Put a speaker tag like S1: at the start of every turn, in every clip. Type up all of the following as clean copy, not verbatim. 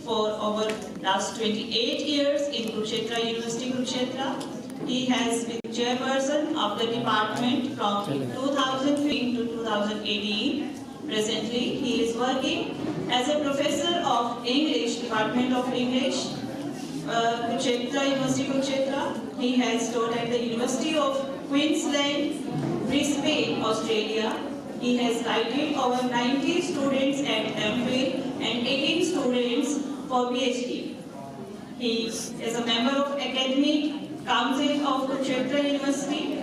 S1: for over last 28 years in Kurukshetra University, Kurukshetra. He has been chairperson of the department from 2015 to 2018. Presently, he is working as a professor of English, Department of English, Kurukshetra University, Kurukshetra. He has taught at the University of Queensland, Brisbane, Australia. He has guided over 90 students at MPhil and 18 students for PhD. He is a member of Academic Council of Kurukshetra University.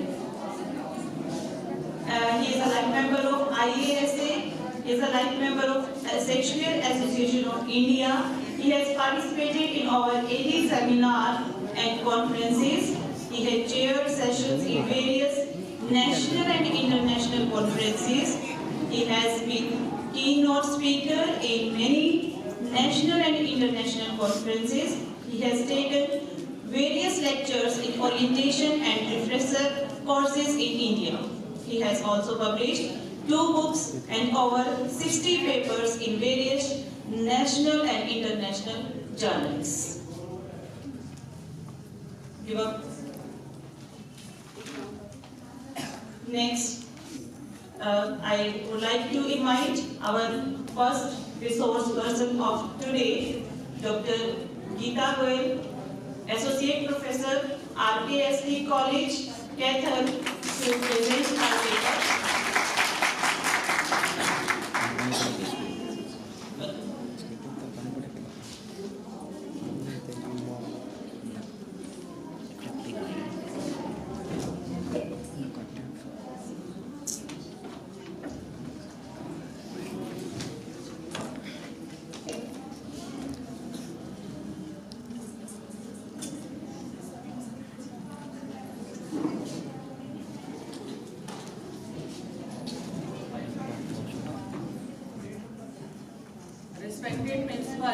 S1: He is a life member of IASA. He is a life member of Shakespeare Association of India. He has participated in over 80 seminars and conferences. He has chaired sessions in various national and international conferences. He has been keynote speaker in many national and international conferences. He has taken various lectures in orientation and refresher courses in India. He has also published 2 books and over 60 papers in various national and international journals. Give up. Next, I would like to invite our first resource person of today, Dr. Geeta, Associate Professor, RKSD College, Kaithal, to present our paper. Respected Principal,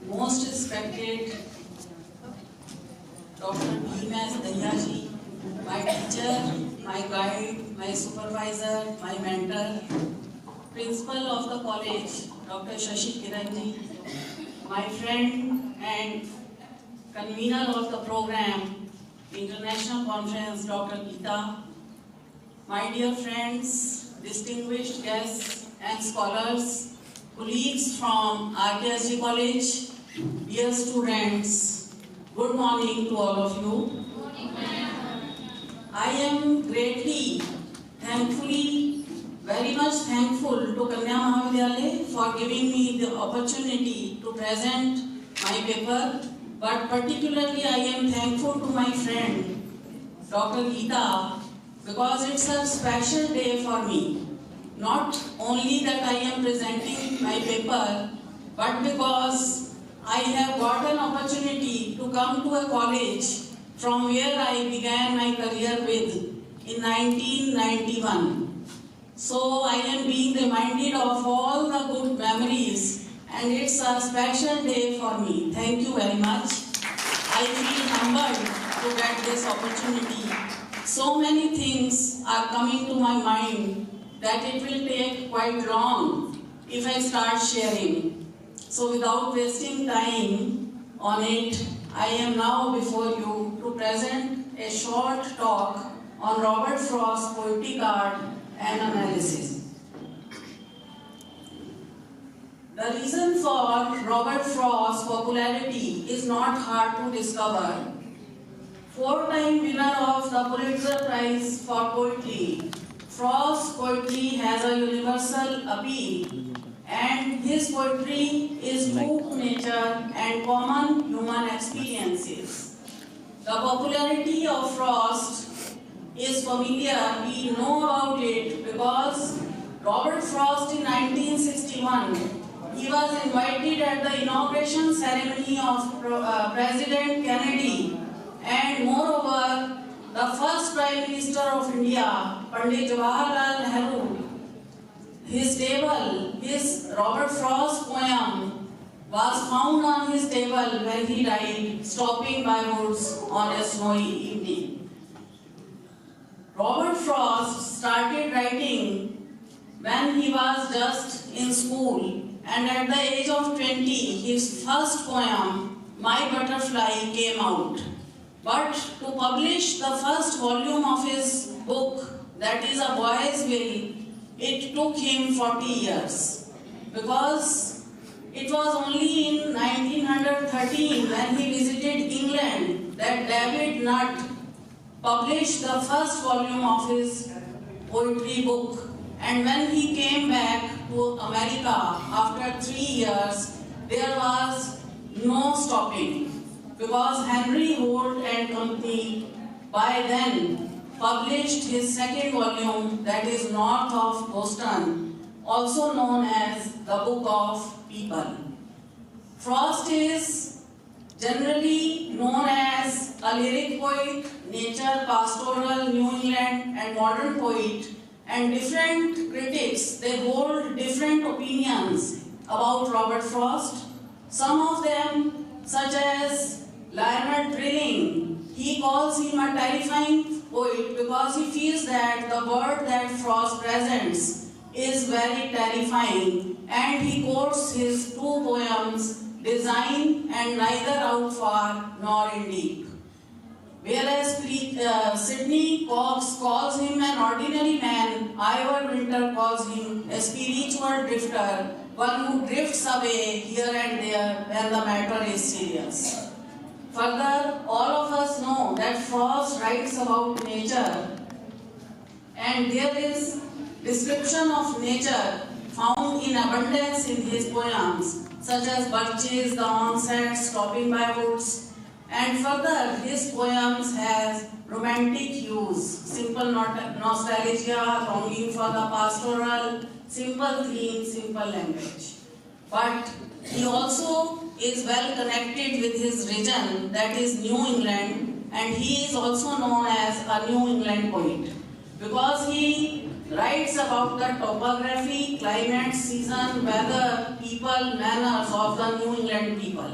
S1: most respected Dr. Jaiswal, my teacher, my guide, my supervisor, my mentor, principal of the college, Dr. Shashi Kiran, my friend and convener of the program, International Conference, Dr. Geeta, my dear friends, distinguished guests and scholars, colleagues from RKSD College, dear students, good morning to all of you. I am greatly, thankfully, very much thankful to Kanya Mahavidyalaya for giving me the opportunity to present my paper, but particularly I am thankful to my friend, Dr. Geeta, because it's a special day for me. Not only that I am presenting my paper, but because I have got an opportunity to come to a college from where I began my career with in 1991. So I am being reminded of all the good memories, and it's a special day for me. Thank you very much. I feel humbled to get this opportunity. So many things are coming to my mind that it will take quite long if I start sharing. So without wasting time on it, I am now before you to present a short talk on Robert Frost's poetic art and analysis. The reason for Robert Frost's popularity is not hard to discover. Four-time winner of the Pulitzer Prize for Poetry, Frost's poetry has a universal appeal, and his poetry is true to nature and common human experiences. The popularity of Frost is familiar. We know about it because Robert Frost in 1961, he was invited at the inauguration ceremony of President Kennedy, and moreover, the first Prime Minister of India, Pandit Jawaharlal Nehru, his table, his Robert Frost poem was found on his table when he died, stopping by woods on a snowy evening. Robert Frost started writing when he was just in school, and at the age of 20, his first poem, My Butterfly, came out. But to publish the first volume of his book, that is A Boy's Will, it took him 40 years. Because it was only in 1913 when he visited England that David Nutt published the first volume of his poetry book. And when he came back to America after 3 years, there was no stopping. Because Henry Holt and Company by then published his second volume, that is North of Boston, also known as the Book of People. Frost is generally known as a lyric poet, nature, pastoral, New England and modern poet, and different critics, they hold different opinions about Robert Frost. Some of them, such as Lionel Trilling, he calls him a terrifying poet because he feels that the word that Frost presents is very terrifying, and he quotes his two poems, Design and Neither Out Far Nor In Deep. Whereas Sidney Cox calls him an ordinary man, Ivor Winter calls him a spiritual drifter, one who drifts away here and there when the matter is serious. Further, all of us know that Frost writes about nature, and there is description of nature found in abundance in his poems, such as birches, the onset, stopping by woods, and further his poems has romantic hues, simple nostalgia, longing for the pastoral, simple theme, simple language. But he also is well connected with his region, that is New England, and he is also known as a New England poet because he writes about the topography, climate, season, weather, people, manners of the New England people.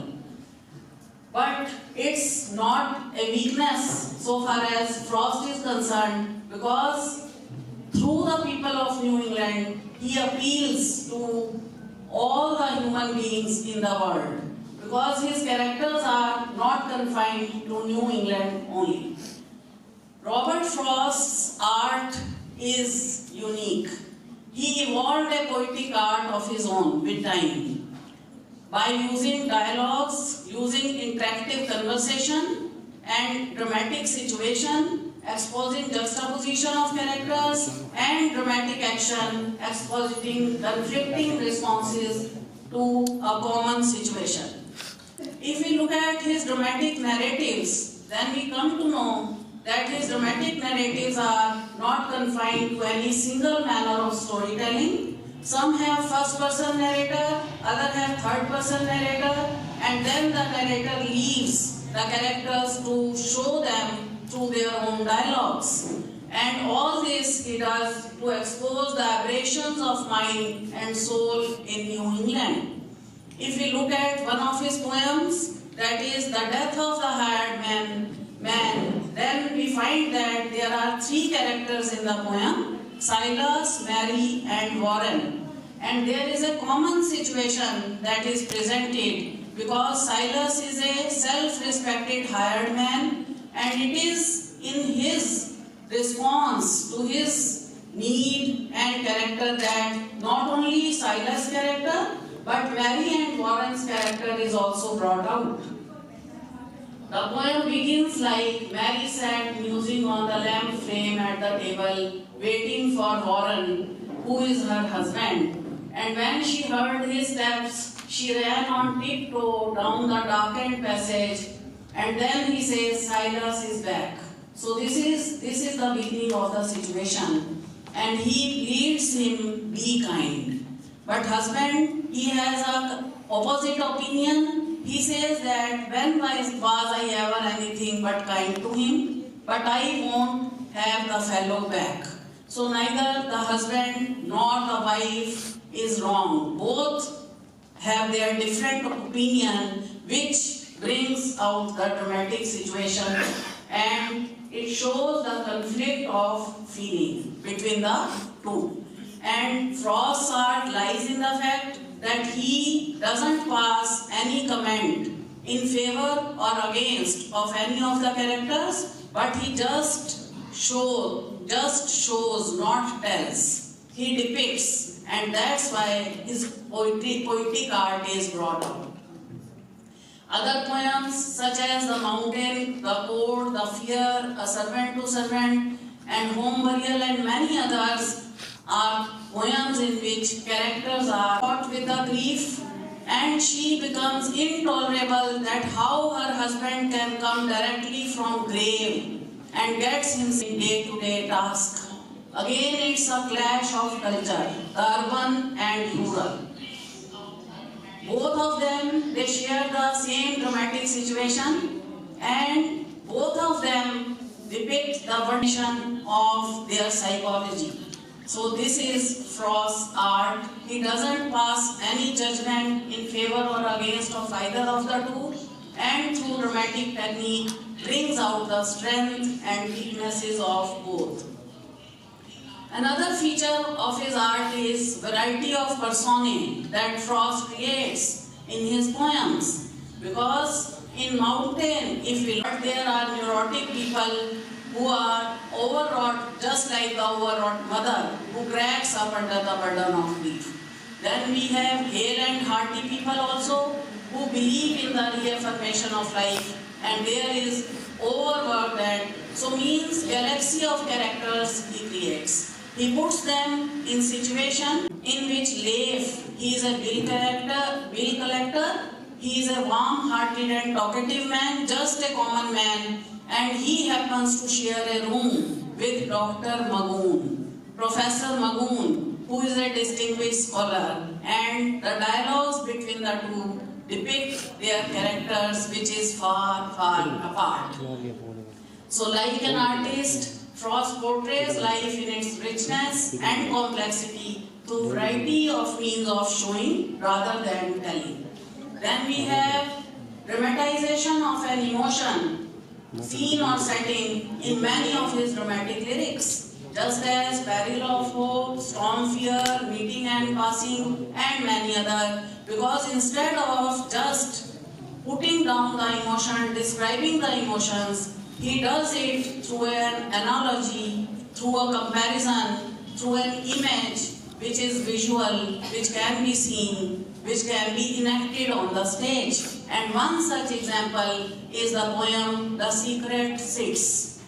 S1: But it's not a weakness so far as Frost is concerned, because through the people of New England, he appeals to all the human beings in the world, because his characters are not confined to New England only. Robert Frost's art is unique. He evolved a poetic art of his own with time by using dialogues, using interactive conversation and dramatic situation, exposing juxtaposition of characters and dramatic action, expositing conflicting responses to a common situation. If we look at his dramatic narratives, then we come to know that his dramatic narratives are not confined to any single manner of storytelling. Some have first-person narrator, others have third-person narrator, and then the narrator leaves the characters to show them through their own dialogues. And all this he does to expose the aberrations of mind and soul in New England. If we look at one of his poems, that is The Death of the Hired Man, then we find that there are three characters in the poem, Silas, Mary and Warren. And there is a common situation that is presented because Silas is a self-respected hired man, and it is in his response to his need and character that not only Silas' character but Mary and Warren's character is also brought out. The poem begins like Mary sat musing on the lamp frame at the table, waiting for Warren, who is her husband. And when she heard his steps, she ran on tiptoe down the darkened passage. And then he says, Silas is back. So this is the beginning of the situation. And he leads him, be kind. But husband, he has a opposite opinion. He says that when was I ever anything but kind to him? But I won't have the fellow back. So neither the husband nor the wife is wrong. Both have their different opinion, which brings out the dramatic situation, and it shows the conflict of feeling between the two. And Frost's art lies in the fact that he doesn't pass any comment in favor or against of any of the characters, but he just shows, not tells. He depicts, and that's why his poetic art is brought out. Other poems such as The Mountain, The Code, The Fear, A Servant to Servant, and Home Burial, and many others are poems in which characters are caught with the grief, and she becomes intolerable that how her husband can come directly from grave and gets him in day-to-day task. Again, it's a clash of culture, the urban and rural. Both of them, they share the same dramatic situation, and both of them depict the version of their psychology. So this is Frost's art. He doesn't pass any judgment in favor or against of either of the two, and through dramatic technique brings out the strength and weaknesses of both. Another feature of his art is variety of personae that Frost creates in his poems. Because in Mountain, if we look, there are neurotic people who are overwrought, just like the overwrought mother who cracks up under the burden of grief. Then we have hale and hearty people also who believe in the reaffirmation of life, and there is overworked, and so means galaxy of characters he creates. He puts them in situation in which Leif, he is a bill collector, he is a warm-hearted and talkative man, just a common man, and he happens to share a room with Dr. Magoon, Professor Magoon, who is a distinguished scholar, and the dialogues between the two depict their characters, which is far, far apart. So like an artist, Frost portrays life in its richness and complexity through variety of means of showing rather than telling. Then we have dramatization of an emotion, scene or setting in many of his dramatic lyrics, just as Peril of Hope, Storm Fear, Meeting and Passing, and many others, because instead of just putting down the emotion, describing the emotions, he does it through an analogy, through a comparison, through an image which is visual, which can be seen, which can be enacted on the stage. And one such example is the poem The Secret Sits.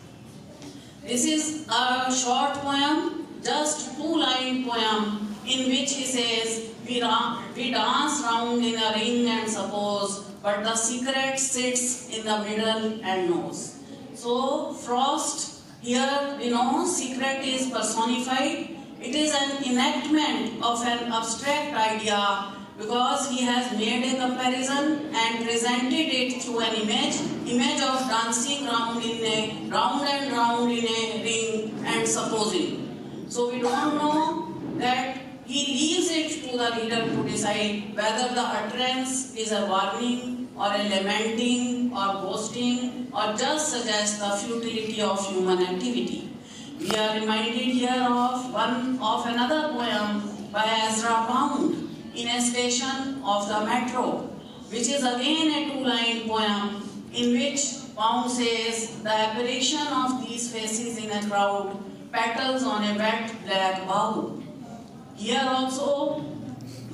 S1: This is a short poem, just two-line poem, in which he says, we dance round in a ring and suppose, but the secret sits in the middle and knows. So Frost, here we know secret is personified. It is an enactment of an abstract idea because he has made a comparison and presented it through an image of dancing round and round in a ring and supposing. So we don't know that he leaves it to the reader to decide whether the utterance is a warning or a lamenting or boasting or just suggests the futility of human activity. We are reminded here of another poem by Ezra Pound, In a Station of the Metro, which is again a two-line poem in which Pound says, the apparition of these faces in a crowd petals on a wet black bough. Here also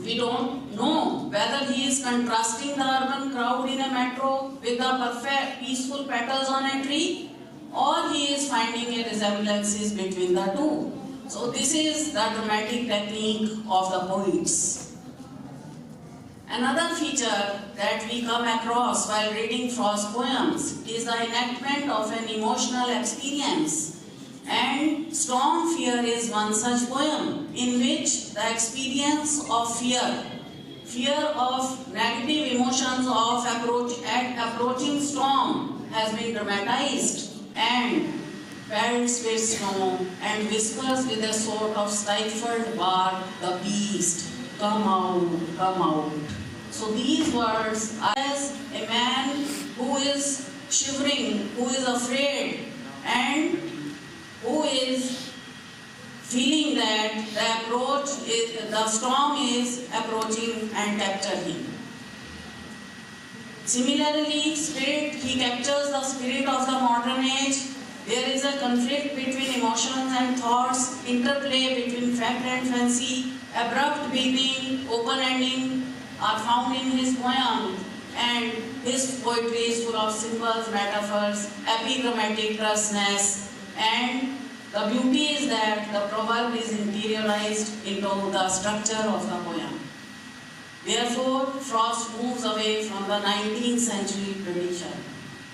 S1: We don't know whether he is contrasting the urban crowd in a metro with the perfect peaceful petals on a tree, or he is finding a resemblances between the two. So this is the dramatic technique of the poets. Another feature that we come across while reading Frost's poems is the enactment of an emotional experience. And Strong Fear is one such poem in which the experience of fear of negative emotions of approaching storm has been dramatized and pelts with snow and whispers with a sort of stifled bark, the beast, come out, come out. So these words are as a man who is shivering, who is afraid, and who is feeling that the storm is approaching and capture him. Similarly, he captures the spirit of the modern age. There is a conflict between emotions and thoughts, interplay between fact and fancy, abrupt beginning, open ending are found in his poems, and his poetry is full of symbols, metaphors, epigrammatic terseness, and the beauty is that the proverb is interiorized into the structure of the poem. Therefore, Frost moves away from the 19th century tradition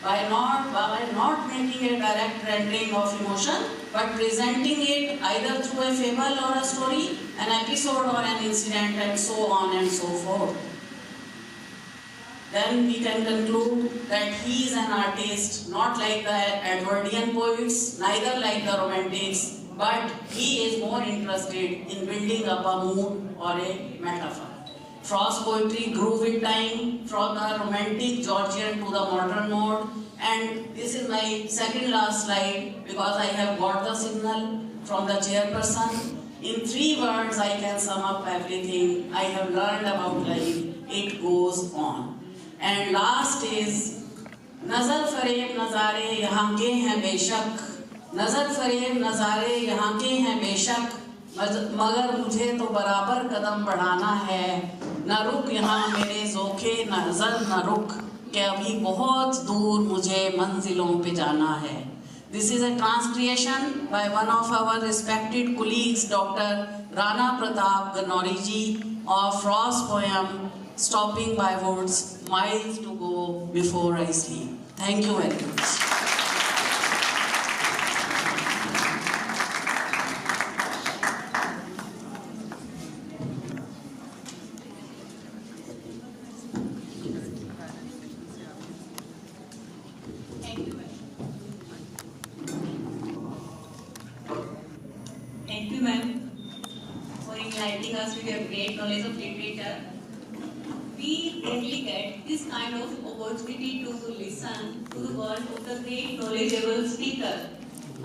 S1: by not making a direct rendering of emotion, but presenting it either through a fable or a story, an episode or an incident, and so on and so forth. Then we can conclude that he is an artist, not like the Edwardian poets, neither like the Romantics, but he is more interested in building up a mood or a metaphor. Frost's poetry grew with time from the romantic Georgian to the modern mode, and this is my second last slide because I have got the signal from the chairperson. In 3 words I can sum up everything I have learned about life. It goes on. And last is, नजर फरेब नज़ारे यहाँ के हैं बेशक, नजर फरेब नज़ारे यहाँ के हैं बेशक, मगर मुझे तो बराबर कदम बढ़ाना है, न रुक यहाँ मेरे ज़ोखे नजर न रुक, कि अभी बहुत दूर मुझे मंजिलों पे जाना है. This is a translation by one of our respected colleagues, Dr. Rana Pratap Ganori ji, of Frost's poem Stopping by Woods, Miles to Go Before I Sleep. Thank you very much.
S2: Thank you, ma'am, for enlightening us with your great knowledge of literature. We rarely get this kind of opportunity to listen to the word of the great knowledgeable speaker.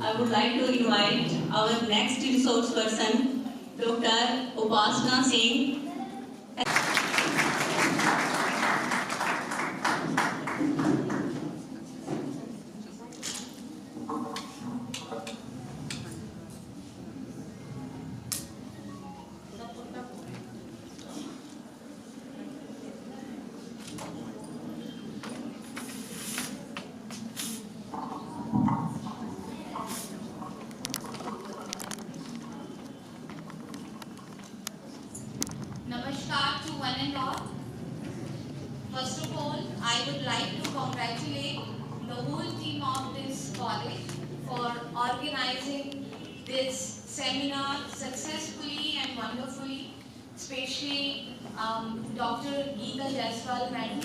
S2: I would like to invite our next resource person, Dr. Upasana Singh.
S3: Namaskar to one and all. First of all, I would like to congratulate the whole team of this college for organizing this seminar successfully and wonderfully, especially Dr. Geeta Jaiswal madam,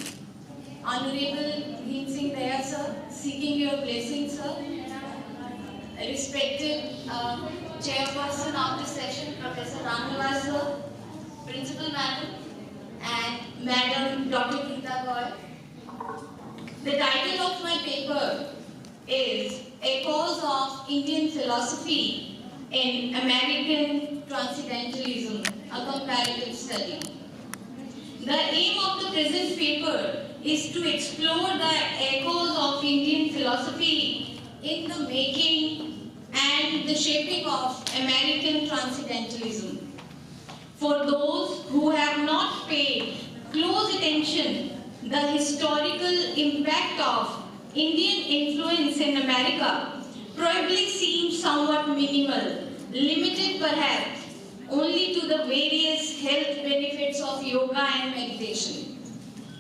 S3: Honorable Bhim Singh Daya sir, seeking your blessings sir, respected chairperson of this session, Professor Ramnivas sir, Principal Madam, and Madam Dr. Geeta Goy. The title of my paper is Echoes of Indian Philosophy in American Transcendentalism, a Comparative Study. The aim of the present paper is to explore the echoes of Indian philosophy in the making and the shaping of American Transcendentalism. For those who have not paid close attention, the historical impact of Indian influence in America probably seems somewhat minimal, limited perhaps only to the various health benefits of yoga and meditation.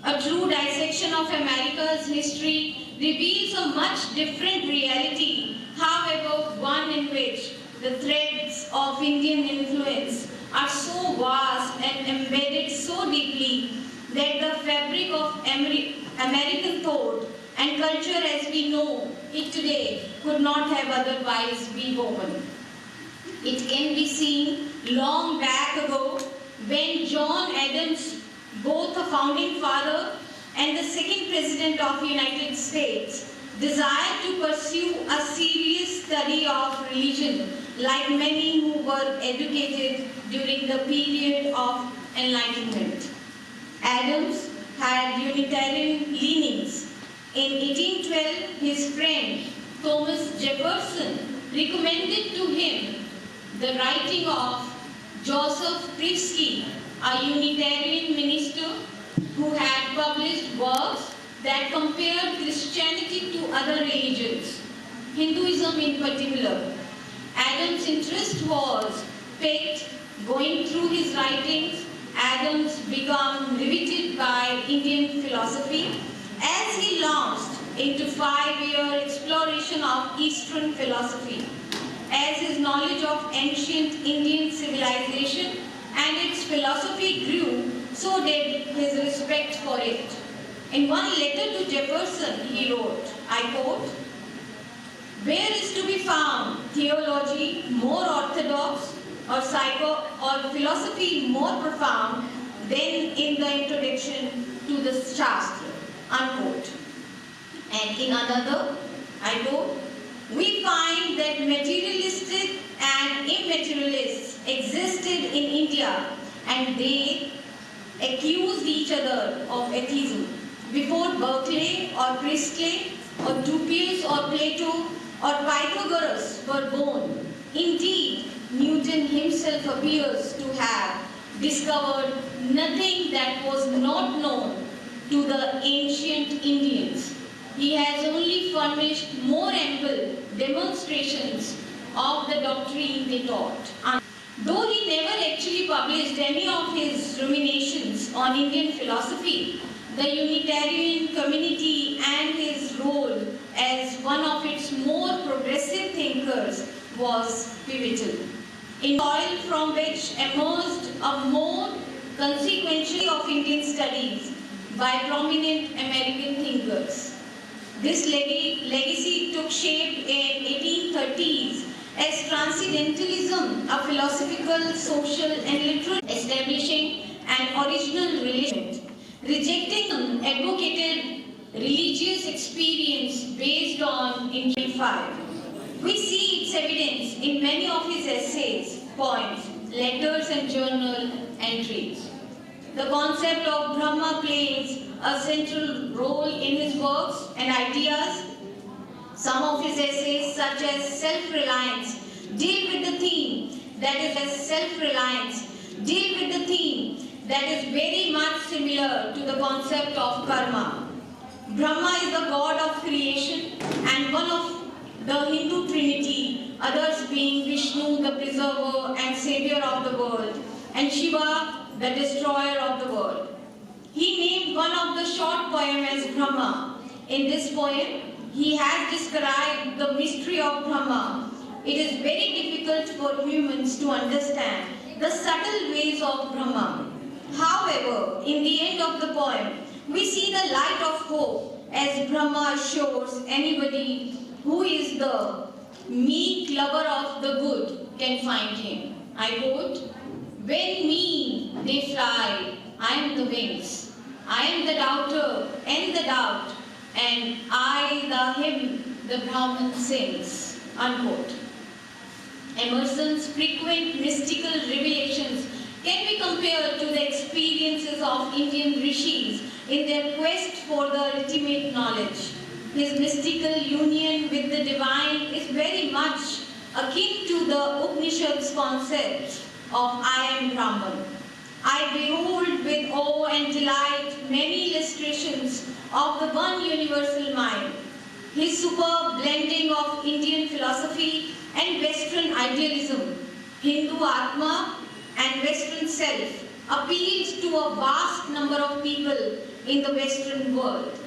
S3: A true dissection of America's history reveals a much different reality, however, one in which the threads of Indian influence are so vast and embedded so deeply that the fabric of American thought and culture as we know it today could not have otherwise been woven. It can be seen long back ago when John Adams, both a founding father and the second president of the United States, desired to pursue a serious study of religion like many who were educated during the period of Enlightenment. Adams had Unitarian leanings. In 1812, his friend Thomas Jefferson recommended to him the writing of Joseph Priestley, a Unitarian minister who had published works that compared Christianity to other religions, Hinduism in particular. Adams' interest was piqued. Going through his writings, Adams became riveted by Indian philosophy as he launched into 5-year exploration of Eastern philosophy. As his knowledge of ancient Indian civilization and its philosophy grew, so did his respect for it. In one letter to Jefferson, he wrote, I quote, "Where is to be found theology more orthodox or philosophy more profound than in the introduction to the Shastra," unquote. And in another, I quote, "We find that materialistic and immaterialists existed in India and they accused each other of atheism. Before Berkeley or Priestley or Dupuis or Plato or Pythagoras were born, indeed, Newton himself appears to have discovered nothing that was not known to the ancient Indians. He has only furnished more ample demonstrations of the doctrine they taught." Though he never actually published any of his ruminations on Indian philosophy, the Unitarian community and his role as one of its more progressive thinkers was pivotal. In the soil from which emerged a more consequential of Indian studies by prominent American thinkers. This legacy took shape in 1830s as Transcendentalism, a philosophical, social and literal establishing an original religion. Rejecting advocated religious experience based on Indian five. We see its evidence in many of his essays, poems, letters and journal entries. The concept of Brahma plays a central role in his works and ideas. Some of his essays, such as Self-Reliance, deal with the theme that is very much similar to the concept of karma. Brahma is the god of creation and one of the Hindu trinity, others being Vishnu, the preserver and savior of the world, and Shiva, the destroyer of the world. He named one of the short poems as Brahma. In this poem, he has described the mystery of Brahma. It is very difficult for humans to understand the subtle ways of Brahma. However, in the end of the poem, we see the light of hope as Brahma assures anybody who is the meek lover of the good can find him. I quote, "When me they fly, I am the wings. I am the doubter and the doubt, and I the hymn the Brahman sings." Unquote. Emerson's frequent mystical revelations can be compared to the experiences of Indian rishis in their quest for the ultimate knowledge. His mystical union with the divine is very much akin to the Upanishads concept of I am Brahman. I behold with awe and delight many illustrations of the one universal mind. His superb blending of Indian philosophy and Western idealism, Hindu Atma and Western self, appealed to a vast number of people in the Western world.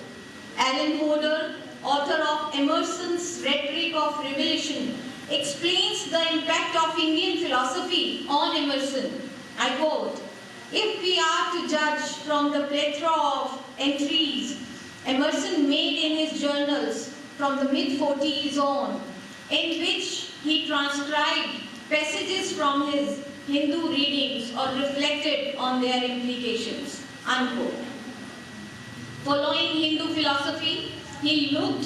S3: Alan Hodder, author of Emerson's Rhetoric of Revelation, explains the impact of Indian philosophy on Emerson. I quote, "If we are to judge from the plethora of entries Emerson made in his journals from the mid-40s on, in which he transcribed passages from his Hindu readings or reflected on their implications," unquote. Following Hindu philosophy, he looked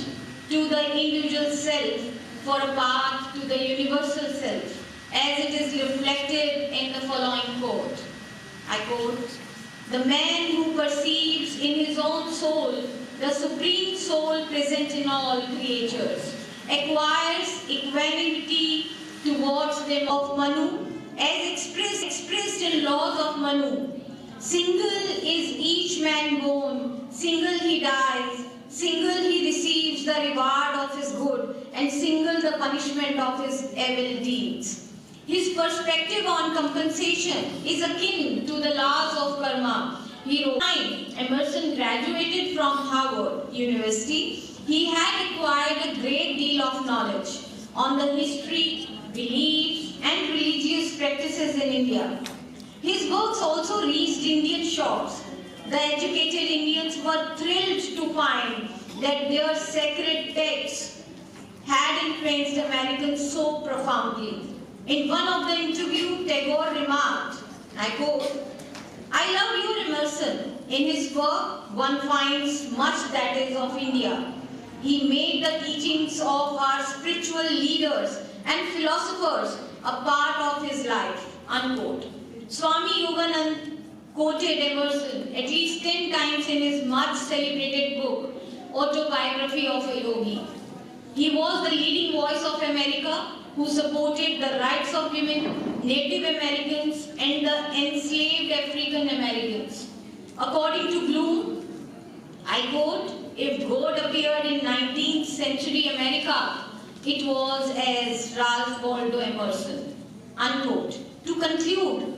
S3: to the individual self for a path to the universal self, as it is reflected in the following quote. I quote, "The man who perceives in his own soul the supreme soul present in all creatures acquires equanimity towards them of Manu, as expressed in laws of Manu. Single is each man born, single he dies, single he receives the reward of his good, and single the punishment of his evil deeds. His perspective on compensation is akin to the laws of karma." He wrote, Emerson graduated from Harvard University. He had acquired a great deal of knowledge on the history, beliefs, and religious practices in India. His works also reached Indian shores. The educated Indians were thrilled to find that their sacred texts had influenced Americans so profoundly. In one of the interviews, Tagore remarked, I quote, "I love you, Emerson. In his work, one finds much that is of India. He made the teachings of our spiritual leaders and philosophers a part of his life," unquote. Swami Yoganand quoted Emerson at least 10 times in his much celebrated book, Autobiography of a Yogi. He was the leading voice of America who supported the rights of women, Native Americans, and the enslaved African Americans. According to Bloom, I quote, "If God appeared in 19th century America, it was as Ralph Waldo Emerson," unquote. To conclude,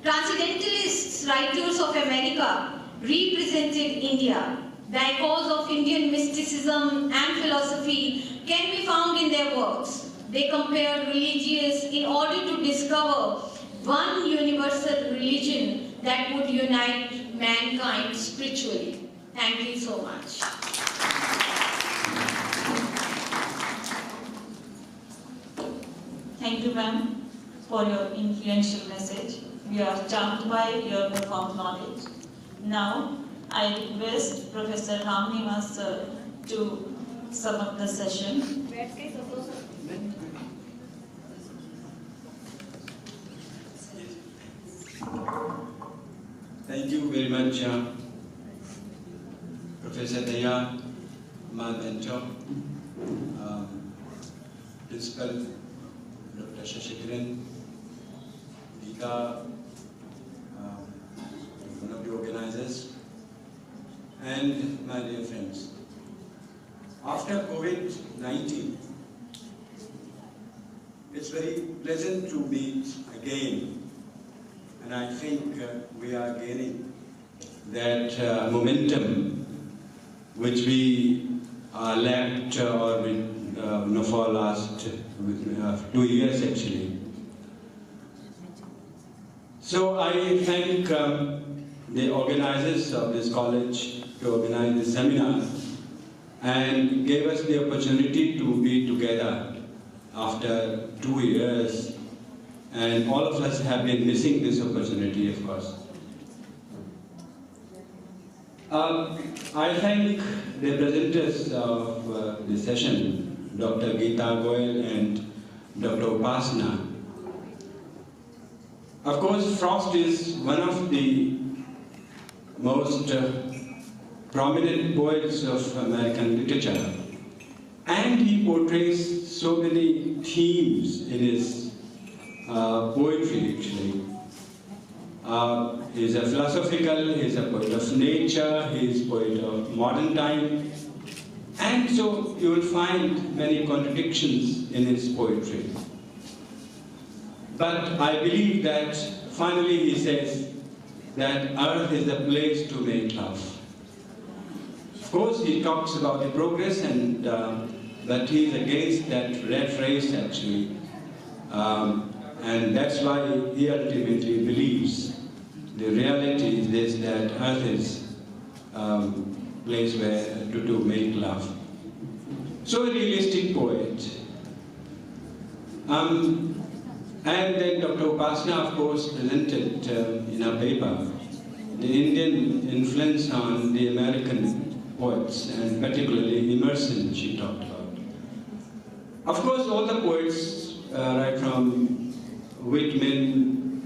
S3: Transcendentalists, writers of America, represented India. The echoes of Indian mysticism and philosophy can be found in their works. They compared religions in order to discover one universal religion that would unite mankind spiritually. Thank you so much.
S4: Thank you, ma'am, for your influential message. We are charmed by your profound knowledge. Now, I request Professor Ramnivas sir to sum up the session.
S5: Thank you very much, Professor Daya, my mentor, Principal Dr. Shashi Kiran, Geeta, one of the organizers, and my dear friends. After COVID-19, it's very pleasant to meet again, and I think we are gaining that momentum which we lacked for last 2 years actually. So I thank the organizers of this college to organize this seminar and gave us the opportunity to be together after 2 years, and all of us have been missing this opportunity, of course. I thank the presenters of the session, Dr. Geeta Goyal and Dr. Upasana. Of course, Frost is one of the most prominent poets of American literature, and he portrays so many themes in his poetry, actually. He's a philosophical, he's a poet of nature, he's a poet of modern time. And so you will find many contradictions in his poetry. But I believe that finally he says that earth is a place to make love. Of course, he talks about the progress and that he is against that rat race actually. And that's why he ultimately believes the reality is this, that earth is a place where to make love. So a realistic poet. And then Dr. Upasana, of course, presented in her paper the Indian influence on the American poets, and particularly Emerson, she talked about. Of course, all the poets, right from Whitman,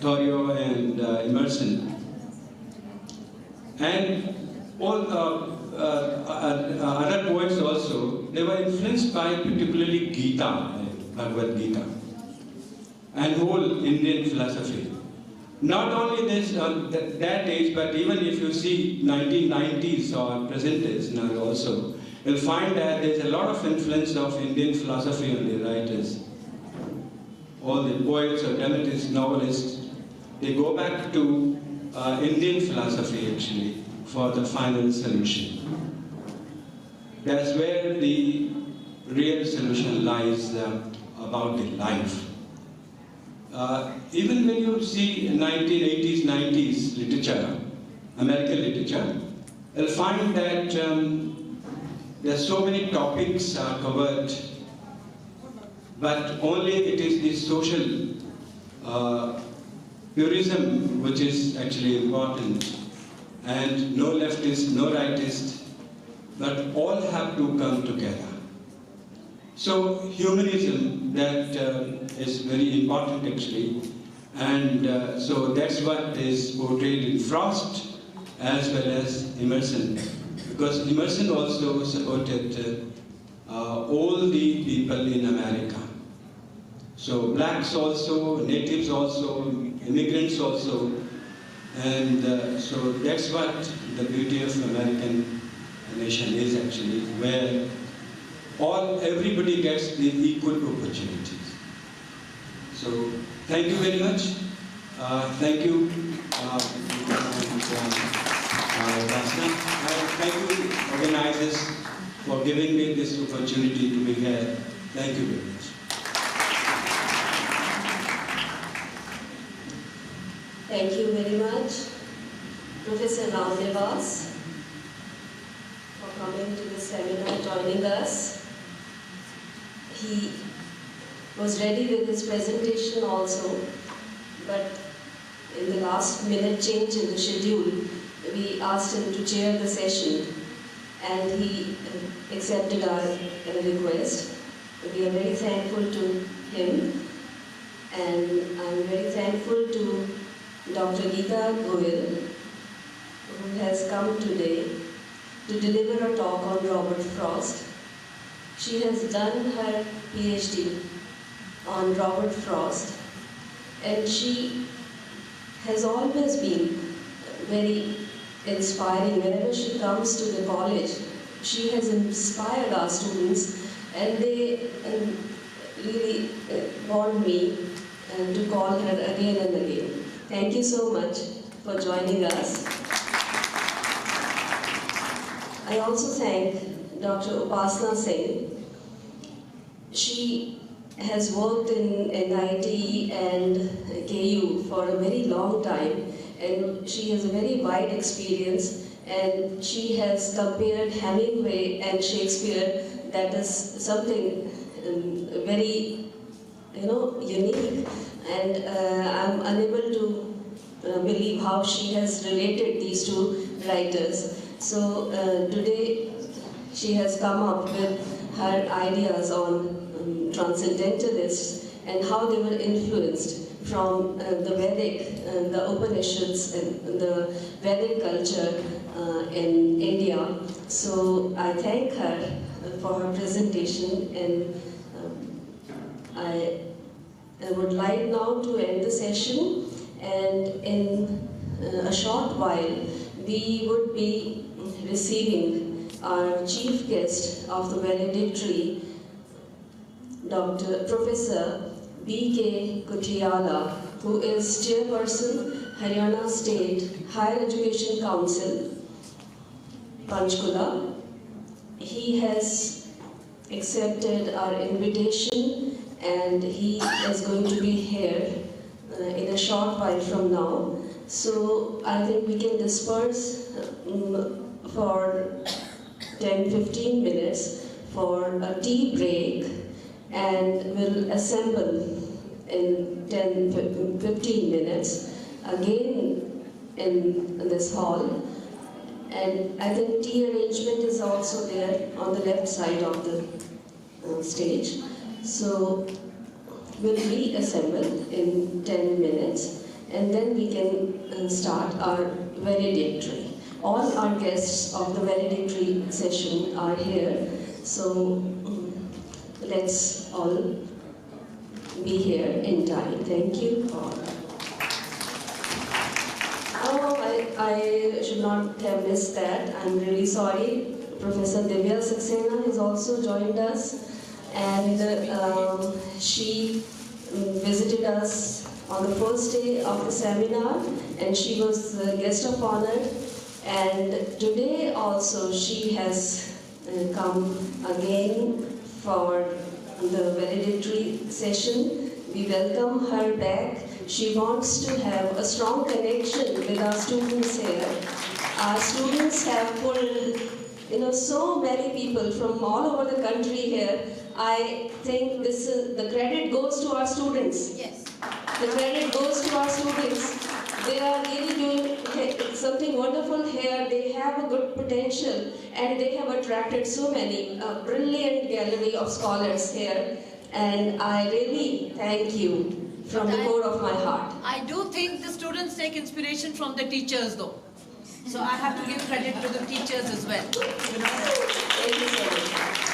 S5: Thoreau, and Emerson, and all other poets also, they were influenced by particularly Geeta, Bhagavad Gita, and whole Indian philosophy. Not only this, that age, but even if you see 1990s or present days now also, you'll find that there's a lot of influence of Indian philosophy on the writers. All the poets or dramatists, novelists, they go back to Indian philosophy actually for the final solution. That's where the real solution lies about the life. Even when you see 1980s, 90s literature, American literature, you'll find that there are so many topics are covered, but only it is the social purism which is actually important, and no leftist, no rightist, but all have to come together. So humanism, that is very important actually, and so that's what is portrayed in Frost as well as Emerson, because Emerson also supported all the people in America. So blacks also, natives also, immigrants also, and so that's what the beauty of American nation is actually, where everybody gets the equal opportunities. So thank you very much. Thank you, thank you organizers for giving me this opportunity to be here. Thank you very much.
S6: Thank you very much, Professor Ramnivas, for coming to the seminar, joining us. He was ready with his presentation also, but in the last minute change in the schedule, we asked him to chair the session, and he accepted our request. We are very thankful to him, and I'm very thankful to Dr. Geeta Goyal, who has come today to deliver a talk on Robert Frost. She has done her PhD on Robert Frost, and she has always been very inspiring. Whenever she comes to the college, she has inspired our students, and they really want me to call her again and again. Thank you so much for joining us. I also thank Dr. Upasana Singh. She has worked in NIT and KU for a very long time, and she has a very wide experience, and she has compared Hemingway and Shakespeare. That is something very, unique, and I'm unable to believe how she has related these two writers. So today she has come up with her ideas on Transcendentalists and how they were influenced from the Vedic, the Upanishads, and the Vedic culture in India. So I thank her for her presentation, and I would like now to end the session, and in a short while we would be receiving our chief guest of the valedictory, Professor B.K. Kutiala, who is Chairperson, Haryana State Higher Education Council, Panchkula. He has accepted our invitation and he is going to be here in a short while from now. So I think we can disperse for 10-15 minutes for a tea break, and we'll assemble in 10-15 minutes again in this hall. And I think tea arrangement is also there on the left side of the stage. So we'll reassemble in 10 minutes and then we can start our valedictory. All our guests of the valedictory session are here, so let's all be here in time. Thank you. Oh, I should not have missed that. I'm really sorry. Professor Divya Saxena has also joined us, and she visited us on the first day of the seminar, and she was the guest of honor. And today also she has come again for the valedictory session. We welcome her back. She wants to have a strong connection with our students here. Our students have pulled, so many people from all over the country here. I think the credit goes to our students. Yes. The credit goes to our students. They are really doing something wonderful here. They have a good potential, and they have attracted so many, a brilliant gallery of scholars here. And I really thank you from the core of my heart.
S7: I do think the students take inspiration from the teachers though. So I have to give credit to the teachers as well.
S6: Thank you so much.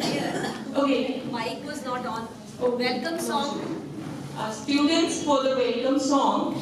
S7: Okay. Mic was not on. Oh, welcome song.
S4: Students, for the welcome song.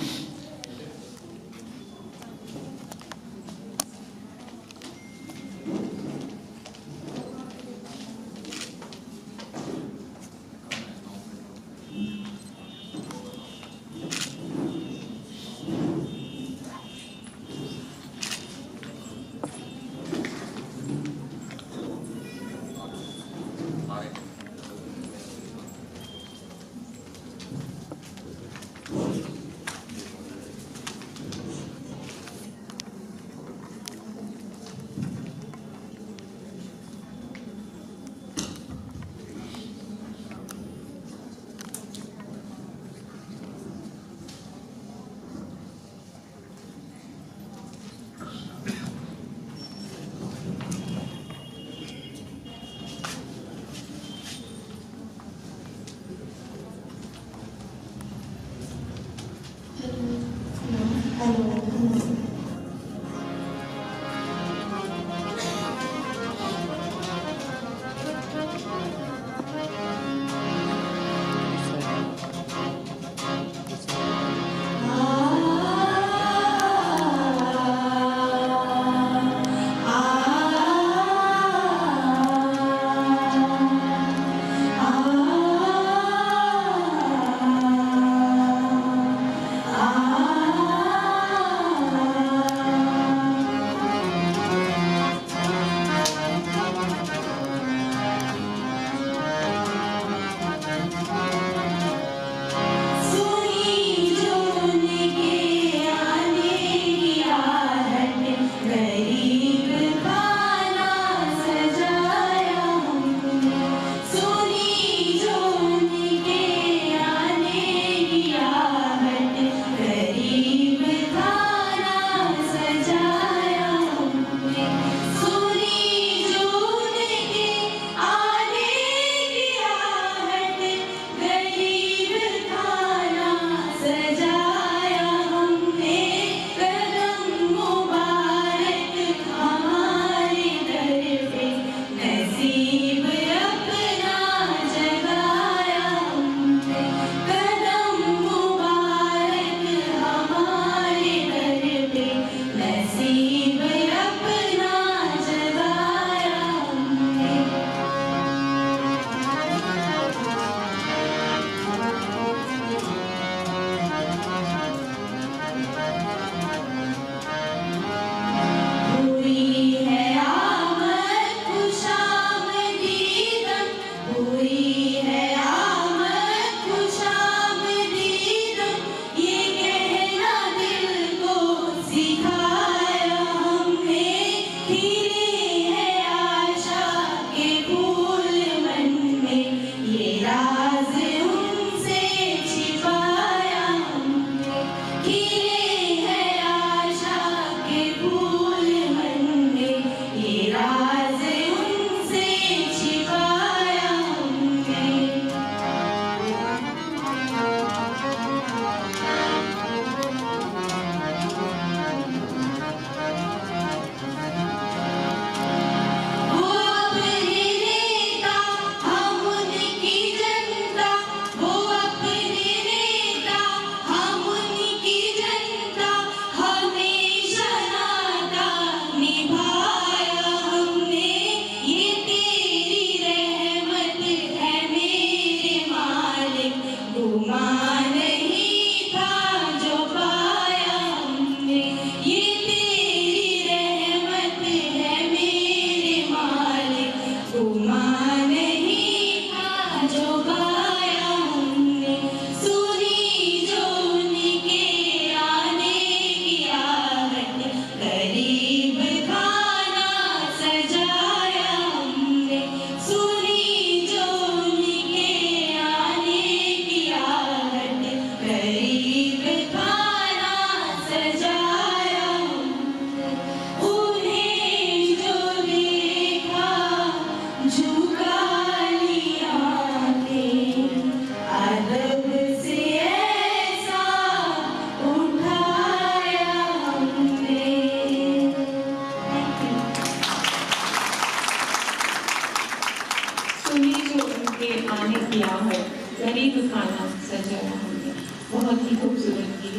S4: सुनी जो उनके आने किया है गरीब खाना सजाया हमने बहुत ही खूबसूरत की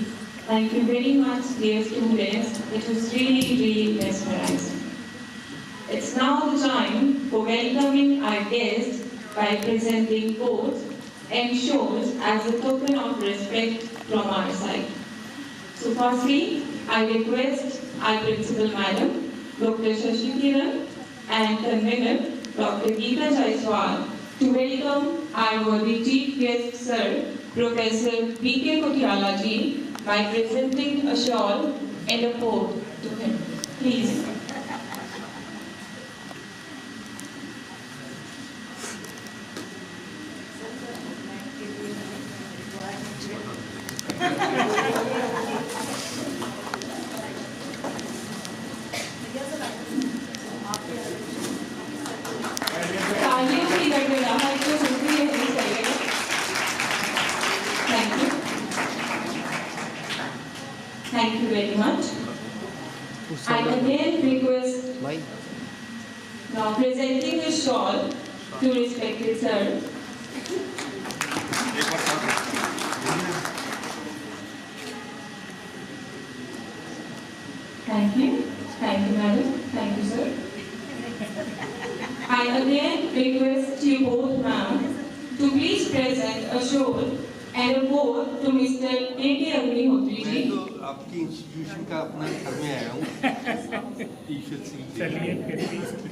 S4: Thank you very much, dear students. It was really mesmerizing. It's now the time for welcoming our guests by presenting quotes and shows as a token of respect from our side. So firstly, I request our Principal Madam, Dr. Shashi Kiran, and Convener, Dr. Geeta Jaiswal, to welcome our worthy Chief Guest Sir, Professor B.K. Kotiala ji, by presenting a shawl and a coat to him. Please. Thank you very much. I again request now presenting the shawl to respected sir. Thank you. Thank you, madam. Thank you, sir. I again request you both, ma'am, to please present a shawl and a board to Mr. A.K. Agnihotri ji.
S8: मैं तो आपकी institution का अपना घर में आया हूँ Ishwar Singh ji.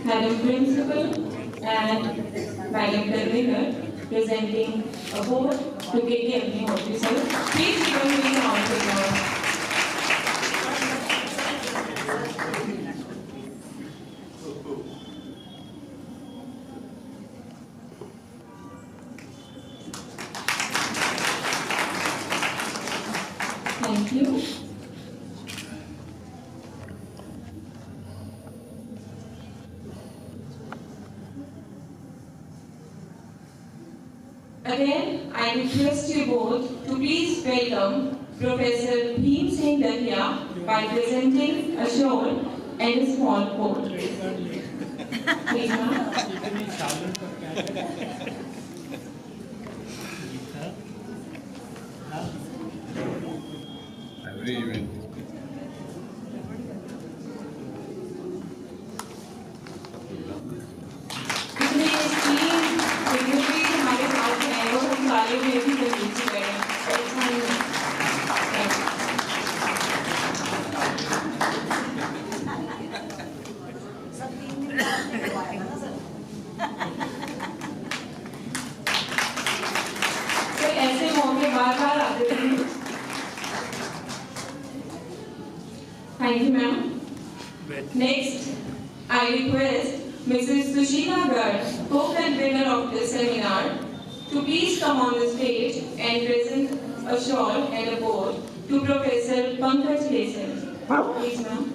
S4: Madam Principal and Madam Convener presenting a board to A.K. Agnihotri sir. Please give me a round of applause. Thank you. Again, I request you both to please welcome Professor Singh Kanya by presenting a shawl and a small coat. Please, ma'am.
S8: Every event.
S4: इतने esteemed dignitaries हमारे साथ हैं और हम सारे में भी तकलीफ से गए हैं। अच्छा नहीं है। तो ऐसे मौके बार-बार आते हैं। Thank you, ma'am. Next, I request Mrs. Sushila Garg, co-convener of this seminar, to please come on the stage and present a shawl and a board to Professor Pankaj Kesan. Please, ma'am.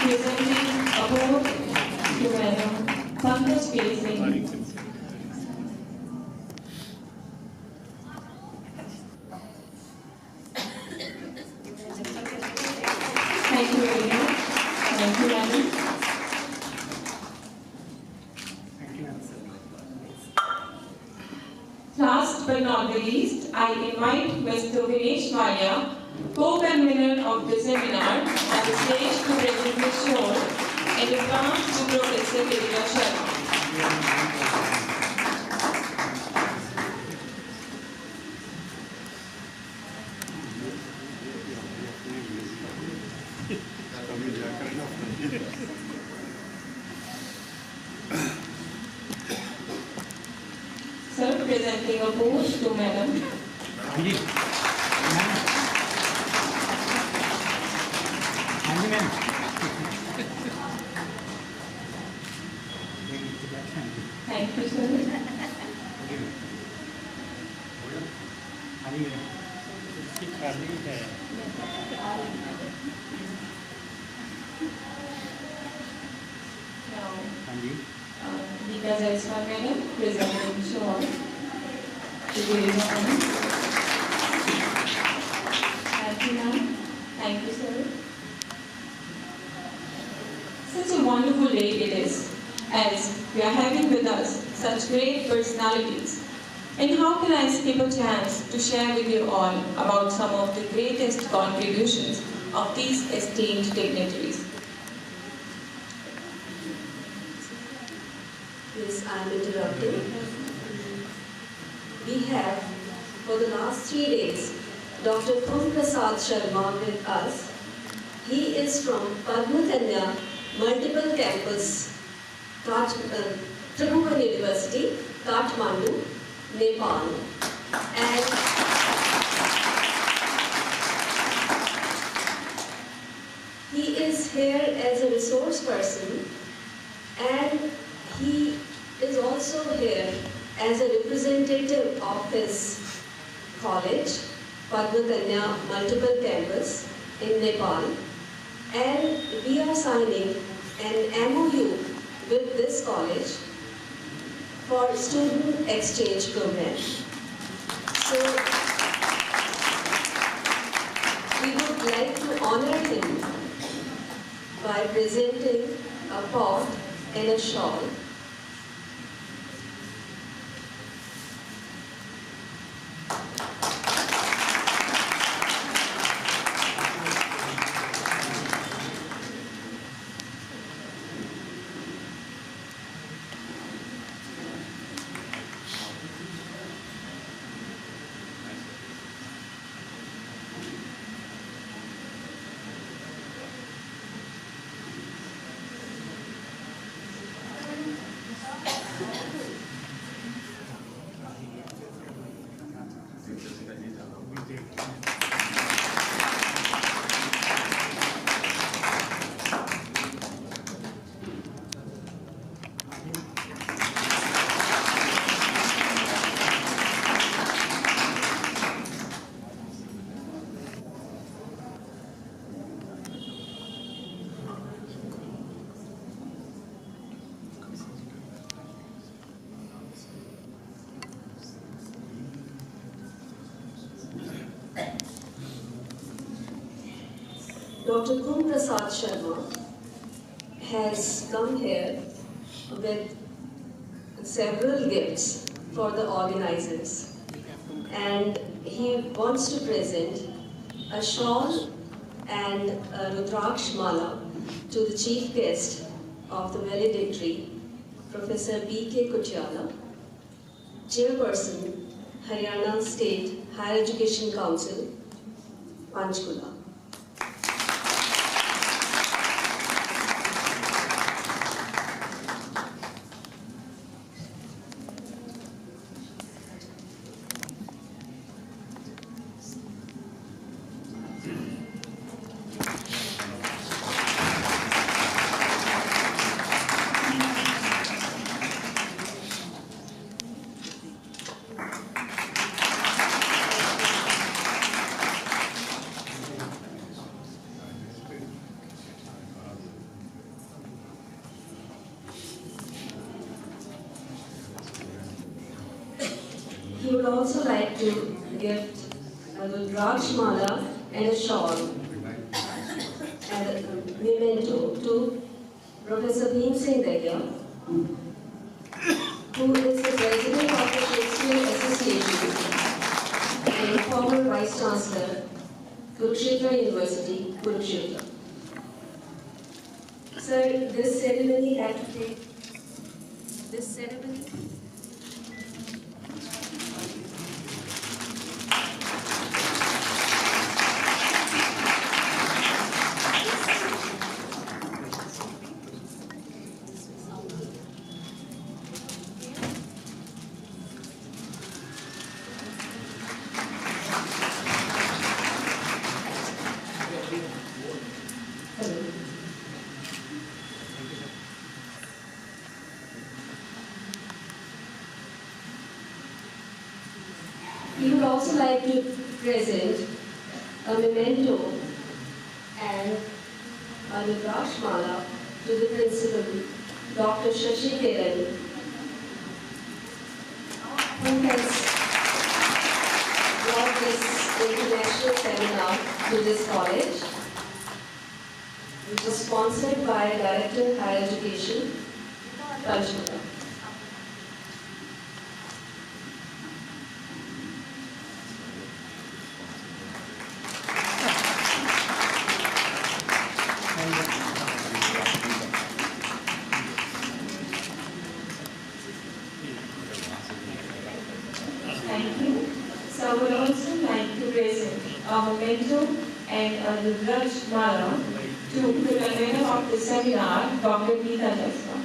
S4: Presenting a board to Madam Pankaj Kesan. Thank you very much. Thank you, madam. Last but not the least, I invite Mr. Vinesh Maya, co-convener of the seminar, on the stage to present the shawl and advance to Professor Geeta Sharma. Sir, presenting a pose to Madam.
S6: Thank you, sir. Geeta Jaiswal presenting shawl to the honor. Thank you, ma'am. Thank you, sir. Such a wonderful day it is, as we are having with us such great personalities. And how can I skip a chance to share with you all about some of the greatest contributions of these esteemed dignitaries? Yes, I am interrupting. We have, for the last 3 days, Dr. Kum Prasad Sharma with us. He is from Padma Kanya Multiple Campus, Tribhuvan University, Kathmandu, Nepal. And he is here as a resource person, and he is also here as a representative of his college, Padma Kanya Multiple Campus in Nepal. And we are signing an MOU with this college for student exchange program. So we would like to honor him by presenting a pot and a shawl. Dr. Kum Prasad Sharma has come here with several gifts for the organizers, and he wants to present a shawl and a Rudraksh Mala to the chief guest of the valedictory, Professor B.K. Kutyala, Chairperson, Haryana State Higher Education Council, Panchkula. He would also like to gift a Rudraksh Mala and a shawl and a memento to Professor Bhim Singh Kanya, who is the President of the Shakespeare Association and former Vice Chancellor, Kurukshetra University, Kurukshetra. Sir, this ceremony had to take He would also like to present a memento and a Rudraksha Mala to the principal, Dr. Shashi Kiran, who has brought this international seminar to this college, which is sponsored by Director Higher Education, Panchkula.
S4: Thank you. So I would also like to present a memento and a Rudraksha Mala to the convener of the seminar, Dr. Geeta, Jaiswal.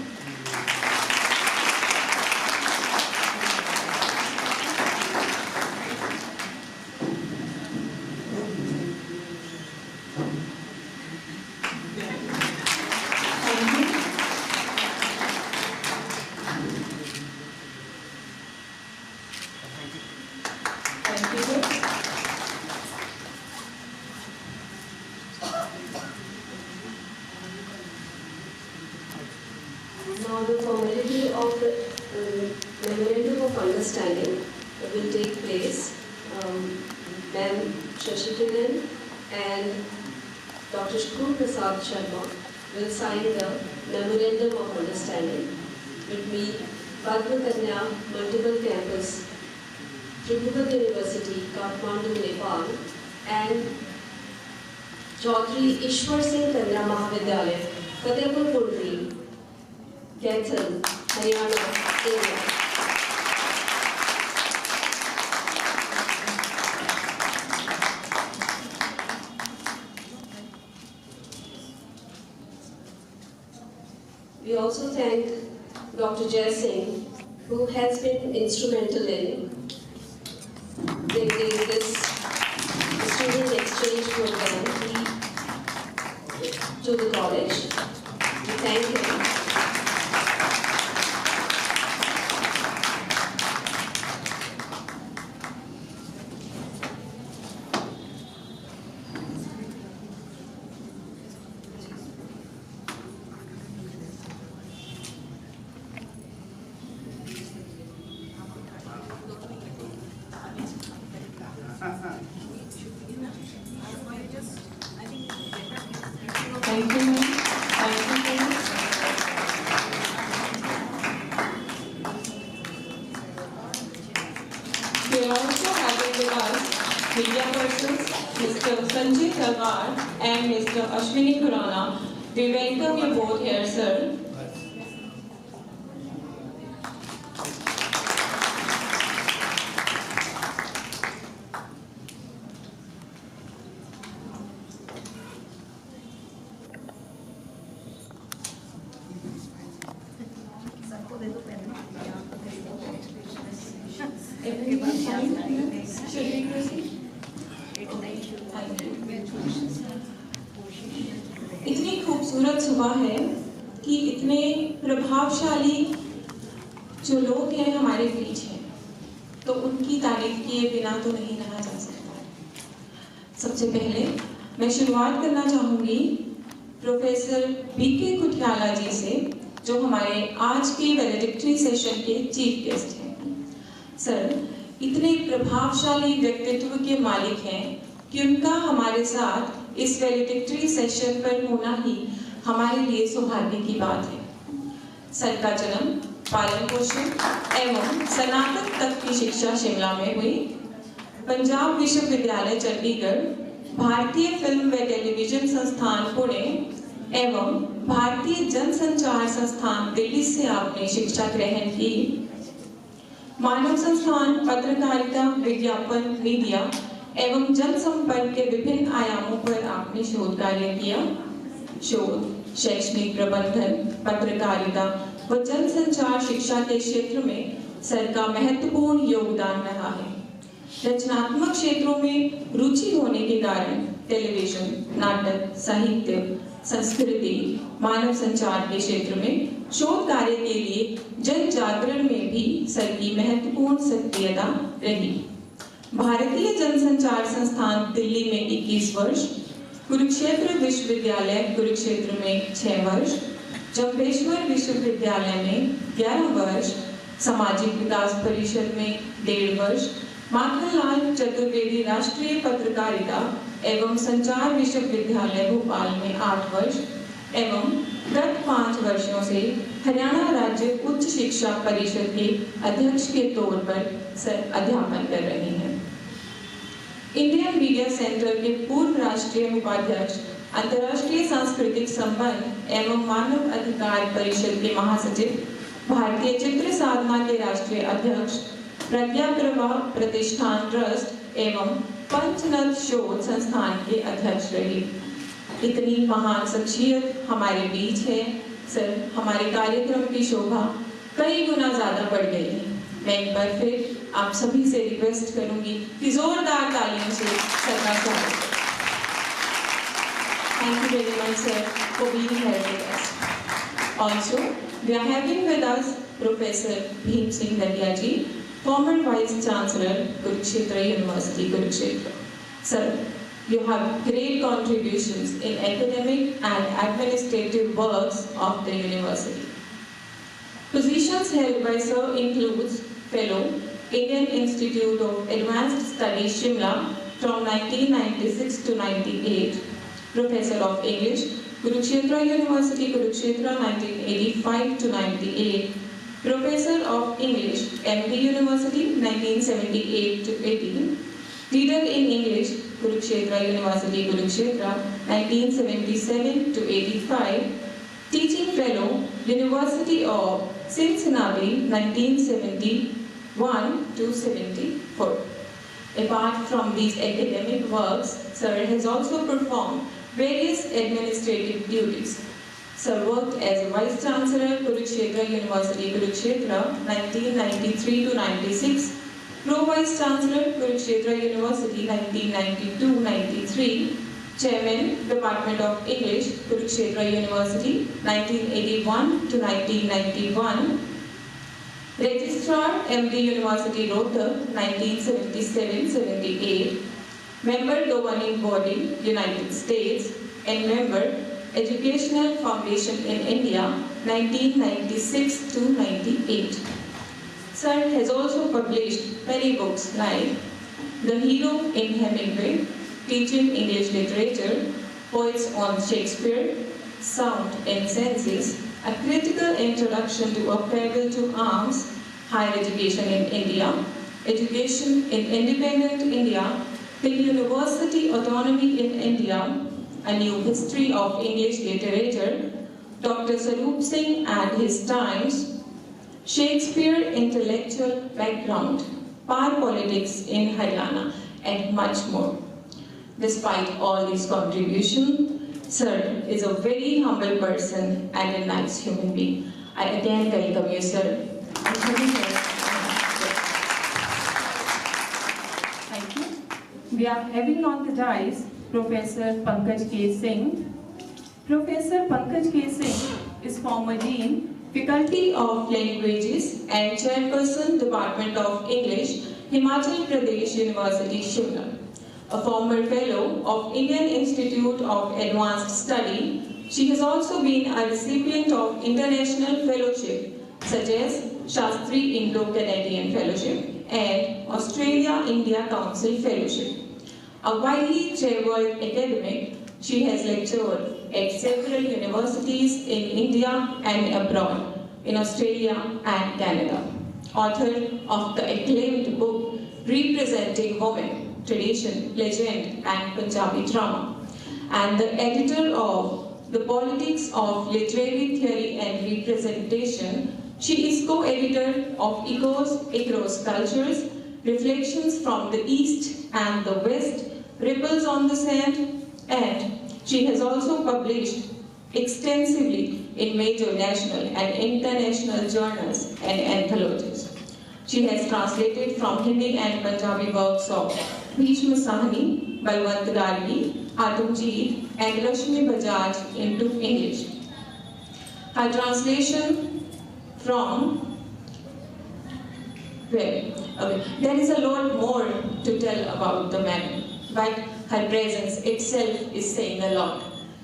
S6: Now the formality of the Memorandum of Understanding will take place. Ma'am Shashi Kiran and Dr. Shakul Prasad Sharma will sign the Memorandum of Understanding between Padma Kanya Multiple Campus, Tribhuvan University, Kathmandu, Nepal, and Chaudhry Ishwar Singh Kanya Mahavidyalaya, Fatehpur-Pundri, Kaithal, Haryana, India. We also thank Dr. Jaiswal Singh, who has been instrumental in bringing this student exchange program to the college. We thank him.
S4: Thank you, ma'am. Thank you, we are also having with us media persons, Mr. Sanjay Tejvir and Mr. Ashwini Khurana. We welcome you both here, sir. इतनी खूबसूरत सुबह है कि इतने प्रभावशाली जो लोग हैं हमारे बीच हैं, तो उनकी तारीफ किए बिना तो नहीं रहा जा सकता। सबसे पहले मैं शुरुआत करना चाहूँगी प्रोफेसर बीके कुठियाला जी से, जो हमारे आज के वैलेडिक्टरी सेशन के चीफ गेस्ट हैं। सर इतने प्रभावशाली व्यक्तित्व के मालिक हैं कि उनका हमारे साथ इस वैलेडिक्टरी सेशन पर होना ही हमारे लिए सौभाग्य की बात है। सर का जन्म, पालन पोषण एवं स्नातक तक की शिक्षा शिमला में हुई। पंजाब विश्वविद्यालय चंडीगढ़, भारतीय फिल्म व टेलीविजन संस्थान पुणे एवं भारतीय जनसंचार संस्थान दिल्ली से आपने शिक्षा ग्रहण की। मानव संस्थान, पत्रकारिता, विज्ञापन, मीडिया एवं जनसंपर्क के विभिन्न आयामों पर आपने शोध कार्य किया। शोध, शैक्षणिक प्रबंधन, पत्रकारिता व जनसंचार शिक्षा के क्षेत्र में सर का महत्वपूर्ण योगदान रहा है। रचनात्मक क्षेत्रों में रुचि होने के कारण टेलीविजन, नाटक, साहित्य, संस्कृति, मानव संचार के क्षेत्र में शोध कार्य के लिए जन जागरण में भी सर की महत्वपूर्ण सक्रियता रही। भारतीय जनसंचार संस्थान दिल्ली में 21 वर्ष, कुरुक्षेत्र विश्वविद्यालय कुरुक्षेत्र में 6 वर्ष, जम्बेश्वर विश्वविद्यालय में 11 वर्ष, सामाजिक विकास परिषद में 1.5 वर्ष, माखनलाल चतुर्वेदी राष्ट्रीय पत्रकारिता एवं संचार विश्वविद्यालय भोपाल में 8 वर्ष एवं गत 5 वर्षों से हरियाणा राज्य उच्च शिक्षा परिषद के अध्यक्ष के तौर पर अध्यापन कर रहे हैं। इंडियन मीडिया सेंटर के पूर्व राष्ट्रीय उपाध्यक्ष, अंतर्राष्ट्रीय सांस्कृतिक संबंध एवं मानव अधिकार परिषद के महासचिव, भारतीय चित्र साधना के राष्ट्रीय अध्यक्ष, प्रज्ञा प्रवाह प्रतिष्ठान ट्रस्ट एवं पंचनद शोध संस्थान के अध्यक्ष रहे। इतनी महान शख्सियत हमारे बीच है सर, हमारे कार्यक्रम की शोभा कई गुना ज्यादा बढ़ गई है। मैं एक बार फिर आप सभी से रिक्वेस्ट करूंगी कि जोरदार तालियों से सर का स्वागत करें। Thank you very much, sir, for being here with us. Also, we are having with us Professor Bhim Singh Kanya ji, former Vice Chancellor, Kurukshetra University, Kurukshetra. Sir, you have great contributions in academic and administrative works of the university. Positions held by Sir includes Fellow, Indian Institute of Advanced Studies, Shimla, from 1996 to 98, Professor of English, Kurukshetra University, Kurukshetra, 1985 to 98, Professor of English, MD University, 1978 to 18, Reader in English, Kurukshetra University, Kurukshetra, 1977 to 85, Teaching Fellow, University of Cincinnati, 1971 to 74. Apart from these academic works, Sir has also performed various administrative duties. Sir worked as a Vice Chancellor, Kurukshetra University, Kurukshetra, 1993 to 96, Pro Vice Chancellor, Kurukshetra University, 1992-93, Chairman, Department of English, Kurukshetra University, 1981 to 1991, Registrar, MD University, Rohtak, 1977-78, Member Governing Body, United States, and Member, Educational Foundation in India, 1996 to 98. Sir has also published many books like The Hero in Hemingway, Teaching English Literature, Poets on Shakespeare, Sound and Senses, A Critical Introduction to A Farewell to Arms, Higher Education in India, Education in Independent India, The University Autonomy in India, A New History of English Literature, Dr. Sarup Singh and His Times, Shakespeare Intellectual Background, Power Politics in Haryana, and much more. Despite all these contributions, Sir is a very humble person and a nice human being. I again welcome you, Sir.
S9: Thank you. We are having on the dais Professor Pankaj K. Singh. Professor Pankaj K. Singh is former Dean,
S4: Faculty of Languages and Chairperson, Department of English, Himachal Pradesh University, Shimla. A former Fellow of Indian Institute of Advanced Study, she has also been a recipient of international fellowship such as Shastri Indo-Canadian Fellowship and Australia-India Council Fellowship. A widely traveled academic, she has lectured at several universities in India and abroad, in Australia and Canada. Author of the acclaimed book Representing Women, Tradition, Legend and Punjabi Drama, and the editor of The Politics of Literary Theory and Representation. She is co-editor of Echoes Across Cultures, Reflections from the East and the West, Ripples on the Sand, and she has also published extensively in major national and international journals and anthologies. She has translated from Hindi and Punjabi works of Bhishma Sahani, Balwant Gargi, Atumjeet, and Rashmi Bajaj into English. Her translation from
S9: Well, okay. There is a lot more to tell about the madam, but her presence itself is saying a lot.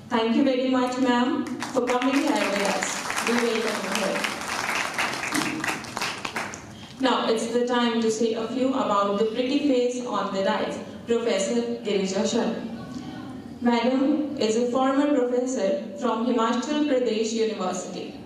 S9: Thank you very much, ma'am, for coming here with us. We welcome her. Now it's the time to say a few about the pretty face on the rise, Professor Girija Sharma. Madam is a former professor from Himachal Pradesh University.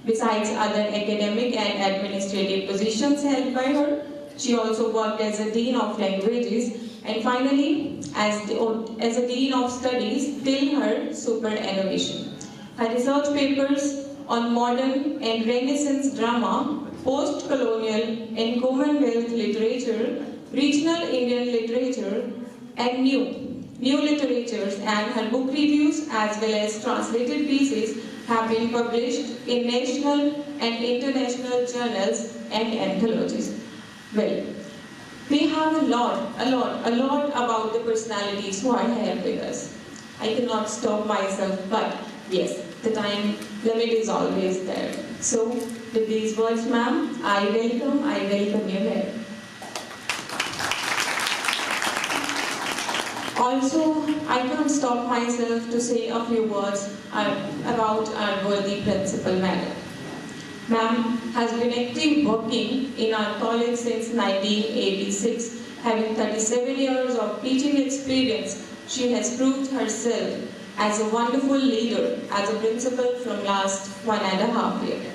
S9: Besides other academic and administrative positions held by her, she also worked as a Dean of Languages and finally as a Dean of Studies till her superannuation. Her research papers on modern and Renaissance drama, post-colonial and Commonwealth literature, regional Indian literature, and new literatures, and her book reviews as well as translated pieces have been published in national and international journals and anthologies. Well, we have a lot about the personalities who are here with us. I cannot stop myself, but yes, the time limit is always there. So, with these words, ma'am, I welcome you here. Also, I can't stop myself to say a few words about our worthy principal, madam. Ma'am has been active working in our college since 1986. Having 37 years of teaching experience, she has proved herself as a wonderful leader as a principal from last 1.5 years.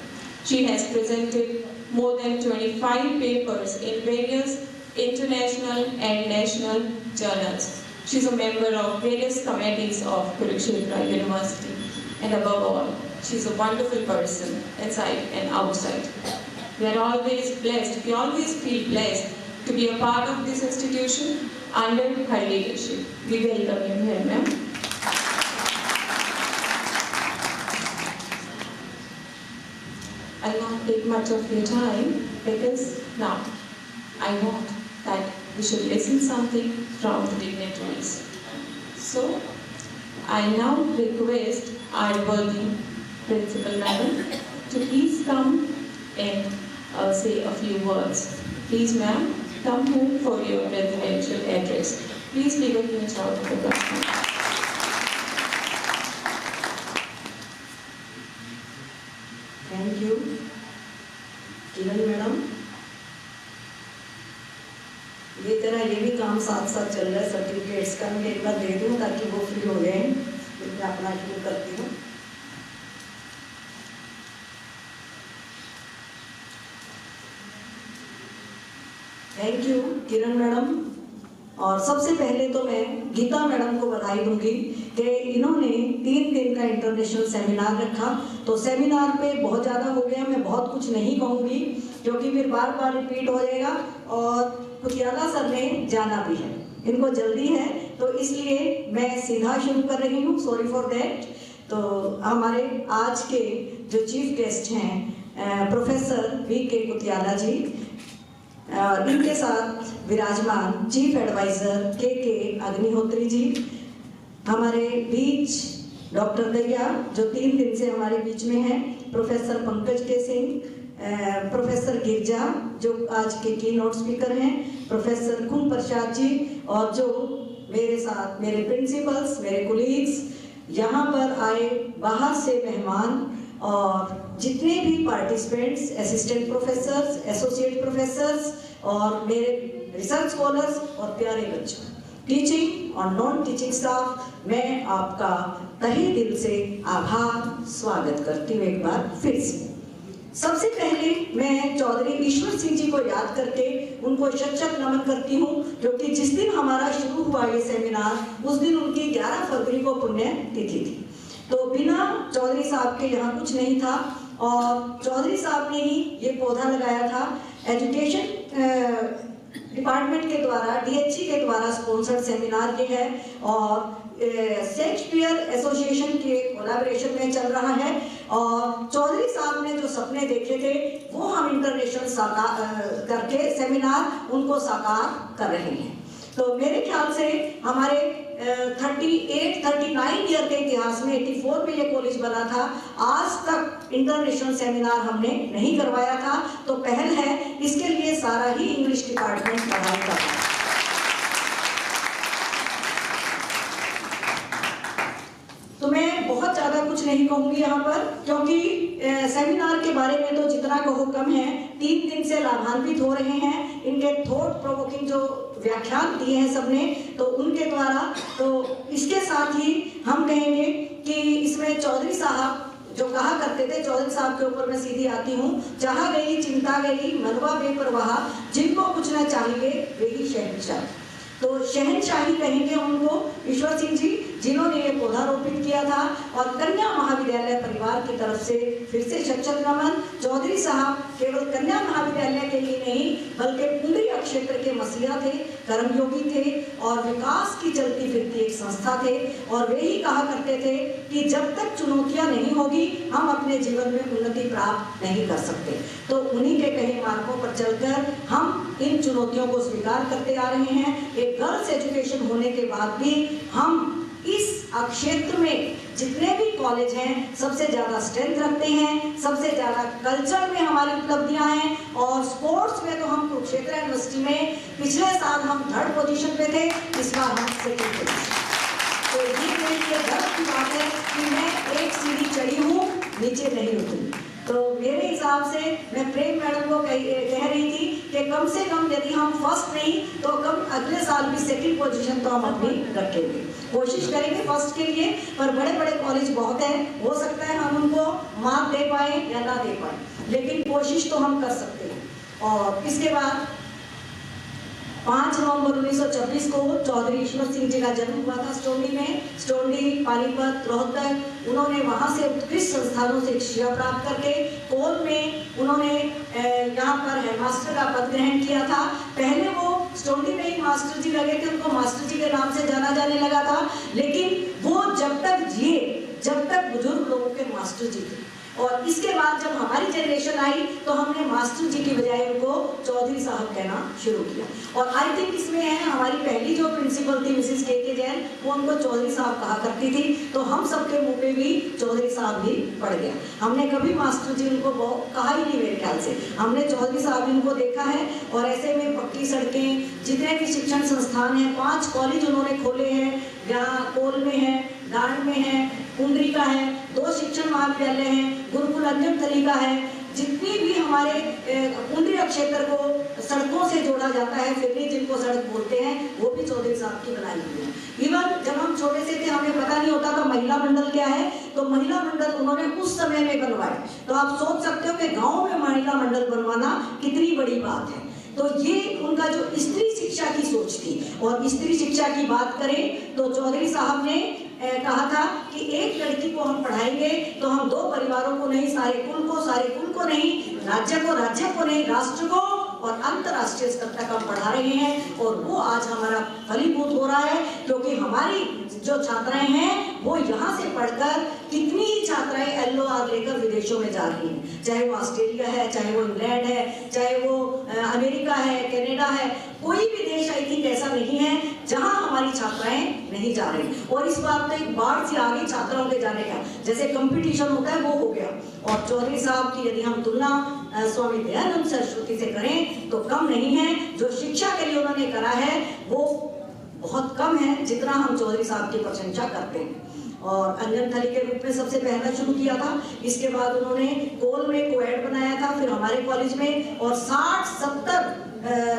S9: She has presented more than 25 papers in various international and national journals. She is a member of various committees of Kurukshetra University, and above all, she is a wonderful person inside and outside. We are always blessed, we always feel blessed to be a part of this institution under her leadership. We welcome you here, ma'am. I'll not take much of your time because now I want that we should listen something from the dignitaries. So, I now request our worthy principal madam to please come and say a few words. Please, ma'am, come here for your presidential address. Please give a huge round of applause.
S10: Thank you, Kiran madam. ये तेरा ये भी काम साथ साथ चल रहा है सर्टिफिकेट्स का, मैं एक बार दे दूँ ताकि वो फ्री हो जाए। मैं अपना शुरू करती हूँ। Thank you Kiran madam. और सबसे पहले तो मैं गीता मैडम को बधाई दूंगी कि इन्होंने 3 दिन का इंटरनेशनल सेमिनार रखा। तो सेमिनार पे बहुत ज़्यादा हो गया, मैं बहुत कुछ नहीं कहूँगी क्योंकि फिर बार बार रिपीट हो जाएगा और कुतियाला सर ने जाना भी है, इनको जल्दी है, तो इसलिए मैं सीधा शुरू कर रही हूँ, सॉरी फॉर दैट। तो हमारे आज के जो चीफ गेस्ट हैं प्रोफेसर वी.के. कुतियाला जी, इनके साथ विराजमान चीफ एडवाइजर के अग्निहोत्री जी, हमारे बीच डॉक्टर दैया जो 3 दिन से हमारे बीच में हैं, प्रोफेसर पंकज के सिंह, प्रोफेसर गिरजा जो आज के की नोट स्पीकर हैं, प्रोफेसर कुम प्रसाद जी, और जो मेरे साथ मेरे प्रिंसिपल्स, मेरे कोलीग्स, यहाँ पर आए बाहर से मेहमान और जितने भी participants, assistant professors, associate professors और मेरे रिसर्च स्कॉलर्स और प्यारे बच्चों, टीचिंग और नॉन टीचिंग स्टाफ, मैं आपका तहे दिल से आभार स्वागत करती हूँ एक बार फिर से। सबसे पहले मैं चौधरी ईश्वर सिंह जी को याद करके उनको शत नमन करती हूँ क्योंकि जिस दिन हमारा शुरू हुआ ये सेमिनार उस दिन उनकी 11 फरवरी को पुण्य तिथि थी। तो बिना चौधरी साहब के यहाँ कुछ नहीं था और चौधरी साहब ने ही ये पौधा लगाया था। एजुकेशन डिपार्टमेंट के द्वारा, DHE के द्वारा स्पॉन्सर्ड सेमिनार ये है और शेक्सपियर एसोसिएशन के कोलैबोरेशन में चल रहा है और चौधरी साहब ने जो सपने देखे थे वो हम इंटरनेशनल साकार करके सेमिनार उनको साकार कर रहे हैं। तो मेरे ख्याल से हमारे 39 ईयर के इतिहास में 84 में ये कॉलेज बना था, आज तक इंटरनेशनल सेमिनार हमने नहीं करवाया था। तो पहल है, इसके लिए सारा ही इंग्लिश डिपार्टमेंट पढ़ाई कर रहा है। तो मैं बहुत ज़्यादा कुछ नहीं कहूँगी यहाँ पर, क्योंकि सेमिनार के बारे में तो जितना कहो कम है। 3 दिन से लाभान्वित हो रहे हैं, इनके थॉट प्रोवोकिंग जो व्याख्यान दिए हैं सबने, तो उनके द्वारा। तो इसके साथ ही हम कहेंगे कि इसमें चौधरी साहब जो कहा करते थे, चौधरी साहब के ऊपर मैं सीधी आती हूँ, जहाँ गई चिंता गई मनवा बेपरवाह, जिनको कुछ न चाहिए वही शहंशाह। तो शहंशाही कहेंगे उनको ईश्वर सिंह जी, जिन्होंने ये पौधारोपित किया था। और कन्या महाविद्यालय परिवार की तरफ से फिर से शत नमन। चौधरी साहब केवल कन्या महाविद्यालय के लिए नहीं, बल्कि पुंडरी क्षेत्र के मसीहा थे, कर्मयोगी थे और विकास की चलती फिरती एक संस्था थे। और वे ही कहा करते थे कि जब तक चुनौतियां नहीं होगी, हम अपने जीवन में उन्नति प्राप्त नहीं कर सकते। तो उन्हीं के कहे मार्गों पर चलकर हम इन चुनौतियों को स्वीकार करते आ रहे हैं। एक गर्ल्स एजुकेशन होने के बाद भी हम इस क्षेत्र में जितने भी कॉलेज हैं, सबसे ज्यादा स्ट्रेंथ रखते हैं, सबसे ज्यादा कल्चर में हमारी उपलब्धियां हैं। और स्पोर्ट्स में तो हम कुरुक्षेत्र यूनिवर्सिटी में पिछले साल हम 3rd पोजीशन पे थे, इस बार हम 2nd पोजीशन। तो ये मेरे लिए गर्व की बात है कि मैं एक सीढ़ी चढ़ी हूँ, नीचे नहीं उतरी। तो मेरे हिसाब से मैं प्रेम मैडम को कह रही थी कि कम से कम यदि हम फर्स्ट नहीं तो कम अगले साल भी 2nd पोजीशन तो हम अपनी रखेंगे, कोशिश करेंगे फर्स्ट के लिए। पर बड़े बड़े कॉलेज बहुत हैं, हो सकता है हम उनको मार्क दे पाए या ना दे पाए, लेकिन कोशिश तो हम कर सकते हैं। और इसके बाद 5 नवंबर 1926 को चौधरी ईश्वर सिंह जी का जन्म हुआ था स्टोंडी में। स्टोंडी, पानीपत, रोहतक, उन्होंने वहाँ से उत्कृष्ट संस्थानों से शिक्षा प्राप्त करके कोल में उन्होंने यहाँ पर हेडमास्टर का पद ग्रहण किया था। पहले वो स्टोंडी में ही मास्टर जी लगे थे, उनको मास्टर जी के नाम से जाना जाने लगा था। लेकिन वो जब तक जिए, जब तक बुजुर्ग लोगों के मास्टर जी थे। और इसके बाद जब हमारी जनरेशन आई तो हमने मास्टर जी की बजाय उनको चौधरी साहब कहना शुरू किया। और आई थिंक इसमें है, हमारी पहली जो प्रिंसिपल थी मिसेस के जैन, वो उनको चौधरी साहब कहा करती थी। तो हम सबके मुंह पे भी चौधरी साहब ही पड़ गया। हमने कभी मास्टर जी उनको कहा ही नहीं, मेरे ख्याल से हमने चौधरी साहब उनको देखा है। और ऐसे में पक्की सड़कें, जितने भी शिक्षण संस्थान हैं, 5 कॉलेज उन्होंने खोले हैं, यहाँ कोल में है, डांड में है, पुंडरी का है, 2 शिक्षण महाविद्यालय हैं, गुरुकुल अंजनथली का है। जितनी भी हमारे पुंडरी क्षेत्र को सड़कों से जोड़ा जाता है, फिरनी जिनको सड़क बोलते हैं, वो भी चौधरी साहब की बनाई हुई है। इवन जब हम छोटे से थे, हमें पता नहीं होता था महिला मंडल क्या है, तो महिला मंडल उन्होंने उस समय में बनवाए। तो आप सोच सकते हो कि गाँव में महिला मंडल बनवाना कितनी बड़ी बात है। तो ये उनका जो स्त्री शिक्षा की सोच थी। और स्त्री शिक्षा की बात करें तो चौधरी साहब ने कहा था कि एक लड़की को हम पढ़ाएंगे तो हम 2 परिवारों को नहीं, सारे कुल को नहीं, राज्य को नहीं, राष्ट्र को और अंतर्राष्ट्रीय स्तर तक हम पढ़ा रहे हैं। और वो आज हमारा फलीभूत हो रहा है, क्योंकि हमारी जो छात्राएं हैं वो यहाँ से पढ़कर कितनी ही छात्राएं LOR लेकर विदेशों में जा रही हैं, चाहे वो ऑस्ट्रेलिया है, चाहे वो इंग्लैंड है, चाहे वो अमेरिका है, कनाडा है। कोई भी देश आई थिंक ऐसा नहीं है जहां हमारी छात्राएं नहीं जा रही। और इस बार तो एक बाढ़ से आगे छात्राओं के जाने का जैसे कंपटीशन होता है वो हो गया। और चौधरी साहब की यदि हम तुलना स्वामी दयानंद सरस्वती से करें तो कम नहीं है। जो शिक्षा के लिए उन्होंने करा है वो बहुत कम है, जितना हम चौधरी साहब की प्रशंसा करते हैं। और अंजनथली के रूप में सबसे पहला शुरू किया था। इसके बाद उन्होंने कोल में कोएड बनाया था, फिर हमारे कॉलेज में। और 60-70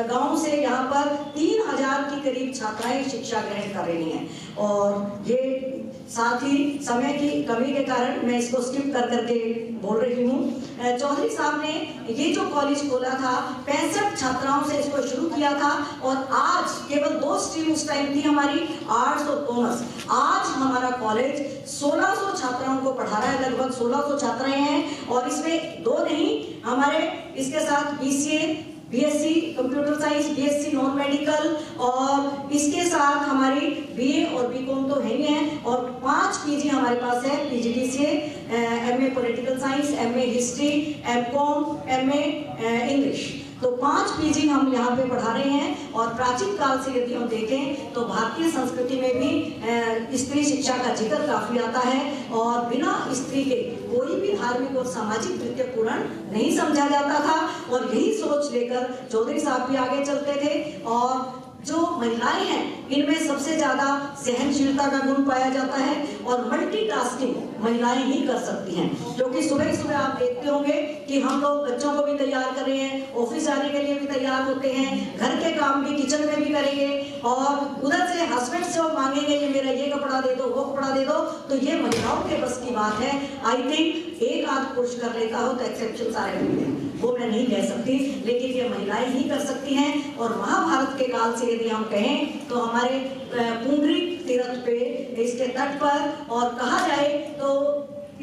S10: गांव से यहाँ पर 3000 की करीब छात्राएं शिक्षा ग्रहण कर रही हैं। और ये साथ ही समय की कमी के कारण मैं इसको स्किप कर करके बोल रही हूँ। चौधरी साहब ने ये जो कॉलेज खोला था, 65 छात्राओं से इसको शुरू किया था। और आज केवल 2 स्ट्रीम उस टाइम थी हमारी, आर्ट्स और कॉमर्स। आज हमारा कॉलेज 1600 छात्राओं को पढ़ा रहा है, लगभग 1600 छात्राएं हैं। और इसमें 2 नहीं, हमारे इसके साथ BCA, BSc computer science, BSc non medical, और इसके साथ हमारी BA और BCom तो है ही हैं। और 5 PG हमारे पास है, PGDCA, MA political science, MA history, MCom, MA English. तो 5 पीजी हम यहाँ पे पढ़ा रहे हैं। और प्राचीन काल से यदि हम देखें तो भारतीय संस्कृति में भी स्त्री शिक्षा का जिक्र काफी आता है, और बिना स्त्री के कोई भी धार्मिक और सामाजिक कृत्य पूर्ण नहीं समझा जाता था। और यही सोच लेकर चौधरी साहब भी आगे चलते थे। और जो महिलाएं हैं इनमें सबसे ज्यादा सहनशीलता का गुण पाया जाता है, और मल्टीटास्किंग महिलाएं ही कर सकती हैं। क्योंकि सुबह सुबह आप देखते होंगे कि हम लोग बच्चों को भी तैयार कर रहे हैं, ऑफिस जाने के लिए भी तैयार होते हैं, घर के काम भी किचन में भी करेंगे, और उधर से हस्बैंड से वो मांगेंगे ये मेरा ये कपड़ा दे दो, वो कपड़ा दे दो। तो ये महिलाओं के बस की बात है। आई थिंक एक आध पुरुष कर लेता हो तो एक्सेप्शन सारे होंगे, वो मैं नहीं कह सकती, लेकिन ये महिलाएं ही कर सकती हैं। और महाभारत के काल से यदि हम कहें तो हमारे पुंडरी तीर्थ पे, इसके तट पर, और कहा जाए तो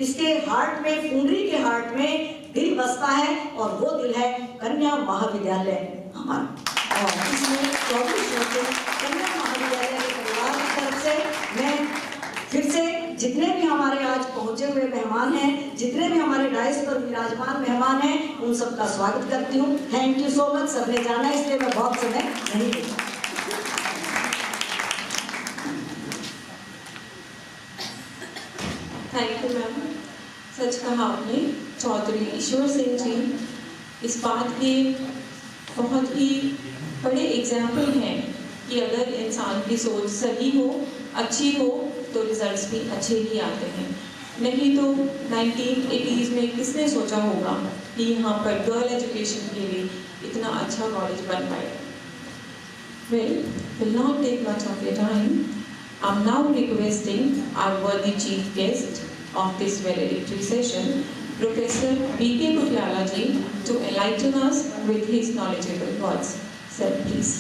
S10: इसके हार्ट में, पुंडरी के हार्ट में दिल बसता है, और वो दिल है कन्या महाविद्यालय हमारा। और इसमें 24 कन्या महाविद्यालय के परिवार की तरफ से मैं फिर से जितने भी हमारे आज पहुंचे हुए मेहमान हैं, जितने भी हमारे डाइस पर विराजमान मेहमान हैं, उन सबका स्वागत करती हूँ। Thank you so much. सबने जाना इसलिए मैं बहुत समय नहीं दूंगा।
S9: Thank you ma'am. सच कहा आपने। चौधरी ईश्वर सिंह जी इस बात के बहुत ही बड़े एग्जाम्पल हैं कि अगर इंसान की सोच सही हो, अच्छी हो, तो रिजल्ट्स भी अच्छे ही आते हैं। नहीं तो 1980s में किसने सोचा होगा कि यहाँ पर गर्ल एजुकेशन के लिए इतना अच्छा कॉलेज बन पाएगा। Well, will not take much of your time. I'm now requesting our worthy chief guest of this valedictory session, Professor B.K. Putyala ji, to enlighten us with his knowledgeable words. Sir, please.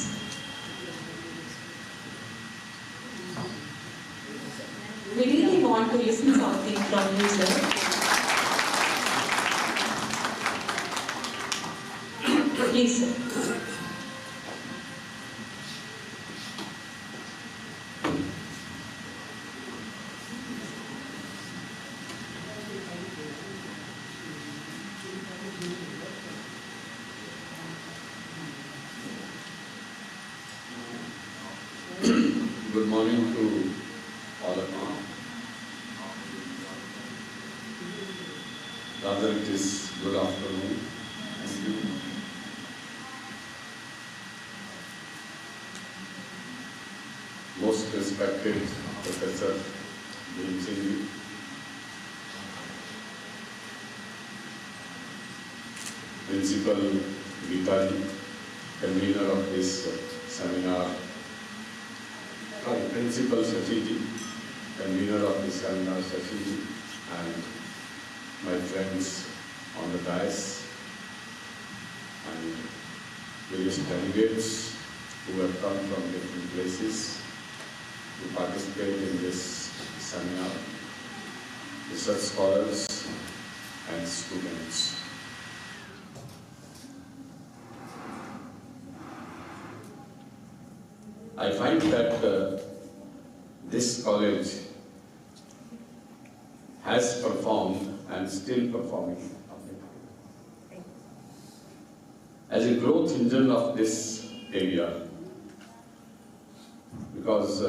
S9: We really want to listen something from you, sir. Please, sir.
S11: Good morning to all of you. Rather, it is good afternoon. Thank you. Most respected Professor Singh Ji, Principal Geeta ji, Convener of this seminar, Principal Shashi Ji, Convener of this seminar Shashi Ji, and my friends on the dais, and various delegates who have come from different places to participate in this seminar, research scholars and students. I find that this college has performed and still performing as a growth engine of this area, because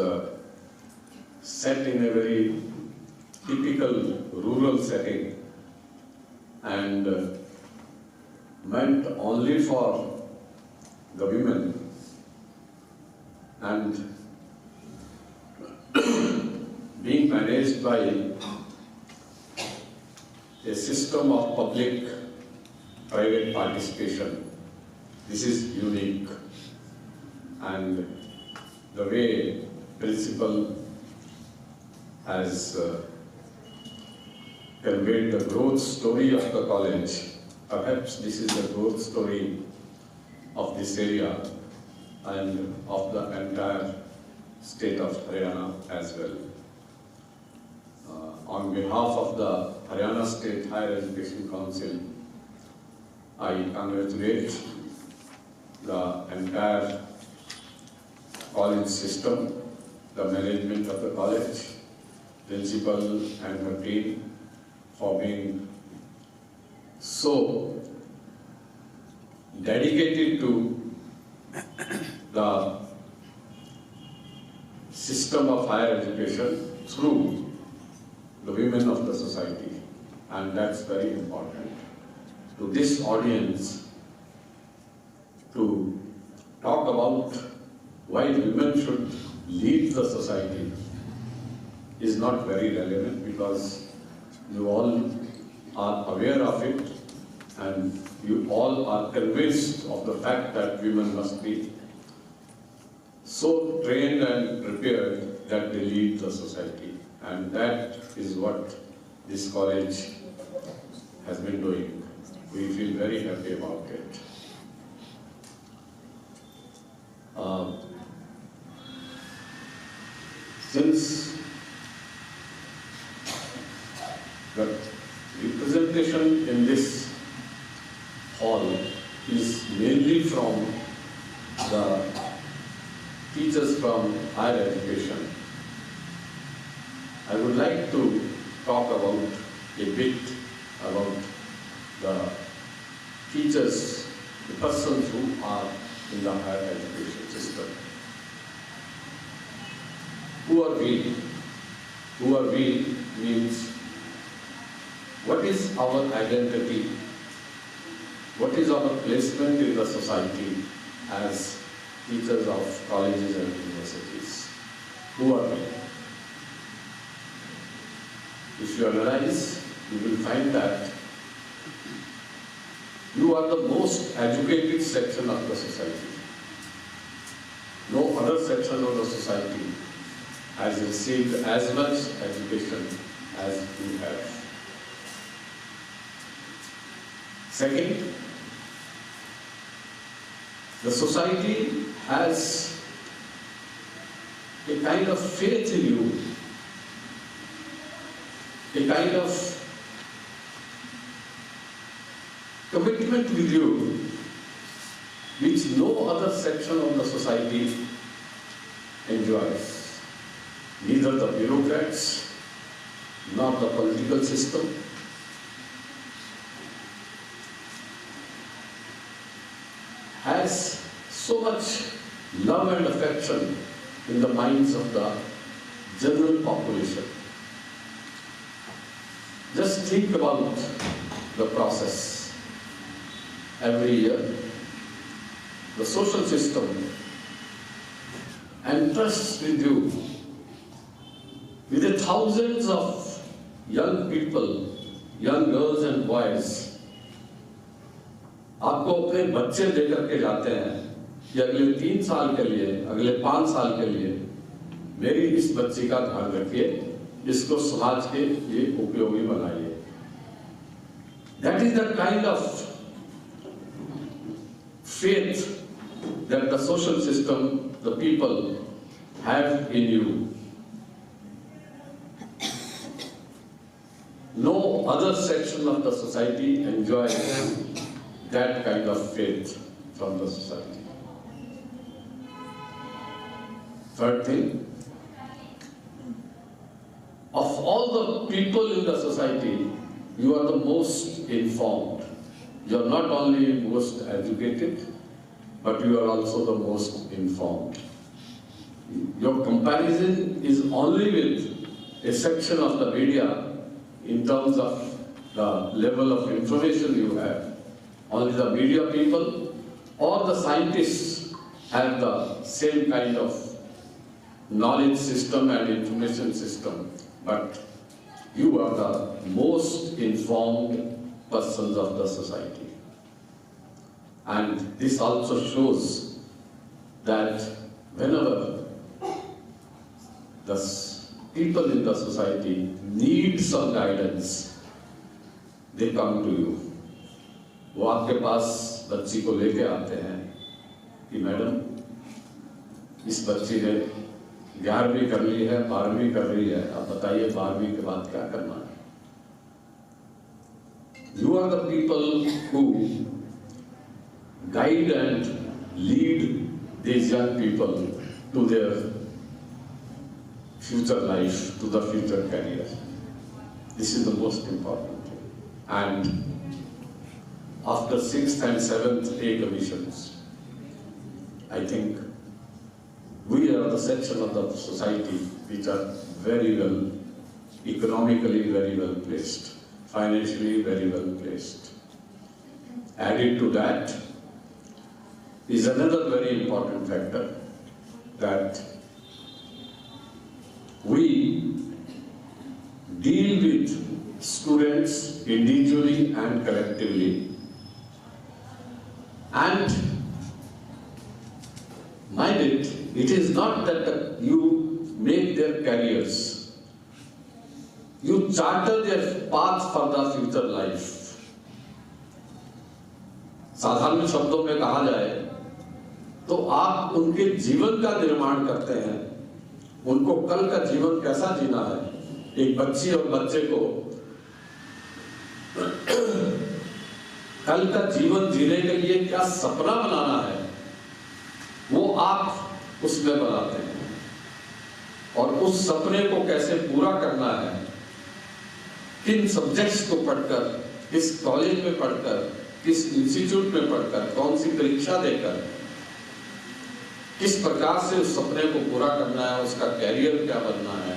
S11: set in a very typical rural setting and meant only for the women, and being managed by a system of public-private participation. This is unique, and the way principal has conveyed the growth story of the college, perhaps this is the growth story of this area and of the entire state of Haryana as well. On behalf of the Haryana State Higher Education Council, I congratulate the entire college system, the management of the college, principal and her team for being so dedicated to the system of higher education through the women of the society, and that's very important. To this audience, to talk about why women should lead the society is not very relevant, because you all are aware of it and you all are convinced of the fact that women must be so trained and prepared that they lead the society. And that is what this college has been doing. We feel very happy about it. Since the representation in this hall is mainly from the teachers from higher education, I would like to talk about a bit about the teachers, the persons who are in the higher education system. Who are we? Who are we means, what is our identity? What is our placement in the society as teachers of colleges and universities? Who are we? If you analyze, you will find that you are the most educated section of the society. No other section of the society has received as much education as you have. Second, the society has a kind of faith in you, a kind of commitment with you, which no other section of the society enjoys. Neither the bureaucrats, nor the political system, has so much love and affection in the minds of the general population. Just think about the process. Every year, the social system entrusts with you with the thousands of young people, young girls and boys. आपको अपने बच्चे लेकर के जाते हैं कि अगले 3 साल के लिए, अगले 5 साल के लिए मेरी इस बच्ची का ध्यान रखिए, इसको समाज के लिए उपयोगी बनाइए. That is the kind of faith that the social system, the people have in you. No other section of the society enjoys that kind of faith from the society. Third thing, of all the people in the society, you are the most informed. You are not only most educated, but you are also the most informed. Your comparison is only with a section of the media in terms of the level of information you have. Only the media people or the scientists have the same kind of knowledge system and information system, but you are the most informed persons of the society. And this also shows that whenever the people in the society need some guidance, they come to you. वो आपके पास बच्ची को लेके आते हैं कि madam, इस बच्ची ने 11वीं कर ली है, 12वीं कर रही है, आप बताइए 12वीं के बाद क्या करना है. You are the people who guide and lead these young people to their future life, to the future career. This is the most important thing. And after 6th and 7th A commissions. I think we are the section of the society which are very well, economically very well placed, financially very well placed. Added to that is another very important factor, that we deal with students individually and collectively, and mind it, it is not that you make their careers, you charter their path for the future life. साधारण शब्दों में कहा जाए तो आप उनके जीवन का निर्माण करते हैं, उनको कल का जीवन कैसा जीना है। एक बच्ची और बच्चे को कल का जीवन जीने के लिए क्या सपना बनाना है, वो आप उसमें बनाते हैं, और उस सपने को कैसे पूरा करना है, किन सब्जेक्ट्स को पढ़कर, किस कॉलेज में पढ़कर, किस इंस्टीट्यूट में पढ़कर, कौन सी परीक्षा देकर, किस प्रकार से उस सपने को पूरा करना है, उसका कैरियर क्या बनना है,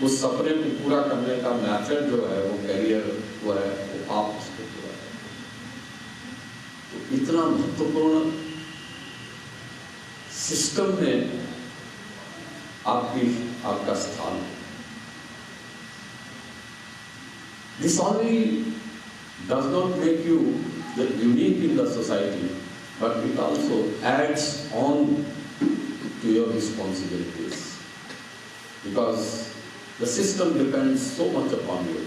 S11: उस सपने को पूरा करने का मेथड जो है, वो कैरियर वो है, वो आप उसको पूरा करें। तो इतना महत्वपूर्ण सिस्टम में आपका स्थान है। This only does not make you the unique in the society, but it also adds on to your responsibilities, because the system depends so much upon you.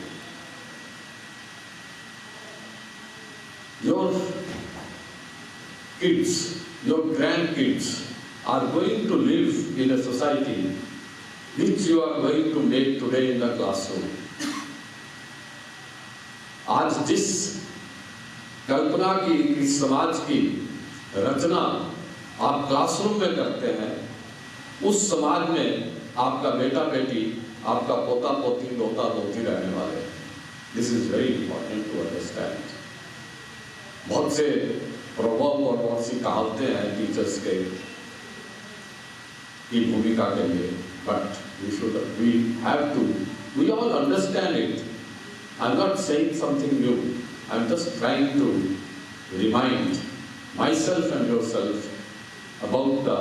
S11: Your kids, your grandkids are going to live in a society which you are going to make today in the classroom. आज जिस कल्पना की, इस समाज की रचना आप classroom में करते हैं, उस समाज में आपका बेटा बेटी, आपका पोता पोती, दोता दोती रहने वाले। This is very important to understand. बहुत से प्रभाव और बहुत सी कहावतें हैं टीचर्स के की भूमिका के लिए, but we have to, we all understand it. I'm not saying something new. I'm just trying to remind myself and yourself about the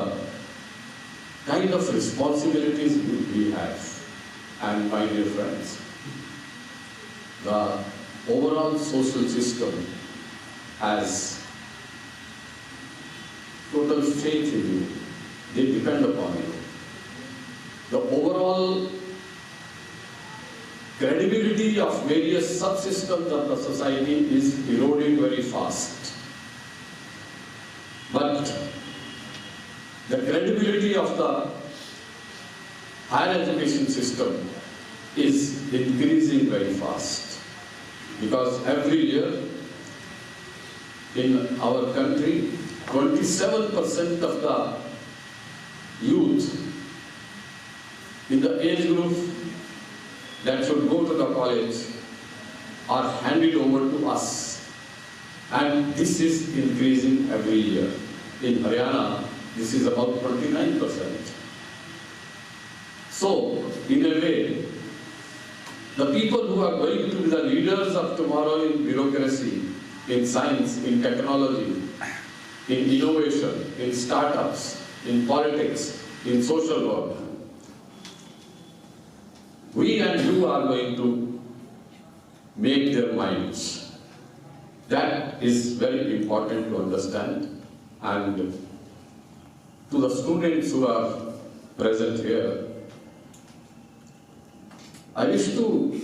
S11: kind of responsibilities we have. And my dear friends, the overall social system has total faith in you. They depend upon you. The overall credibility of various subsystems of the society is eroding very fast. But the credibility of the higher education system is increasing very fast, because every year in our country, 27% of the youth in the age group that should go to the college are handed over to us, and this is increasing every year. In Haryana, this is about 29%. So, in a way, the people who are going to be the leaders of tomorrow in bureaucracy, in science, in technology, in innovation, in startups, in politics, in social work, we and you are going to make their minds. That is very important to understand. And to the students who are present here, I wish to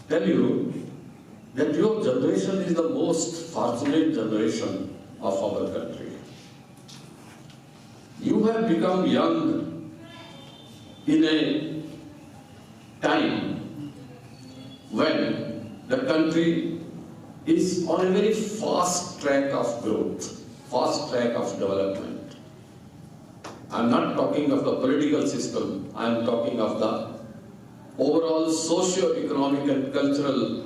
S11: tell you that your generation is the most fortunate generation of our country. You have become young in a time when the country is on a very fast track of growth, fast track of development. I'm not talking of the political system, I'm talking of the overall socio-economic and cultural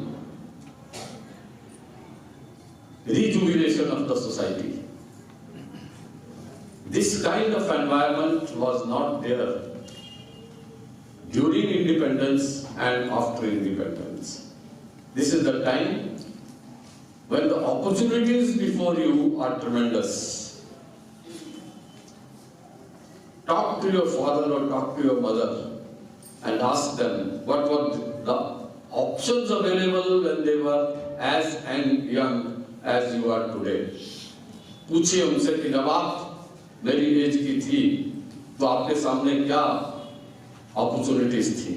S11: rejuvenation of the society. This kind of environment was not there during independence and after independence. This is the time when the opportunities before you are tremendous. Talk to your father or talk to your mother and ask them what were the options available when they were as young as you are today. पूछिए उनसे कि जब आप मेरी as की थी तो आपके सामने क्या अपॉर्चुनिटीज थी?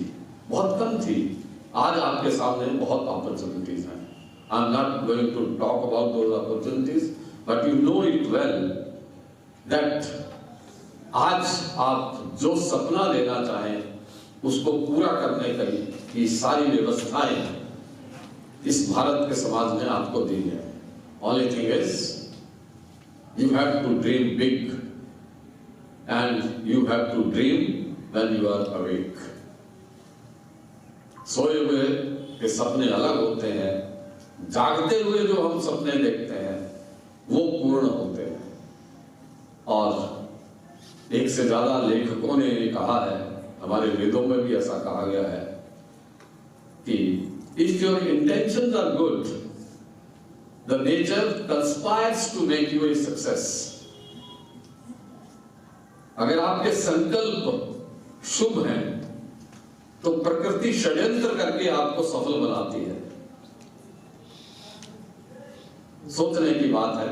S11: बहुत कम थी। आज आपके सामने बहुत अपॉर्चुनिटीज हैं। I am not going to talk about those opportunities, but you know it well that आज आप जो सपना लेना चाहें उसको पूरा करने की सारी व्यवस्थाएं इस भारत के समाज ने आपको दी है। Only thing is you have to dream big and you have to dream when you are awake. सोए हुए के सपने अलग होते हैं, जागते हुए जो हम सपने देखते हैं वो पूर्ण होते हैं। और एक से ज्यादा लेखकों ने ये कहा है, हमारे वेदों में भी ऐसा कहा गया है कि if your intentions are good, the nature conspires to make you a success. अगर आपके संकल्प शुभ हैं तो प्रकृति षड्यंत्र करके आपको सफल बनाती है। सोचने की बात है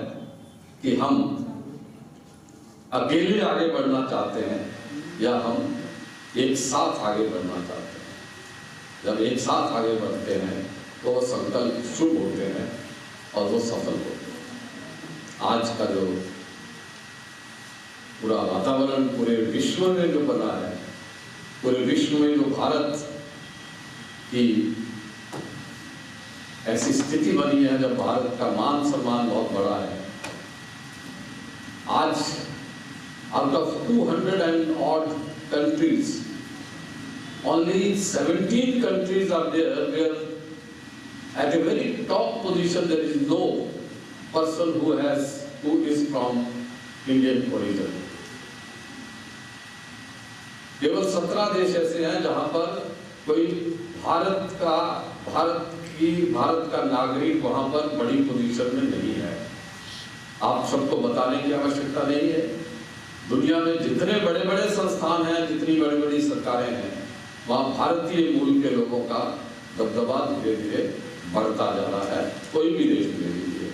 S11: कि हम अकेले आगे बढ़ना चाहते हैं या हम एक साथ आगे बढ़ना चाहते हैं। जब एक साथ आगे बढ़ते हैं तो वो संकल्प शुभ होते हैं और वो सफल होते हैं। आज का जो पूरा वातावरण पूरे विश्व में जो बना है, पूरे विश्व में जो भारत की ऐसी स्थिति बनी है जब भारत का मान सम्मान बहुत बड़ा है। आज out of 200 and odd countries, only 17 countries are there where at a very top position there is no person who is from Indian origin. केवल 17 देश ऐसे हैं जहां पर कोई भारत का नागरिक वहां पर बड़ी पोजीशन में नहीं है। आप सबको बताने की आवश्यकता नहीं है। दुनिया में जितने बड़े बड़े संस्थान हैं, जितनी बड़ी बड़ी सरकारें हैं, वहां भारतीय मूल के लोगों का दबदबा धीरे धीरे बढ़ता जा रहा है। कोई भी देश ले लीजिए,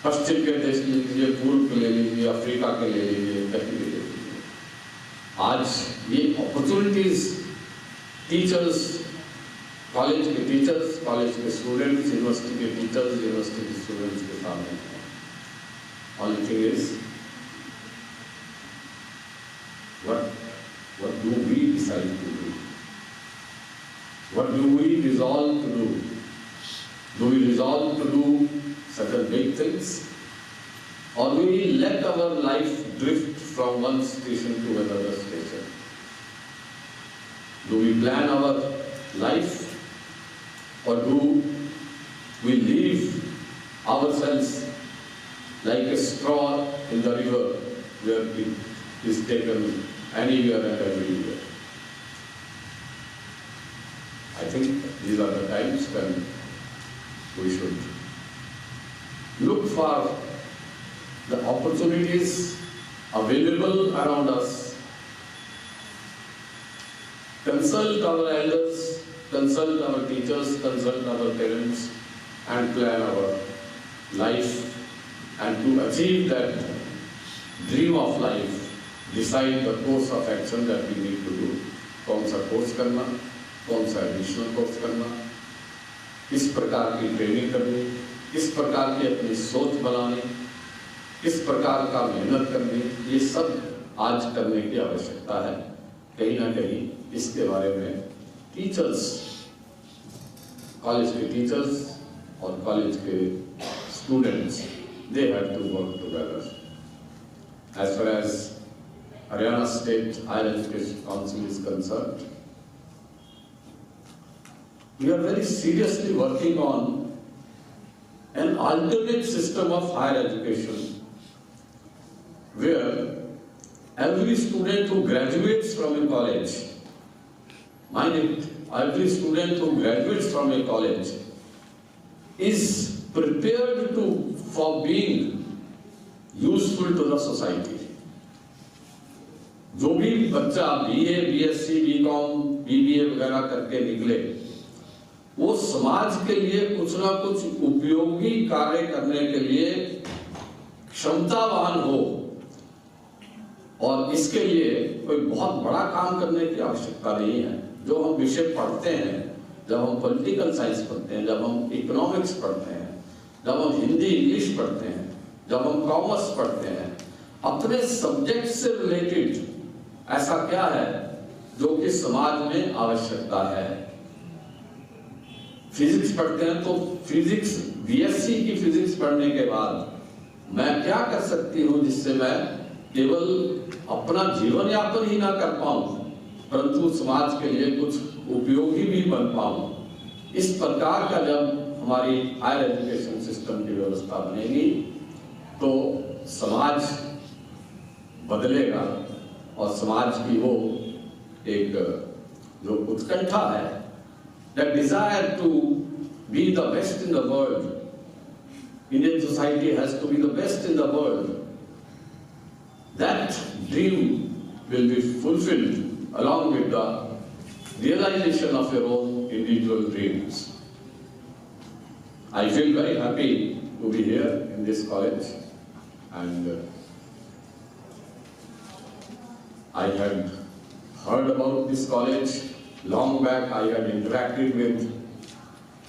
S11: पश्चिम के देश ले लीजिए, पूर्व के ले लीजिए, अफ्रीका के ले लीजिए, कहीं भी ले लीजिए। आज ये अपॉर्चुनिटीज टीचर्स, कॉलेज के टीचर्स, कॉलेज के स्टूडेंट्स, यूनिवर्सिटी के टीचर्स, यूनिवर्सिटी के स्टूडेंट्स के सामने है। Only thing is, what do we decide to do? What do we resolve to do? Do we resolve to do certain big things? Or do we let our life drift from one station to another station? Do we plan our life? Or do we leave ourselves like a straw in the river where it is taken anywhere and everywhere? I think these are the times when we should look for the opportunities available around us, consult our elders, consult our teachers, consult our parents, and plan our life. And to achieve that dream of life, decide the course of action that we need to do. कौन सा course करना, कौन सा additional course करना, किस प्रकार की training करनी, किस प्रकार की अपनी सोच बनानी, किस प्रकार का मेहनत करनी, ये सब आज करने की आवश्यकता है। कहीं ना कहीं इसके बारे में टीचर्स, कॉलेज के टीचर्स और कॉलेज के students, they have to work together. As far as Haryana State Higher Education Council is concerned, we are very seriously working on an alternate system of higher education where every student who graduates from a college, mind it, every student who graduates from a college is prepared for being useful to the society. जो भी बच्चा BA, BSc, BCom, BBA वगैरह करके निकले, वो समाज के लिए कुछ ना कुछ उपयोगी कार्य करने के लिए क्षमतावान हो, और इसके लिए कोई बहुत बड़ा काम करने की आवश्यकता नहीं है। जो हम विषय पढ़ते हैं, जब हम पॉलिटिकल साइंस पढ़ते हैं, जब हम इकोनॉमिक्स पढ़ते हैं, जब हम हिंदी इंग्लिश पढ़ते हैं, जब हम कॉमर्स पढ़ते हैं, अपने सब्जेक्ट से रिलेटेड ऐसा क्या है जो कि समाज में आवश्यकता है। फिजिक्स पढ़ते हैं तो फिजिक्स, बीएससी की फिजिक्स पढ़ने के बाद मैं क्या कर सकती हूँ जिससे मैं केवल अपना जीवन यापन ही ना कर पाऊं परंतु समाज के लिए कुछ उपयोगी भी बन पाऊं। इस प्रकार का जब हमारी हायर एजुकेशन सिस्टम की व्यवस्था बनेगी तो समाज बदलेगा, और समाज की वो एक जो उत्कंठा है, that desire to be the best in the world, Indian society has to be the best in the world, that dream will be fulfilled along with the realization of your own individual dreams. I feel very happy to be here in this college, and I had heard about this college long back. I had interacted with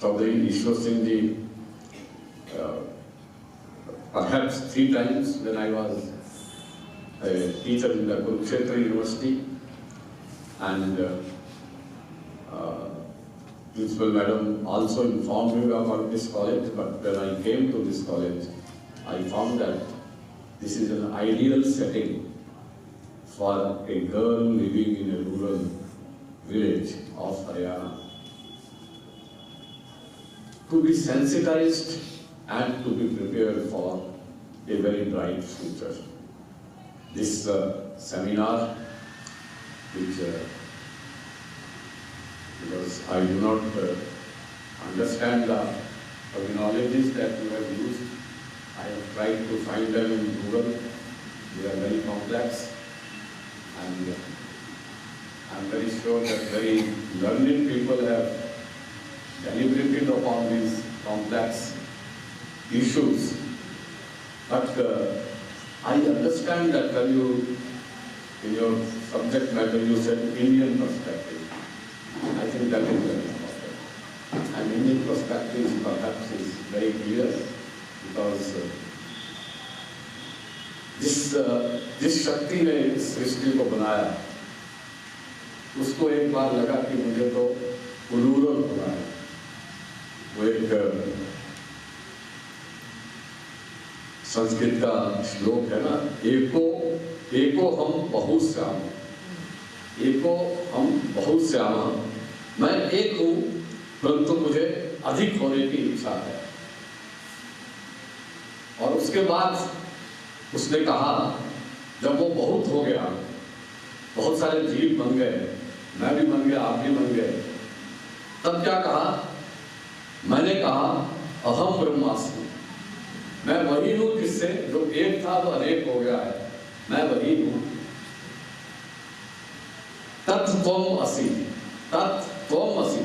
S11: Ishwar Singh Ji perhaps 3 times when I was a teacher in the Kurukshetra University, and Principal Madam also informed me about this college, but when I came to this college, I found that this is an ideal setting for a girl living in a rural village of Haryana to be sensitized and to be prepared for a very bright future. This seminar, which because I do not understand the terminologies that you have used, I have tried to find them in Google. They are very complex, and I am very sure that very learned people have deliberated upon these complex issues. But I understand that when you, in your subject matter, you said Indian perspective. I think that is very important. And Indian perspective perhaps is very clear because जिस शक्ति ने इस सृष्टि को बनाया, उसको एक बार लगा कि मुझे तो रूरल होना है। वो एक संस्कृत का श्लोक है ना, एको हम बहुश्याम, एको हम बहुश्याम, मैं एक हूँ परंतु मुझे अधिक होने की इच्छा है। और उसके बाद उसने कहा, जब वो बहुत हो गया, बहुत सारे जीव बन गए, मैं भी बन गया, आप भी बन गए, तब क्या कहा? मैंने कहा अहम ब्रह्मास्मि, मैं वही हूँ जिससे जो एक था वो अनेक हो गया है, मैं वही हूँ। तत्त्वम असि, तत्त्वम असि,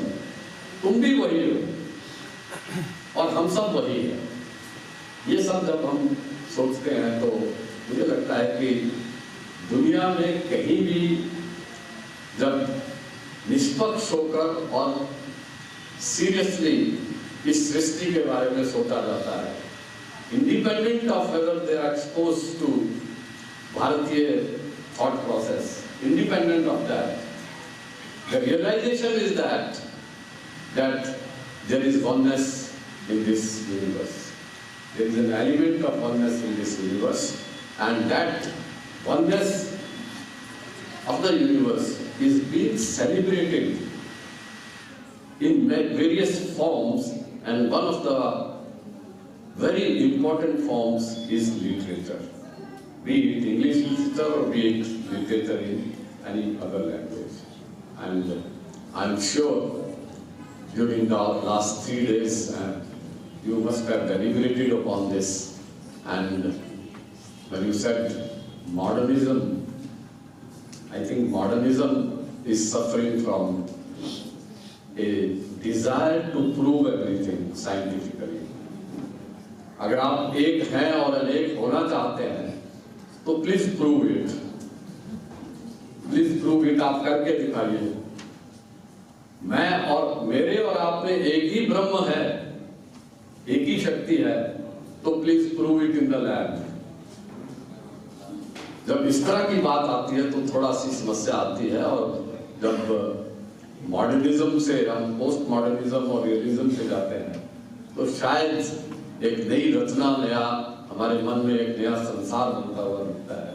S11: तुम भी वही हो और हम सब वही हैं। ये सब जब हम सोचते हैं तो मुझे लगता है कि दुनिया में कहीं भी जब निष्पक्ष होकर और सीरियसली इस सृष्टि के बारे में सोचा जाता है, independent of whether they are exposed to Bharatiya thought process, independent of that, the realization is that there is oneness in this universe. There is an element of oneness in this universe, and that oneness of the universe is being celebrated in various forms, and one of the very important forms is literature, be it English literature or be it literature in any other language. And I'm sure during the last 3 days you must have deliberated upon this, and when you said modernism, I think modernism is suffering from a desire to prove everything scientifically. अगर आप एक हैं और अनेक होना चाहते हैं तो प्लीज प्रूव इट, आप करके दिखाइए। मैं और मेरे और आप में एक ही ब्रह्म है, एक ही शक्ति है, तो please prove it in the lab. जब इस तरह की बात आती है तो थोड़ा सी समस्या आती है, और जब मॉडर्निज्म से हम पोस्ट मॉडर्निज्म और रियलिज्म से जाते हैं तो शायद एक नई रचना, नया हमारे मन में एक नया संसार बनता हुआ दिखता है।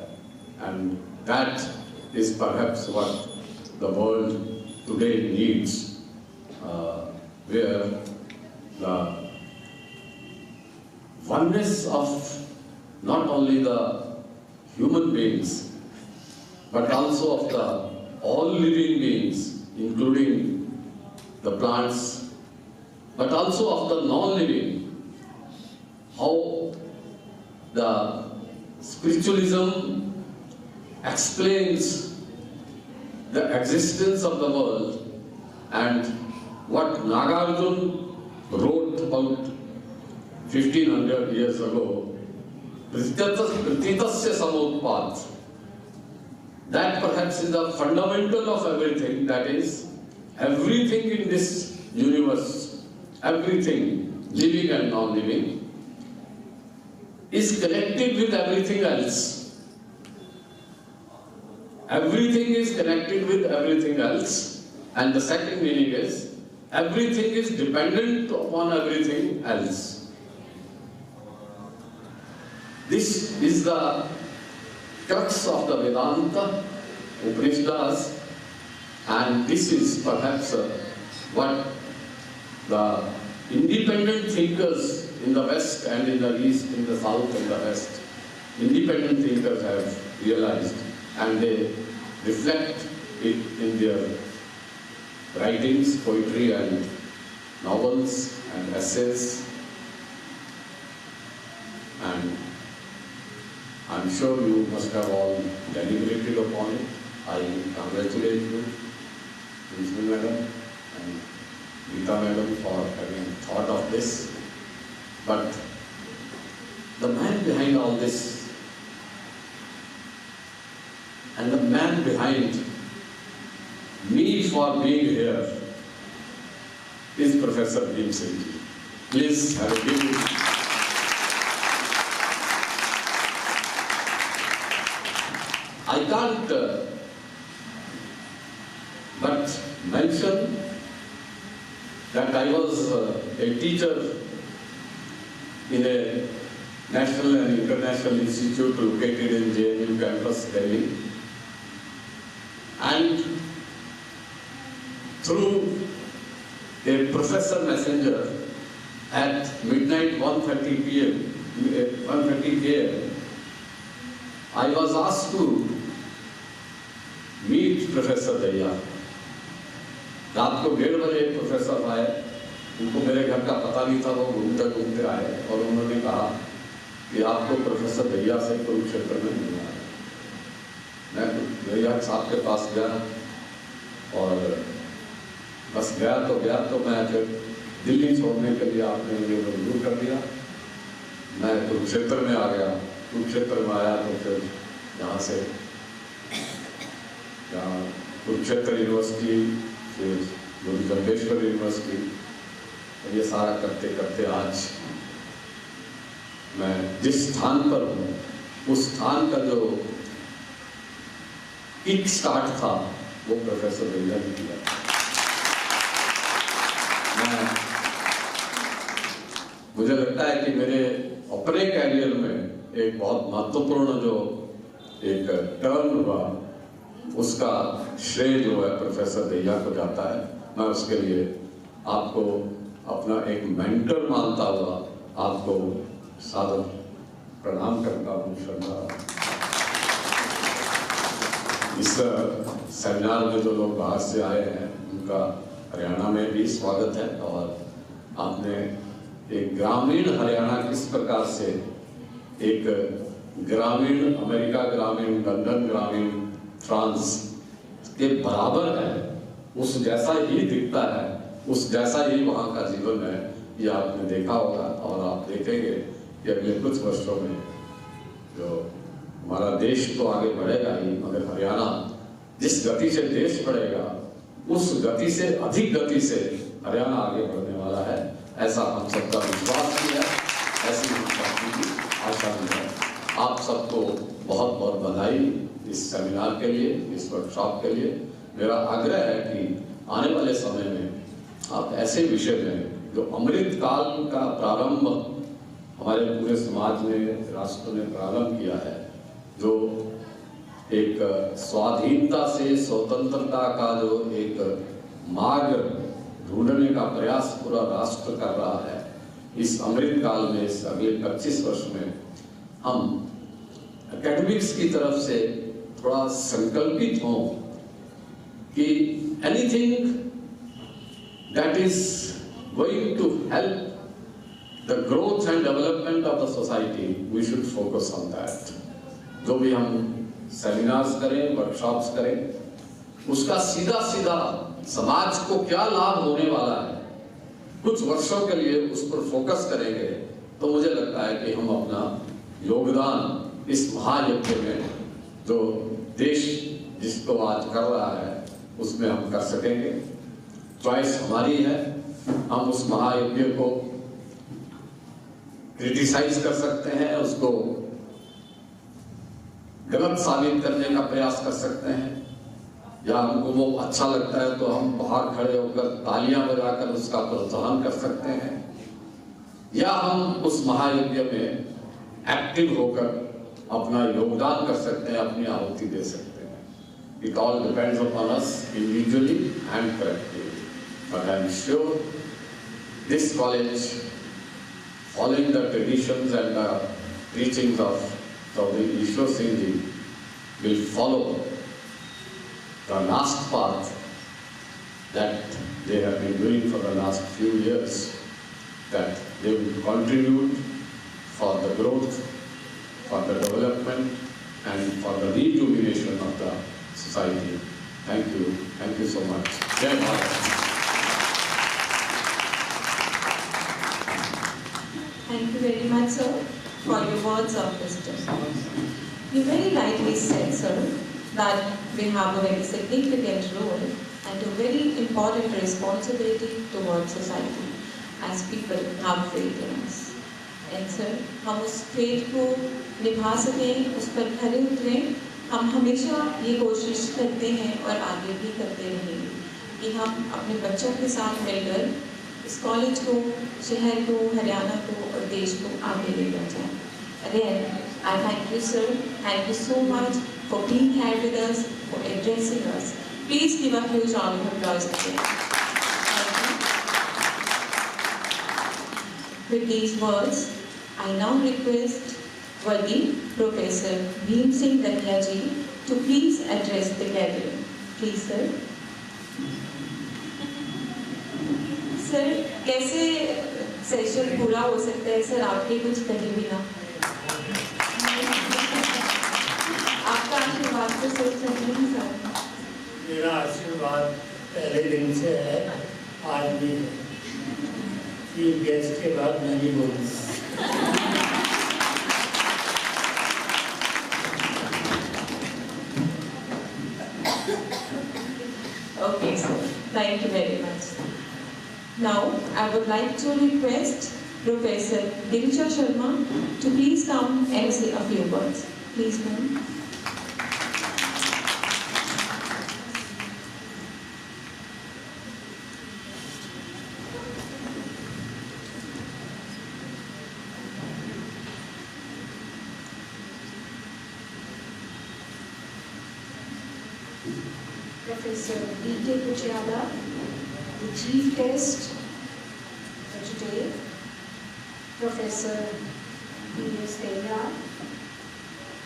S11: And that is perhaps what the world today needs, where the oneness of not only the human beings but also of the all living beings, including the plants, but also of the non-living. How the spiritualism explains the existence of the world, and what Nagarjuna wrote about 1500 years ago, Pratitasya Samotpat, that perhaps is the fundamental of everything, that is, everything in this universe, everything living and non-living, is connected with everything else. Everything is connected with everything else, and the second meaning is everything is dependent upon everything else. This is the crux of the Vedanta Upanishads, and this is perhaps what the independent thinkers in the West and in the East, in the South and the West, independent thinkers have realized, and they reflect it in their writings, poetry and novels and essays. And I'm sure you must have all deliberated upon it. I congratulate you, Principal Madam and Geeta Madam, for having thought of this. But the man behind all this, and the man behind me for being here, is Professor Singh Ji. Please have a big I can't but mention that I was a teacher in a national and international institute located in JNU campus, Delhi. And through a professor messenger at midnight 1:30 p.m, I was asked to meet Professor Daya. रात को 1:30 बजे एक professor आए, उनको मेरे घर का पता नहीं था, वो घूमते घूमते आए और उन्होंने कहा कि आपको प्रोफेसर दैया से कुरुक्षेत्र में मिलना है। मैं दैया साहब के पास गया और बस गया तो मैं फिर दिल्ली छोड़ने के लिए आपने मुझे मजबूर कर दिया। मैं कुरुक्षेत्र में आ गया, कुरुक्षेत्र में आया तो फिर यहाँ से कुरुक्षेत्र यूनिवर्सिटी, फिर गुरु जम्बेश्वर यूनिवर्सिटी, ये सारा करते करते आज मैं जिस स्थान पर हूँ, उस स्थान का जो किक स्टार्ट था वो प्रोफेसर दैया ने किया। मुझे लगता है कि मेरे अपने कैरियर में एक बहुत महत्वपूर्ण जो एक टर्न हुआ, उसका श्रेय जो है प्रोफेसर दैया को जाता है। मैं उसके लिए आपको अपना एक मेंटर मानता हुआ आपको सादर प्रणाम करता हूँ, श्रद्धा। इस सेमिनार में जो लोग बाहर से आए हैं उनका हरियाणा में भी स्वागत है। और आपने एक ग्रामीण हरियाणा किस प्रकार से एक ग्रामीण अमेरिका, ग्रामीण लंदन, ग्रामीण फ्रांस के बराबर है, उस जैसा ही दिखता है, उस जैसा ही वहाँ का जीवन है, ये आपने देखा होगा। और आप देखेंगे कि अगले कुछ वर्षों में जो हमारा देश तो आगे बढ़ेगा ही, मगर हरियाणा जिस गति से देश बढ़ेगा उस गति से अधिक गति से हरियाणा आगे बढ़ने वाला है, ऐसा हम सबका विश्वास भी है, ऐसी हम सबकी भी आशा भी है। आप सबको बहुत बहुत बधाई इस सेमिनार के लिए, इस वर्कशॉप के लिए। मेरा आग्रह है कि आने वाले समय में आप ऐसे विषय में जो अमृत काल का प्रारंभ हमारे पूरे समाज ने, राष्ट्र ने प्रारंभ किया है, जो एक स्वाधीनता से स्वतंत्रता का जो एक मार्ग ढूंढने का प्रयास पूरा राष्ट्र कर रहा है, इस अमृत काल में, इस अगले 25 वर्ष में हम एकेडमिक्स की तरफ से थोड़ा संकल्पित हों कि anything that is going to help the growth and development of the society, we should focus on that. जो भी हम सेमिनार्स करें, वर्कशॉप्स करें, उसका सीधा सीधा समाज को क्या लाभ होने वाला है, कुछ वर्षों के लिए उस पर फोकस करेंगे तो मुझे लगता है कि हम अपना योगदान इस महायज्ञ में जो देश जिसको आज कर रहा है उसमें हम कर सकेंगे। चॉइस हमारी है, हम उस महायज्ञ को क्रिटिसाइज कर सकते हैं, उसको गलत साबित करने का प्रयास कर सकते हैं, या हमको वो अच्छा लगता है तो हम बाहर खड़े होकर तालियां बजाकर उसका प्रोत्साहन कर सकते हैं, या हम उस महायज्ञ में एक्टिव होकर अपना योगदान कर सकते हैं, अपनी आहुति दे सकते हैं। It all depends upon us individually and collectively, but I am sure this college, following the traditions and the teachings of Ishwar Singh Ji, will follow the last path that they have been doing for the last few years, that they will contribute for the growth, for the development and for the rejuvenation of the society. Thank you so much. Jai Bharat.
S9: Thank you very much, sir, for your words of wisdom. You very rightly said, sir, that we have a very significant role and a very important responsibility towards society as people have faith in us. And sir, हम उस faith को निभा सकें, उस पर खरे उतरें, हम हमेशा ये कोशिश करते हैं और आगे भी करते रहेंगे कि हम अपने बच्चों के साथ मिलकर इस कॉलेज को, शहर को, हरियाणा को और देश को आगे लेकर जाएं। Again, I thank you, sir. Thank you so much for being here with us, for addressing us. Please give a huge round of applause again. With these words, I now request Worthy Professor Singh Kanya ji to please address the gathering. Please, sir. Sir, कैसे session पूरा हो सकता है sir, आपके कुछ कहे बिना? आपका आशीर्वाद तो सोच सकते हैं सर।
S12: मेरा आशीर्वाद पहले दिन से है, आज भी है। चीफ गेस्ट के बाद मैं ही बोलूँगा।
S9: Okay, sir. Thank you very much. Now, I would like to request Professor Geeta Sharma to please come and say a few words. Please, ma'am.
S10: Professor D.K. Kuchiala, the chief guest for today,
S13: Professor B.S. Tejvir,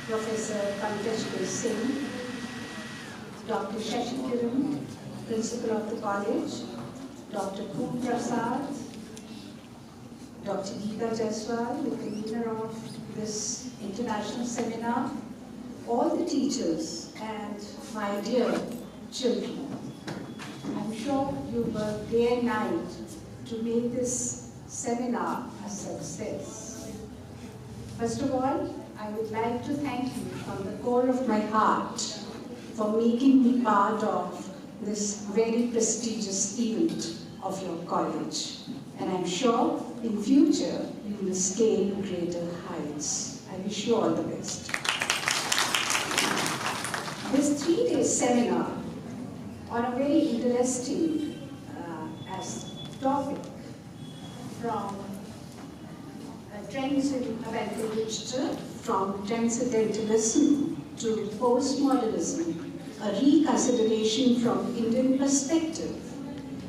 S13: Professor Ishwar Singh, Dr. Shashi Kiran, Principal of the College, Dr. Kum Prasad, Dr. Geeta Jaiswal, the convener of this international seminar, all the teachers and my dear children. I'm sure you worked day and night to make this seminar a success. First of all, I would like to thank you from the core of my heart for making me part of this very prestigious event of your college. And I'm sure in future you will scale greater heights. I wish you all the best. This 3-day seminar on a very interesting topic from Transcendentalism to Post-Modernism, a reconsideration from Indian perspective,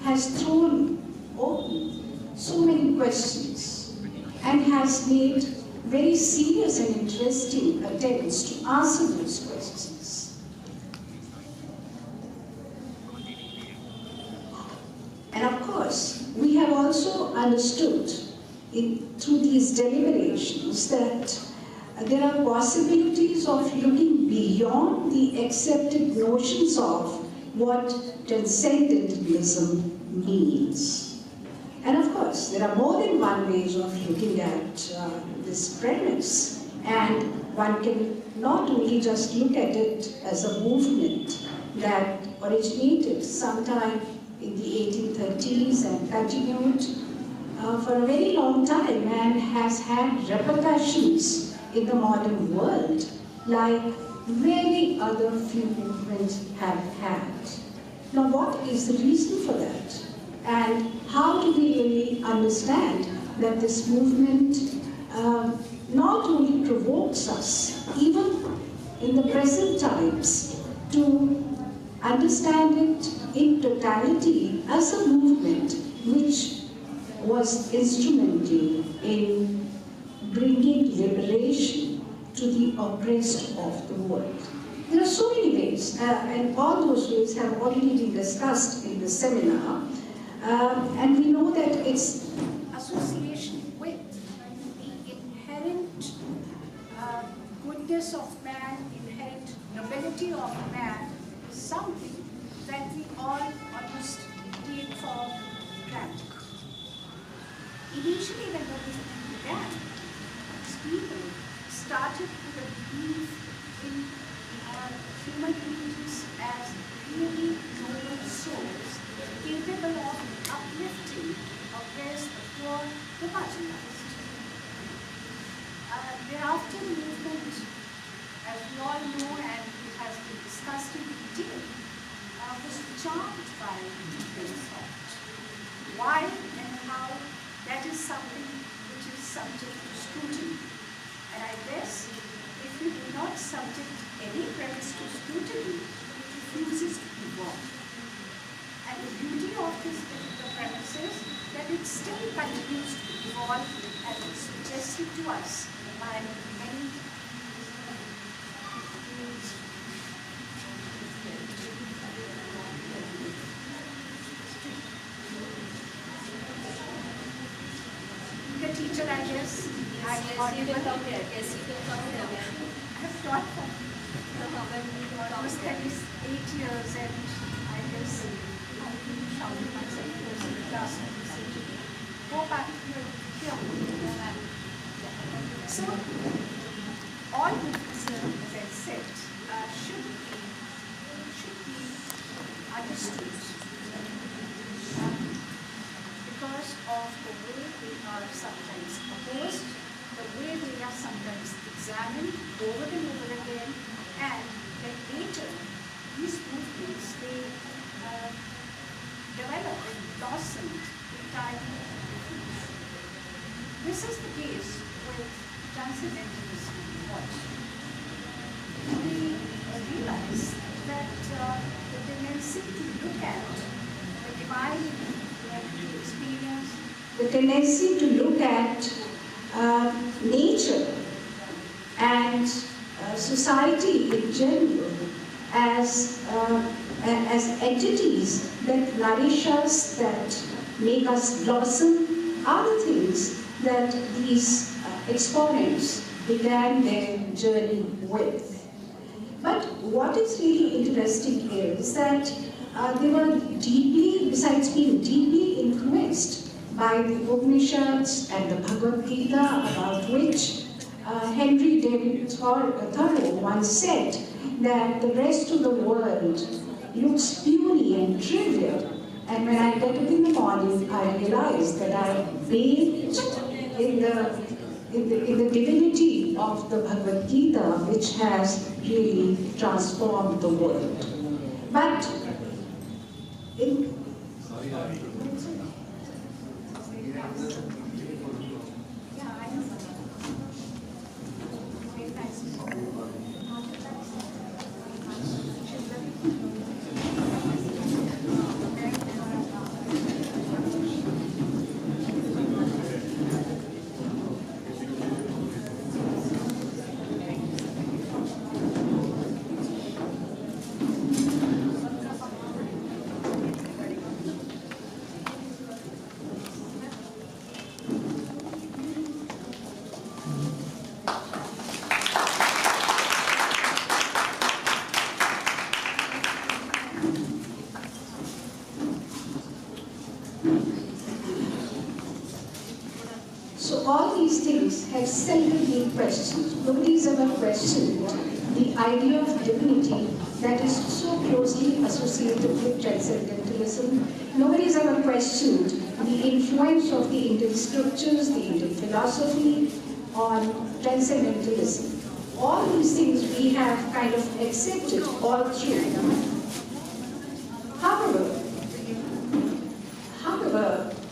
S13: has thrown open so many questions and has made very serious and interesting attempts to answer those questions. And of course, we have also understood through these deliberations that there are possibilities of looking beyond the accepted notions of what Transcendentalism means. And of course, there are more than one ways of looking at this premise, and one can not only just look at it as a movement that originated sometime in the 1830s and continued for a very long time and has had repercussions in the modern world like many other few movements have had. Now, what is the reason for that? And how do we really understand that this movement not only provokes us, even in the present times, to understand it in totality as a movement which was instrumental in bringing liberation to the oppressed of the world. There are so many ways, and all those ways have already been discussed in the seminar, and we know that it's
S14: association with the inherent goodness of man, inherent nobility of man, is something that we all almost take for granted. Initially, when the movement began, people started with a belief in human beings as really noble souls, capable of uplifting, oppressed, the poor, the marginalized. Thereafter, the movement, as we all know and it has been discussed in detail, was charmed by different thought. Why and how, that is something which is subject to scrutiny. And I guess if we do not subject any premise to scrutiny, it refuses to evolve. And the beauty of this particular premise is that it still continues to evolve as is suggested to us by many teacher, I guess.
S3: Yes, you can come here. Yes, you can come here.
S14: I have taught for almost 38 years, and I guess I've been shouting myself close in the class and go back here. So, all movements, as I said, should be understood because of the way they are sometimes opposed, the way they are sometimes examined over and over again, and then later these movements, they develop and blossom entirely. This is the case with Transcendentalism. We realize that the tendency to look at the divine experience,
S13: the tendency to look at society in general as entities that nourish us, that make us blossom, are the things that these exponents began their journey with. But what is really interesting here is that they were deeply, besides being deeply influenced by the Upanishads and the Bhagavad Gita, about which Henry David Thoreau once said that the rest of the world looks puny and trivial, and when I get up in the morning, I realize that I bathed in the divinity of the Bhagavad Gita, which has really transformed the world. But so all these things have seldom been questioned. Nobody's ever questioned the idea of divinity that is so closely associated with transcendentalism. Nobody's ever questioned the influence of the Indian scriptures, the Indian philosophy on transcendentalism. All these things we have kind of accepted all through. However,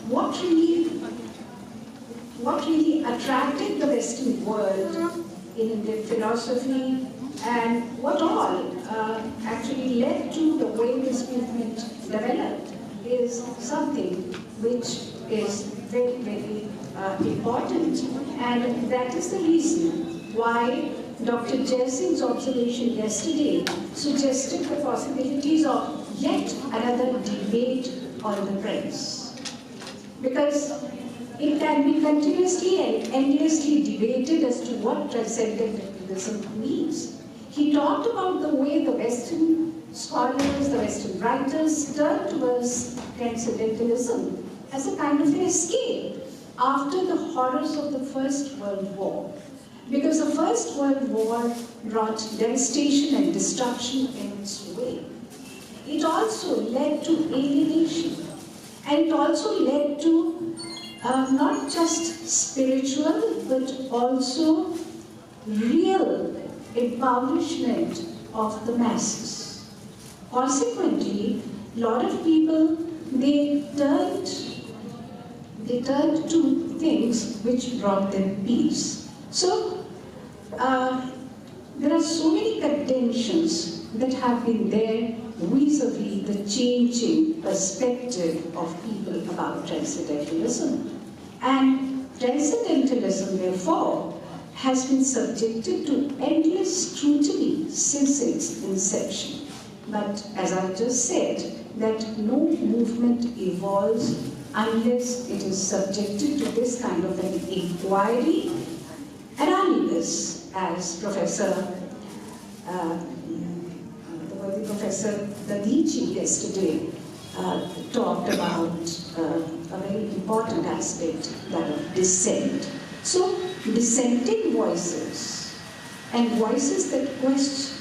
S13: what really attracted the Western world in Indian philosophy, and what all actually led to the way this movement developed, is something which is very, very important. And that is the reason why Dr. Jaiswal's observation yesterday suggested the possibilities of yet another debate on the Prince. Because it can be continuously and endlessly debated as to what transcendentalism means. He talked about the way the Western scholars, the Western writers turned towards transcendentalism as a kind of an escape after the horrors of the First World War. Because the First World War brought devastation and destruction in its way. It also led to alienation, and it also led to not just spiritual, but also real impoverishment of the masses. Consequently, a lot of people, they turned to things which brought them peace. So, there are so many contentions that have been there vis-a-vis the changing perspective of people about transcendentalism. And transcendentalism, therefore, has been subjected to endless scrutiny since its inception. But as I just said, that no movement evolves unless it is subjected to this kind of an inquiry, and unless, as Professor Dadichi yesterday talked about a very important aspect, that of dissent. So, dissenting voices and voices that question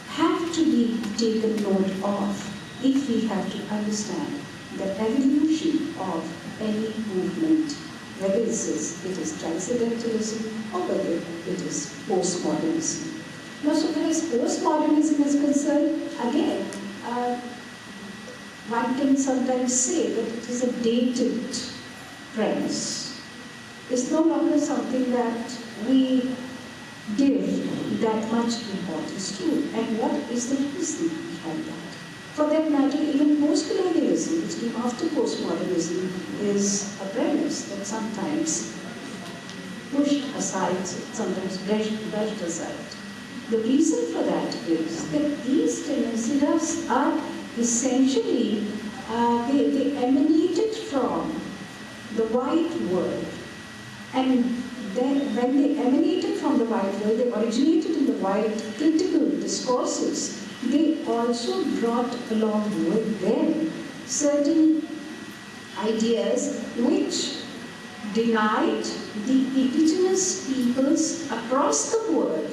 S13: have to be taken note of if we have to understand the evolution of any movement, whether it is transcendentalism or whether it is postmodernism. Now, so far as postmodernism is concerned, again, one can sometimes say that it is a dated premise. It's no longer something that we give that much importance to. And what is the reason behind that? For that matter, even post-colonialism, which came after postmodernism, is a premise that sometimes pushed aside, sometimes brushed aside. The reason for that is that these tendencies are essentially, they emanated from the white world. And then when they emanated from the white world, they originated in the white critical discourses. They also brought along with them certain ideas which denied the indigenous peoples across the world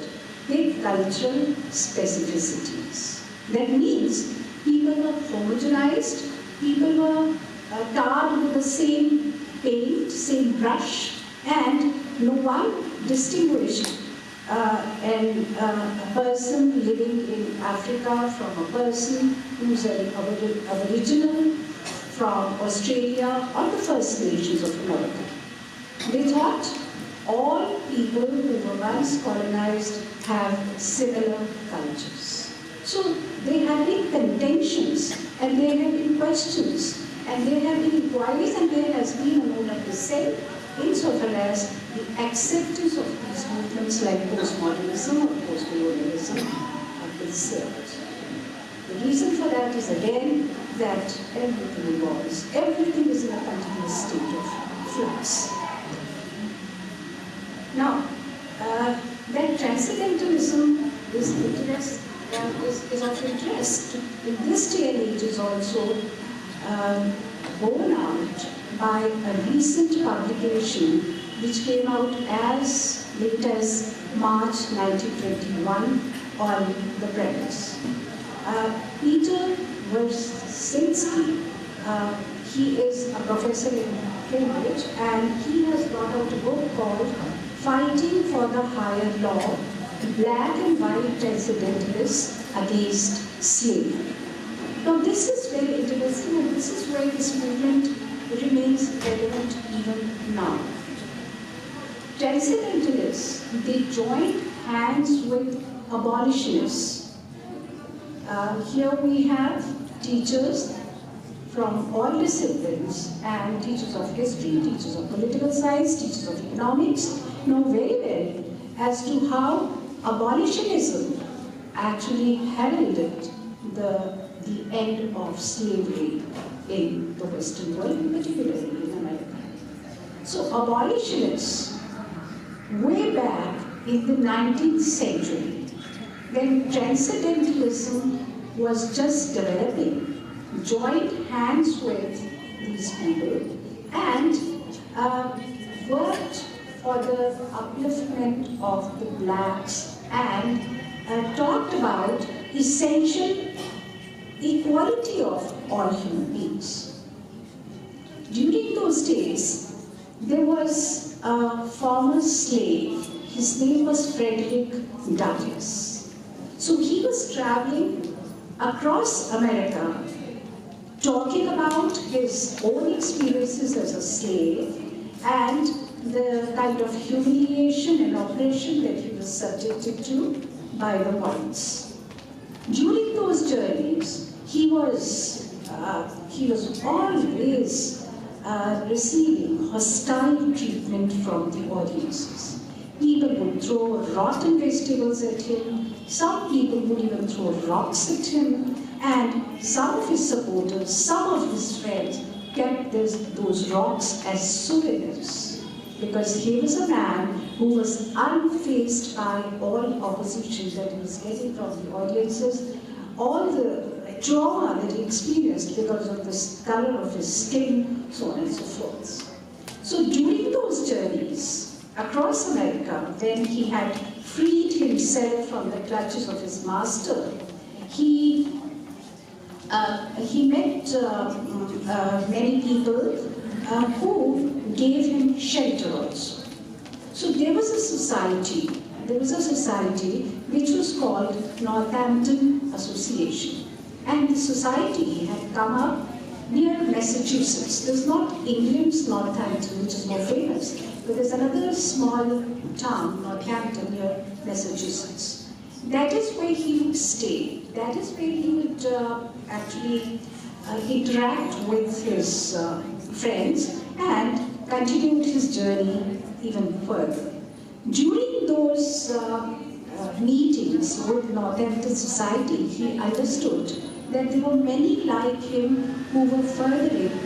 S13: their cultural specificities. That means people were homogenized, people were tarred with the same paint, same brush, and no one distinguished a person living in Africa from a person who's an aboriginal from Australia or the First Nations of America. They thought all people who were once colonized have similar cultures. So there have been contentions, and there have been questions, and there have been inquiries, and there has been a mode of dissent insofar as the acceptance of these movements like Post-Modernism or Post-Colonialism are concerned. The reason for that is again that everything evolves. Everything is in a continuous state of flux. Now, that Transcendentalism is of interest in this day and age is also borne out by a recent publication which came out as late as March 1921 on the premise. Peter Wersinski, he is a professor in Cambridge, and he has brought out a book called Fighting for the Higher Law, Black and White Transcendentalists Against Slavery. Now this is very interesting, and this is why this movement remains relevant even now. Transcendentalists, they joined hands with abolitionists. Here we have teachers from all disciplines, and teachers of history, teachers of political science, teachers of economics, know very well as to how abolitionism actually heralded the end of slavery in the Western world, and particularly in America. So abolitionists, way back in the 19th century, when Transcendentalism was just developing, joined hands with these people and worked for the upliftment of the blacks and talked about essential equality of all human beings. During those days, there was a former slave. His name was Frederick Douglass. So he was traveling across America, talking about his own experiences as a slave and the kind of humiliation and oppression that he was subjected to by the whites. During those journeys, he was always receiving hostile treatment from the audiences. People would throw rotten vegetables at him, some people would even throw rocks at him, and some of his supporters, some of his friends kept those rocks as souvenirs, because he was a man who was unfazed by all opposition that he was getting from the audiences, all the trauma that he experienced because of the color of his skin, so on and so forth. So during those journeys across America, when he had freed himself from the clutches of his master, he met many people who gave him shelter also. So there was a society which was called Northampton Association. And the society had come up near Massachusetts. There's not England's Northampton, which is more famous, but there's another small town, Northampton, near Massachusetts. That is where he would stay. That is where he would actually interact with his friends and continued his journey even further. During those meetings with Northampton Society, he understood that there were many like him who were furthering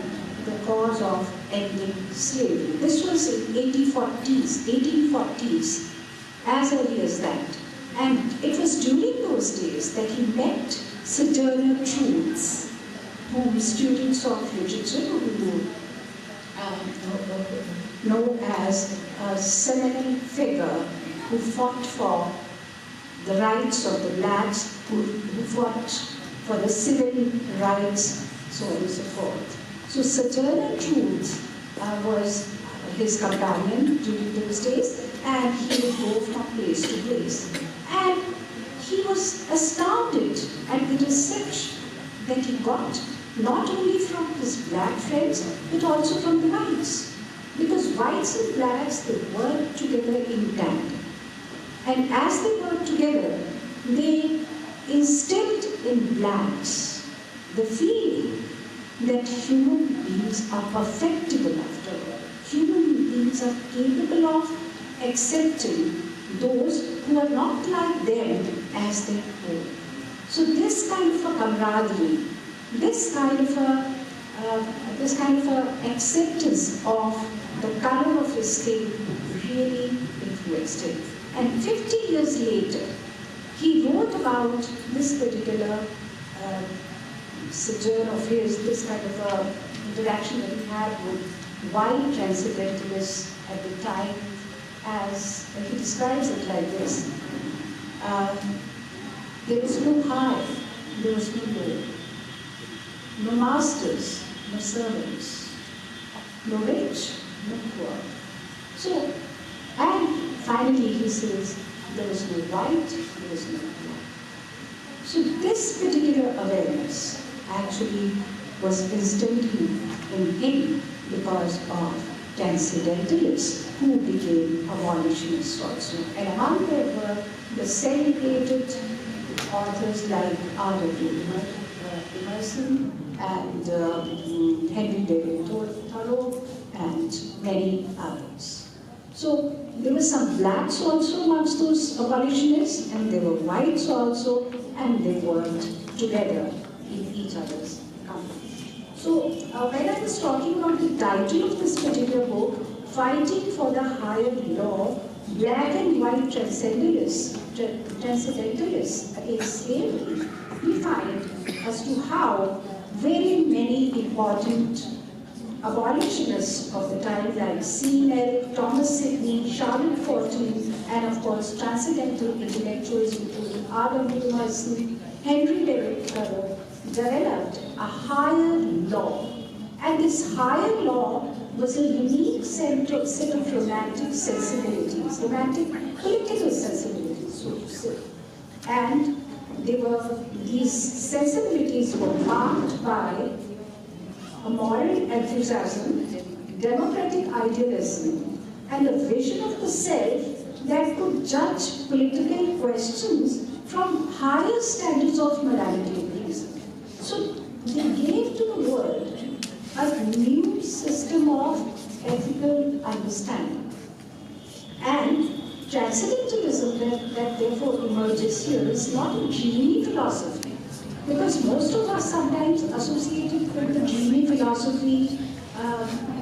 S13: the cause of ending slavery. This was in 1840s, as early as that. And it was during those days that he met Sojourner Truth, whom students of literature who know as a seminal figure who fought for the rights of the blacks, who fought for the civil rights, so on and so forth. So Sojourner Truth was his companion during those days, and he would go from place to place. And he was astounded at the reception that he got, not only from his black friends, but also from the whites. Because whites and blacks, they worked together in tandem. And as they worked together, they instilled in blacks the feeling that human beings are perfectible after all. Human beings are capable of accepting those who are not like them as they were. So this kind of a camaraderie, this kind of a acceptance of the color of his skin really influenced him. And 50 years later, he wrote about this particular sojourn of his, this kind of interaction that he had with white transcendentalists at the time, as he describes it like this. There was no high, there was no low, no masters, no servants, no rich, no poor. So, and finally he says, there was no white, there was no black. So this particular awareness actually was instilled in him because of transcendentalists who became abolitionists also. And among them were the celebrated authors like R.W. Emerson and Henry David Thoreau and many others. So there were some blacks also amongst those abolitionists, and there were whites also, and they worked together in each other's company. So when I was talking about the title of this particular book, Fighting for the Higher Law, Black and White Transcendentalists against Slavery, we find as to how very many important abolitionists of the time like C. L., Thomas Sidney, Charlotte Fortin, and of course transcendental intellectuals including R.W. Emerson, Henry David Thoreau, developed a higher law. And this higher law was a unique set of romantic sensibilities, romantic political sensibilities, so to say. And these sensibilities were marked by a moral enthusiasm, democratic idealism, and a vision of the self that could judge political questions from higher standards of morality and reason. So they gave to the world a new system of ethical understanding. And transcendentalism that therefore emerges here is not a dreamy philosophy, because most of us sometimes associate it with the dreamy philosophy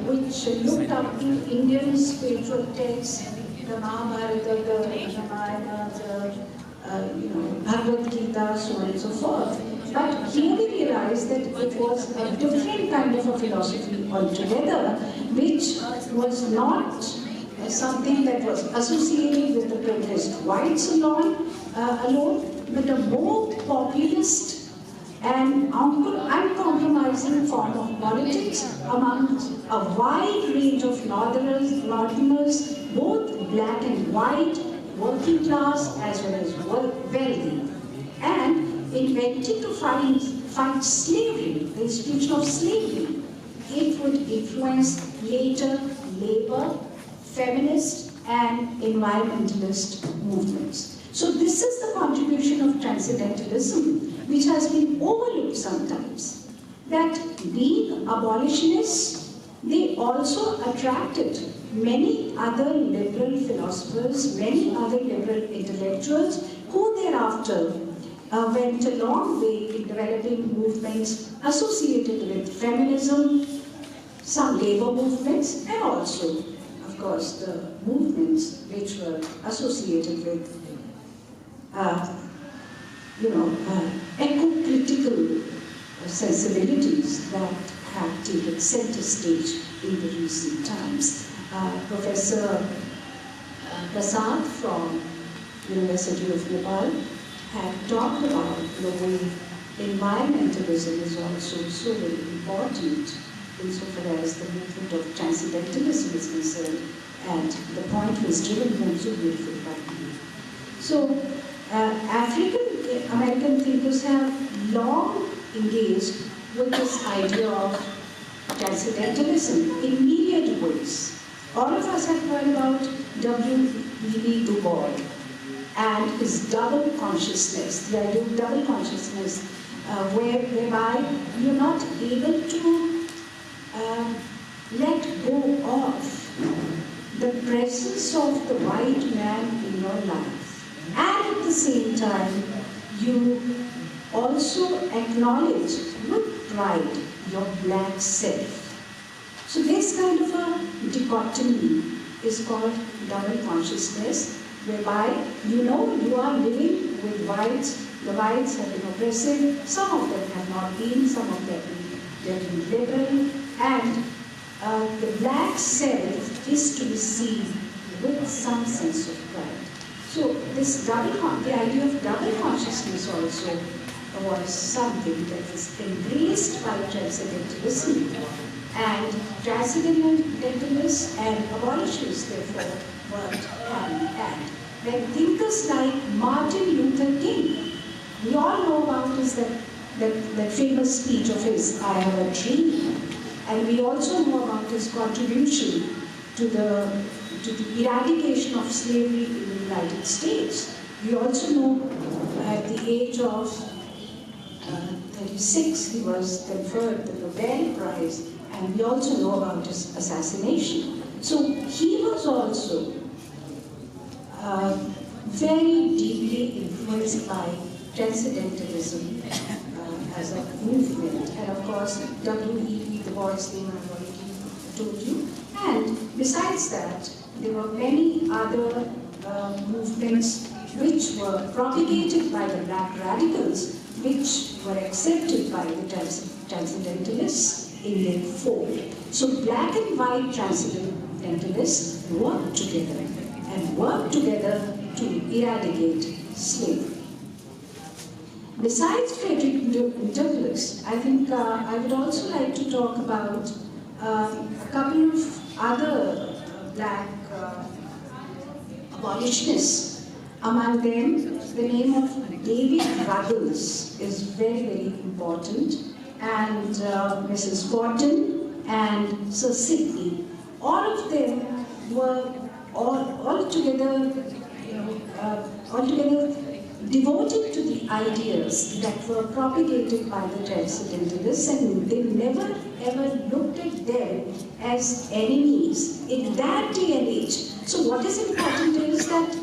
S13: which looked up to Indian spiritual texts, the Mahabharata, the Ramayana, the Bhagavad Gita, so on and so forth. But here we realize that it was a different kind of a philosophy altogether, which was not something that was associated with the privileged whites alone, but a more populist and uncompromising form of politics among a wide range of northerners, both black and white, working class as well as wealthy, and invented to fight slavery, the institution of slavery. It would influence later labor, feminist and environmentalist movements. So this is the contribution of transcendentalism, which has been overlooked sometimes. That being abolitionists, they also attracted many other liberal philosophers, many other liberal intellectuals who thereafter went a long way in developing movements associated with feminism, some labor movements, and also, of course, the movements which were associated with, eco-critical sensibilities that have taken center stage in the recent times. Professor Prasad from University of Nepal had talked about the way environmentalism is also so very important insofar as the movement of Transcendentalism is concerned, and the point was driven home so beautifully by me. So, African American thinkers have long engaged with this idea of Transcendentalism in myriad ways. All of us have heard about W.E.B. Du Bois and his double consciousness, the idea of double consciousness, whereby you're not able to let go of the presence of the white man in your life. And at the same time, you also acknowledge with pride your black self. So this kind of a dichotomy is called double consciousness, whereby you are living with whites. The whites have been oppressive, some of them have not been, some of them have been liberal, and the black self is to be seen with some sense of pride. So this the idea of double consciousness also was something that was embraced by Transcendentalism, and Transcendentalists and abolitionists therefore worked hand in hand. When thinkers like Martin Luther King, we all know about that famous speech of his, I Have a Dream, and we also know about his contribution to the eradication of slavery in the United States. We also know at the age of 36 he was conferred the Nobel Prize, and we also know about his assassination. So he was also very deeply influenced by Transcendentalism as a movement, and of course W.E.B. Du Bois' name I've already told you. And besides that, there were many other movements which were propagated by the black radicals, which were accepted by the Transcendentalists in their fold. So black and white Transcendentalists worked together to eradicate slavery. Besides Frederick Douglass, I think I would also like to talk about a couple of other black abolitionists. Among them, the name of David Ruggles is very, very important, and Mrs. Cotton and Sir Sidney. All of them were altogether devoted to the ideas that were propagated by the Transcendentalists, and they never ever looked at them as enemies in that day and age. So what is important is that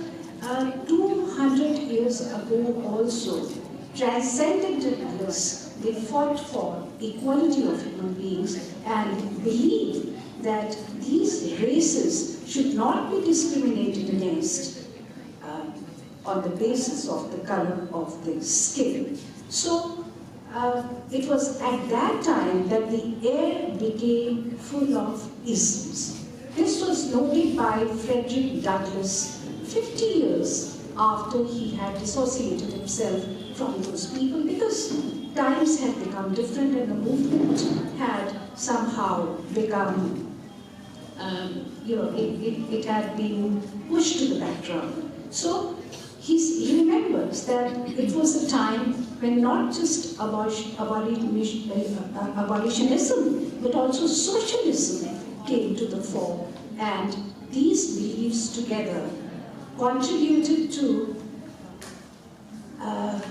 S13: 200 years ago also, Transcendentalists, they fought for equality of human beings and believed that these races should not be discriminated against on the basis of the color of their skin. So it was at that time that the air became full of isms. This was noted by Frederick Douglass 50 years after he had dissociated himself from those people, because times had become different and the movement had somehow become, it had been pushed to the background. So he remembers that it was a time when not just abolitionism, but also socialism came to the fore, and these beliefs together contributed to the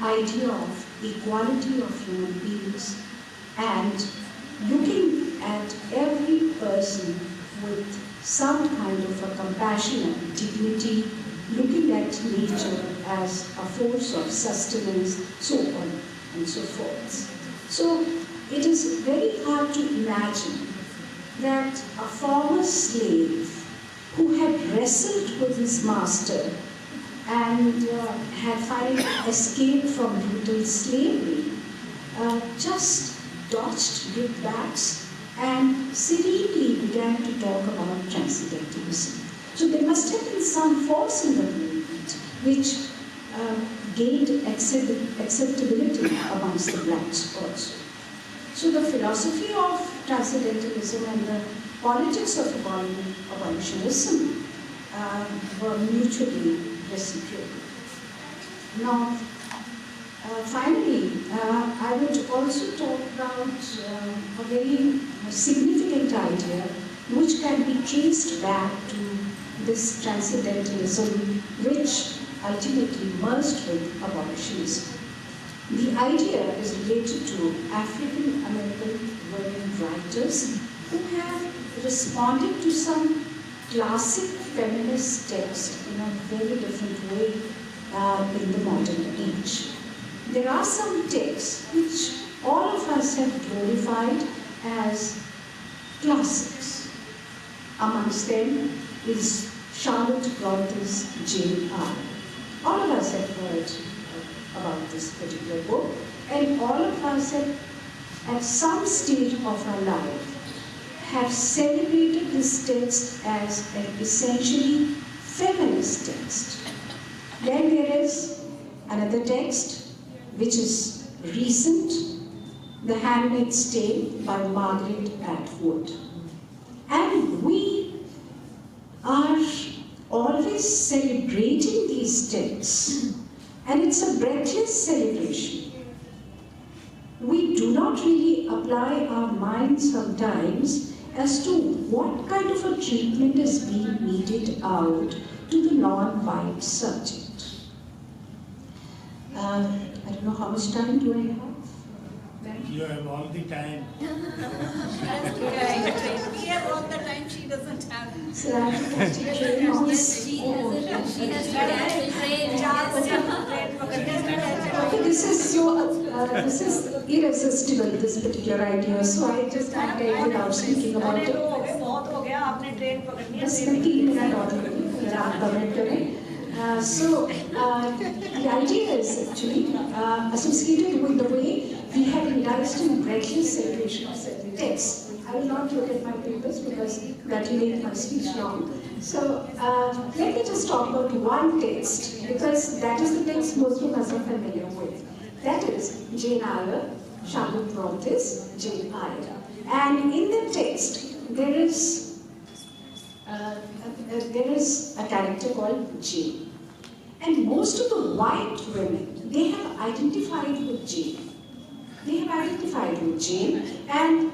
S13: idea of equality of human beings and looking at every person with some kind of a compassion and dignity, looking at nature as a force of sustenance, so on and so forth. So it is very hard to imagine that a former slave who had wrestled with his master and had finally escaped from brutal slavery, just dodged brickbats and serenely began to talk about transcendentalism. So there must have been some force in the movement which gained acceptability amongst the blacks also. So the philosophy of transcendentalism and the politics of abolitionism were mutually reciprocal. Now, finally, I would also talk about a very significant idea which can be traced back to this transcendentalism which ultimately merged with abolitionism. The idea is related to African American women writers who have responded to some classic feminist text in a very different way in the modern age. There are some texts which all of us have glorified as classics. Amongst them is Charlotte Bronte's Jane Eyre. All of us have heard about this particular book, and all of us have, at some stage of our life, have celebrated this text as an essentially feminist text. Then there is another text which is recent, The Handmaid's Tale by Margaret Atwood. And we are always celebrating these texts, and it's a breathless celebration. We do not really apply our minds sometimes as to what kind of a treatment is being meted out to the non-white subject. I don't know how much time do I have?
S12: You have all the time.
S7: We have all the time, she doesn't have.
S13: So I have to catch a train on this. Okay, this is irresistible, this particular idea, so I just can't tell you without speaking about it. Just 15 minutes or so the idea is actually associated with the way we have indulged in breathless celebration of certain texts. I will not look at my papers because that will make my speech long. So let me just talk about one text, because that is the text most of us are familiar with. That is Jane Eyre, Charlotte Bronte's Jane Eyre. And in the text, there is a character called Jane. And most of the white women, they have identified with Jane. And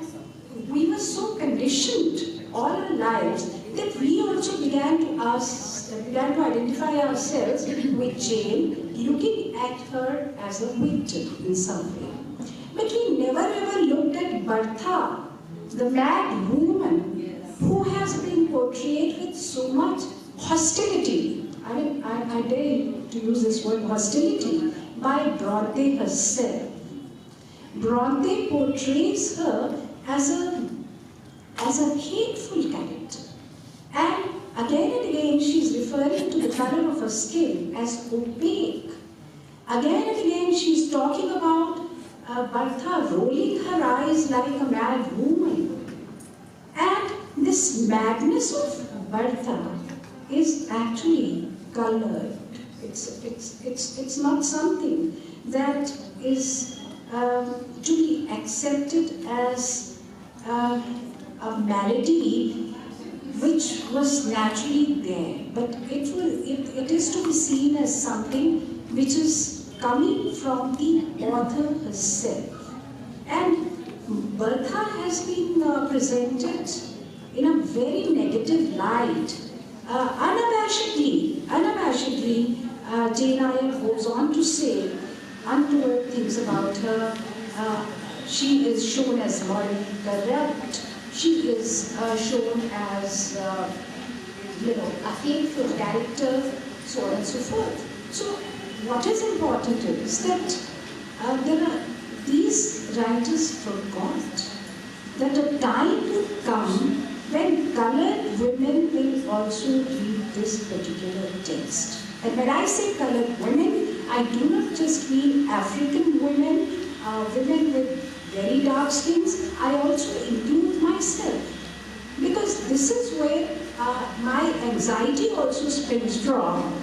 S13: we were so conditioned all our lives that we also began to identify ourselves with Jane, looking at her as a victim in some way. But we never ever looked at Bertha, the mad woman who has been portrayed with so much hostility. I mean, I dare to use this word hostility, by Bronte herself. Bronte portrays her as a hateful character. And again she's referring to the color of her skin as opaque. Again and again she's talking about Bertha rolling her eyes like a mad woman. And this madness of Bertha is actually colored. It's not something that is to be accepted as a malady which was naturally there, but it is to be seen as something which is coming from the author herself. And Bertha has been presented in a very negative light. Unabashedly, Jane Eyre goes on to say untoward things about her. She is shown as morally corrupt. she is shown as, a hateful character, so on and so forth. So what is important is that these writers forgot that a time would come when colored women will also read this particular text. And when I say colored women, I do not just mean African women, women with very dark skins. I also include myself. Because this is where my anxiety also springs from.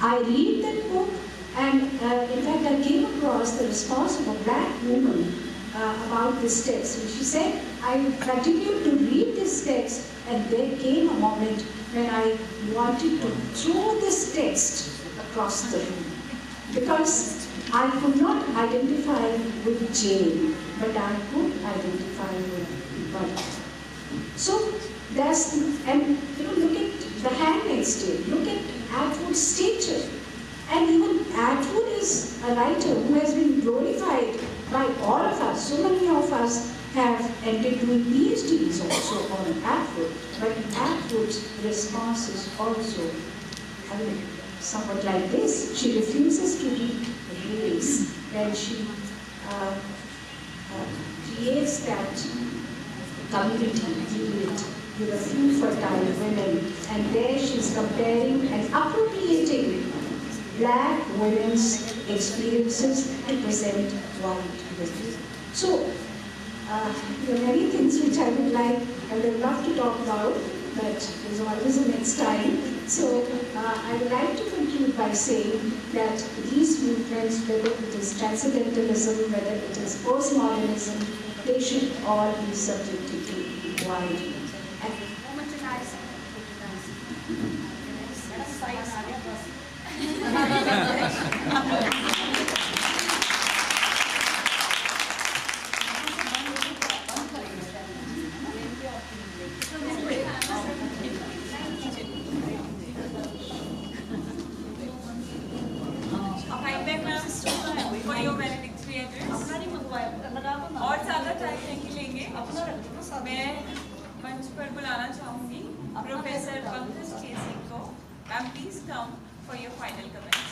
S13: I read that book, and in fact I came across the response of a black woman about this text. And she said, I continued to read this text, and there came a moment when I wanted to throw this text across the room. Because I could not identify with Jane, but I could identify with Buddy. So that's, and look at The Handmaid's Tale, look at Atwood's stature. And even Atwood is a writer who has been glorified by all of us. So many of us have ended doing PhDs also on Atwood. But Atwood's response is also, somewhat like this. She refuses to read race, and she creates that community unit with a few fertile women, and there she's comparing and appropriating black women's experiences to present white women. So, there are many things which I would love to talk about, but there's always a next time. So, I would like to conclude by saying that these movements, whether it is Transcendentalism, whether it is Post-Modernism, they should all be subjected to wide.
S15: और ज़्यादा time नहीं लेंगे। मैं मंच पर बुलाना चाहूँगी professor Pankaj Singh को। Ma'am please come for your final comments.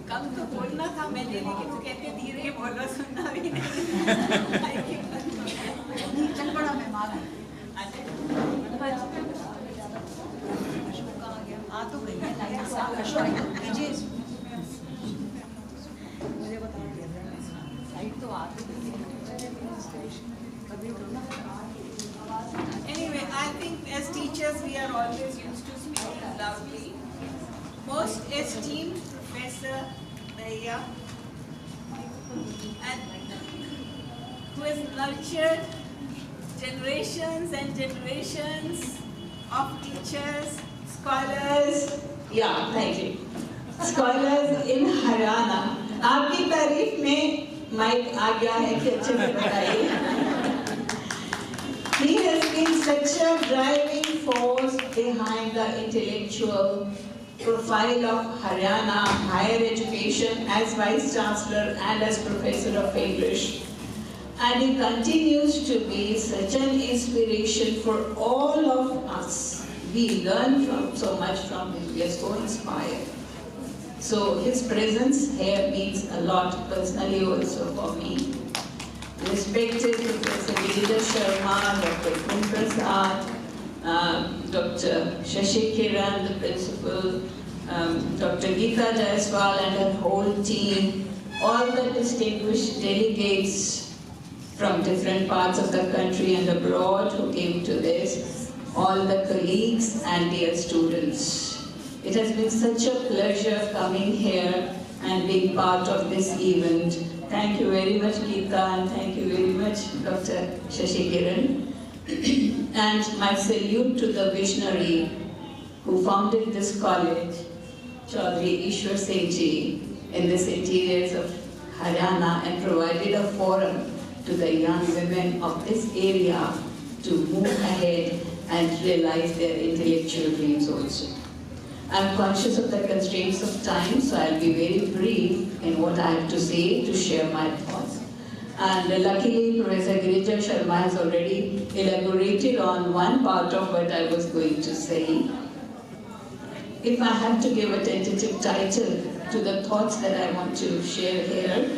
S15: कम तो बोलना था मैं लेने के तो कहते धीरे बोलो सुनना भी नहीं। चल पड़ा मैं मारा। आ तो गई है मुझे बता दिया साइड तो आ तो गई है। Anyway, I think as teachers we are always used to speaking loudly. Most esteemed Professor Daya, and who has nurtured generations and generations of teachers, scholars.
S9: Yeah, thank you. Scholars in Haryana. आपकी तारीफ में mic आ गया है कि अच्छे से बताइए. He has been such a driving force behind the intellectual profile of Haryana higher education as Vice Chancellor and as Professor of English. And he continues to be such an inspiration for all of us. We learn so much from him. We are so inspired. So his presence here means a lot personally also for me. Respected Professor Geeta Sharma, Dr. Kun Prasad, Dr. Shashi Kiran, the principal, Dr. Geeta Jaiswal and her whole team, all the distinguished delegates from different parts of the country and abroad who came to this, all the colleagues and dear students. It has been such a pleasure coming here and being part of this event. Thank you very much, Geeta, and thank you very much, Dr. Shashi Kiran. And my salute to the visionary who founded this college, Chaudhry Ishwar Singh Ji, in this interiors of Haryana, and provided a forum to the young women of this area to move ahead and realize their intellectual dreams also.
S16: I'm conscious of the constraints of time, so I'll be very brief in what I have to say to share my thoughts. And luckily, Professor Girija Sharma has already elaborated on one part of what I was going to say. If I have to give a tentative title to the thoughts that I want to share here,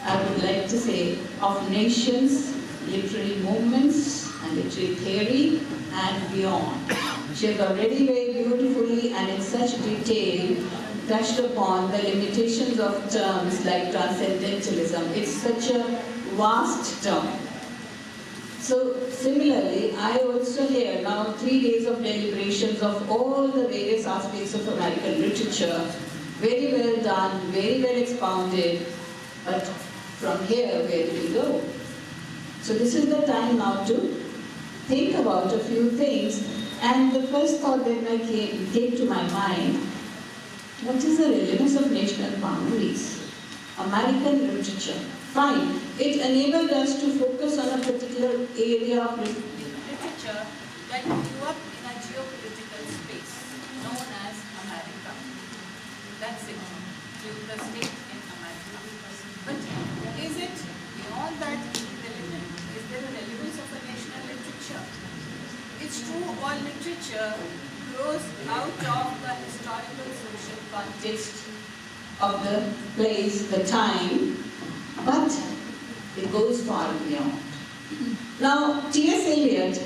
S16: I would like to say of nations, literary movements, and literary theory, and beyond. She has already very beautifully and in such detail touched upon the limitations of terms like transcendentalism. It's such a vast term. So similarly, I also hear now 3 days of deliberations of all the various aspects of American literature, very well done, very well expounded, but from here, where do we go? So this is the time now to think about a few things. And the first thought that came to my mind, what is the relevance of national boundaries? American literature. Fine. It enabled us to focus on a particular area of
S7: literature that grew up in a geopolitical space known as America. That's it. The state in America. But is it beyond that relevant? Is there a relevance of a national literature? It's true, all literature grows out of the historical social context
S16: of the place, the time, but it goes far beyond. Now, T.S. Eliot,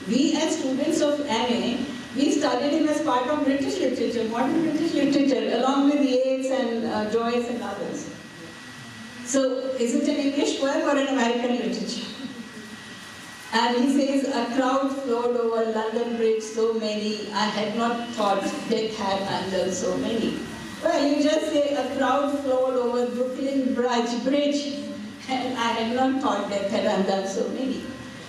S16: we as students of MA, we studied him as part of British literature, modern British literature, along with Yeats and Joyce and others. So, is it an English poem or an American literature? And he says, a crowd flowed over London Bridge, so many, I had not thought death had undone so many. Well, you just say a crowd flowed over Brooklyn Bridge, and I had not thought death had undone so many.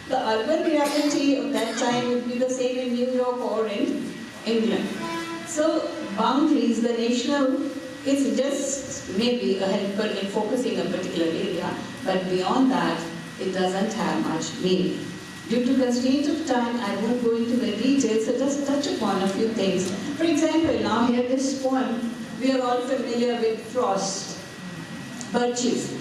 S16: The urban reality of that time would be the same in New York or in England. So, boundaries, the national, is just maybe a helper in focusing a particular area, but beyond that, it doesn't have much meaning. Due to constraints of time, I won't go into the details, so just touch upon a few things. For example, now here this poem, we are all familiar with Frost, birches.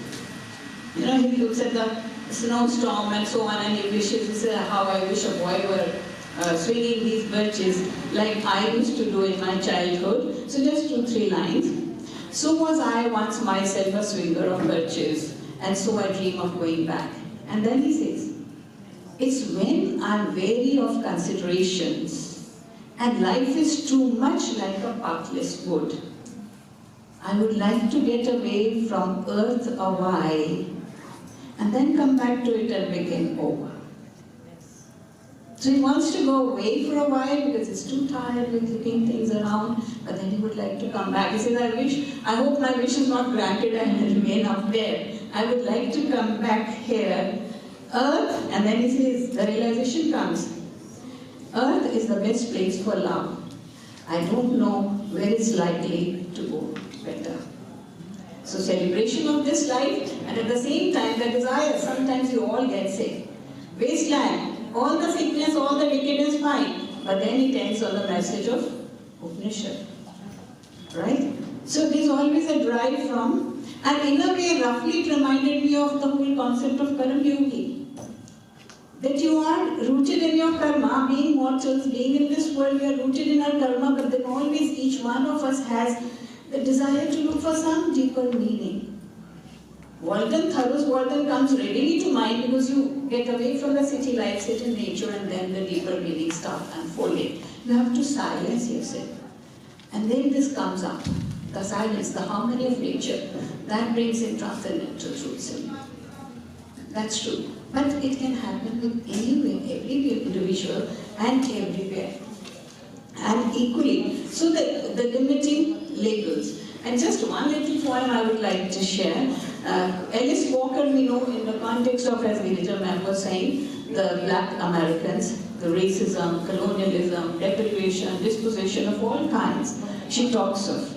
S16: You know, he looks at the snowstorm and so on, and he wishes, he says, how I wish a boy were swinging these birches like I used to do in my childhood. So just 2-3 lines. So was I once myself a swinger of birches, and so I dream of going back. And then he says, it's when I'm weary of considerations and life is too much like a pathless wood. I would like to get away from earth a while and then come back to it and begin over. So he wants to go away for a while because he's too tired with looking things around, but then he would like to come back. He says, I hope my wish is not granted and I remain up there. I would like to come back here. Earth, and then he says, the realization comes, Earth is the best place for love. I don't know where it's likely to go better. So celebration of this life, and at the same time the desire, sometimes you all get sick. Wasteland, all the sickness, all the decadence, fine. But then it ends on the message of Upanishad. Right? So there's always a drive from, and in a way roughly it reminded me of the whole concept of Karma Yogi. That you are rooted in your karma, being mortals, being in this world, we are rooted in our karma, but then always each one of us has the desire to look for some deeper meaning. Walton comes readily to mind because you get away from the city life, sit in nature, and then the deeper meaning starts unfolding. You have to silence yourself. And then this comes up. The silence, the harmony of nature, that brings in transcendental truths in you. That's true. But it can happen with every individual and everywhere. And equally. So the limiting labels. And just one little poem I would like to share. Alice Walker, we know in the context of, as Girija ma'am was saying, the black Americans, the racism, colonialism, deprivation, dispossession of all kinds, she talks of.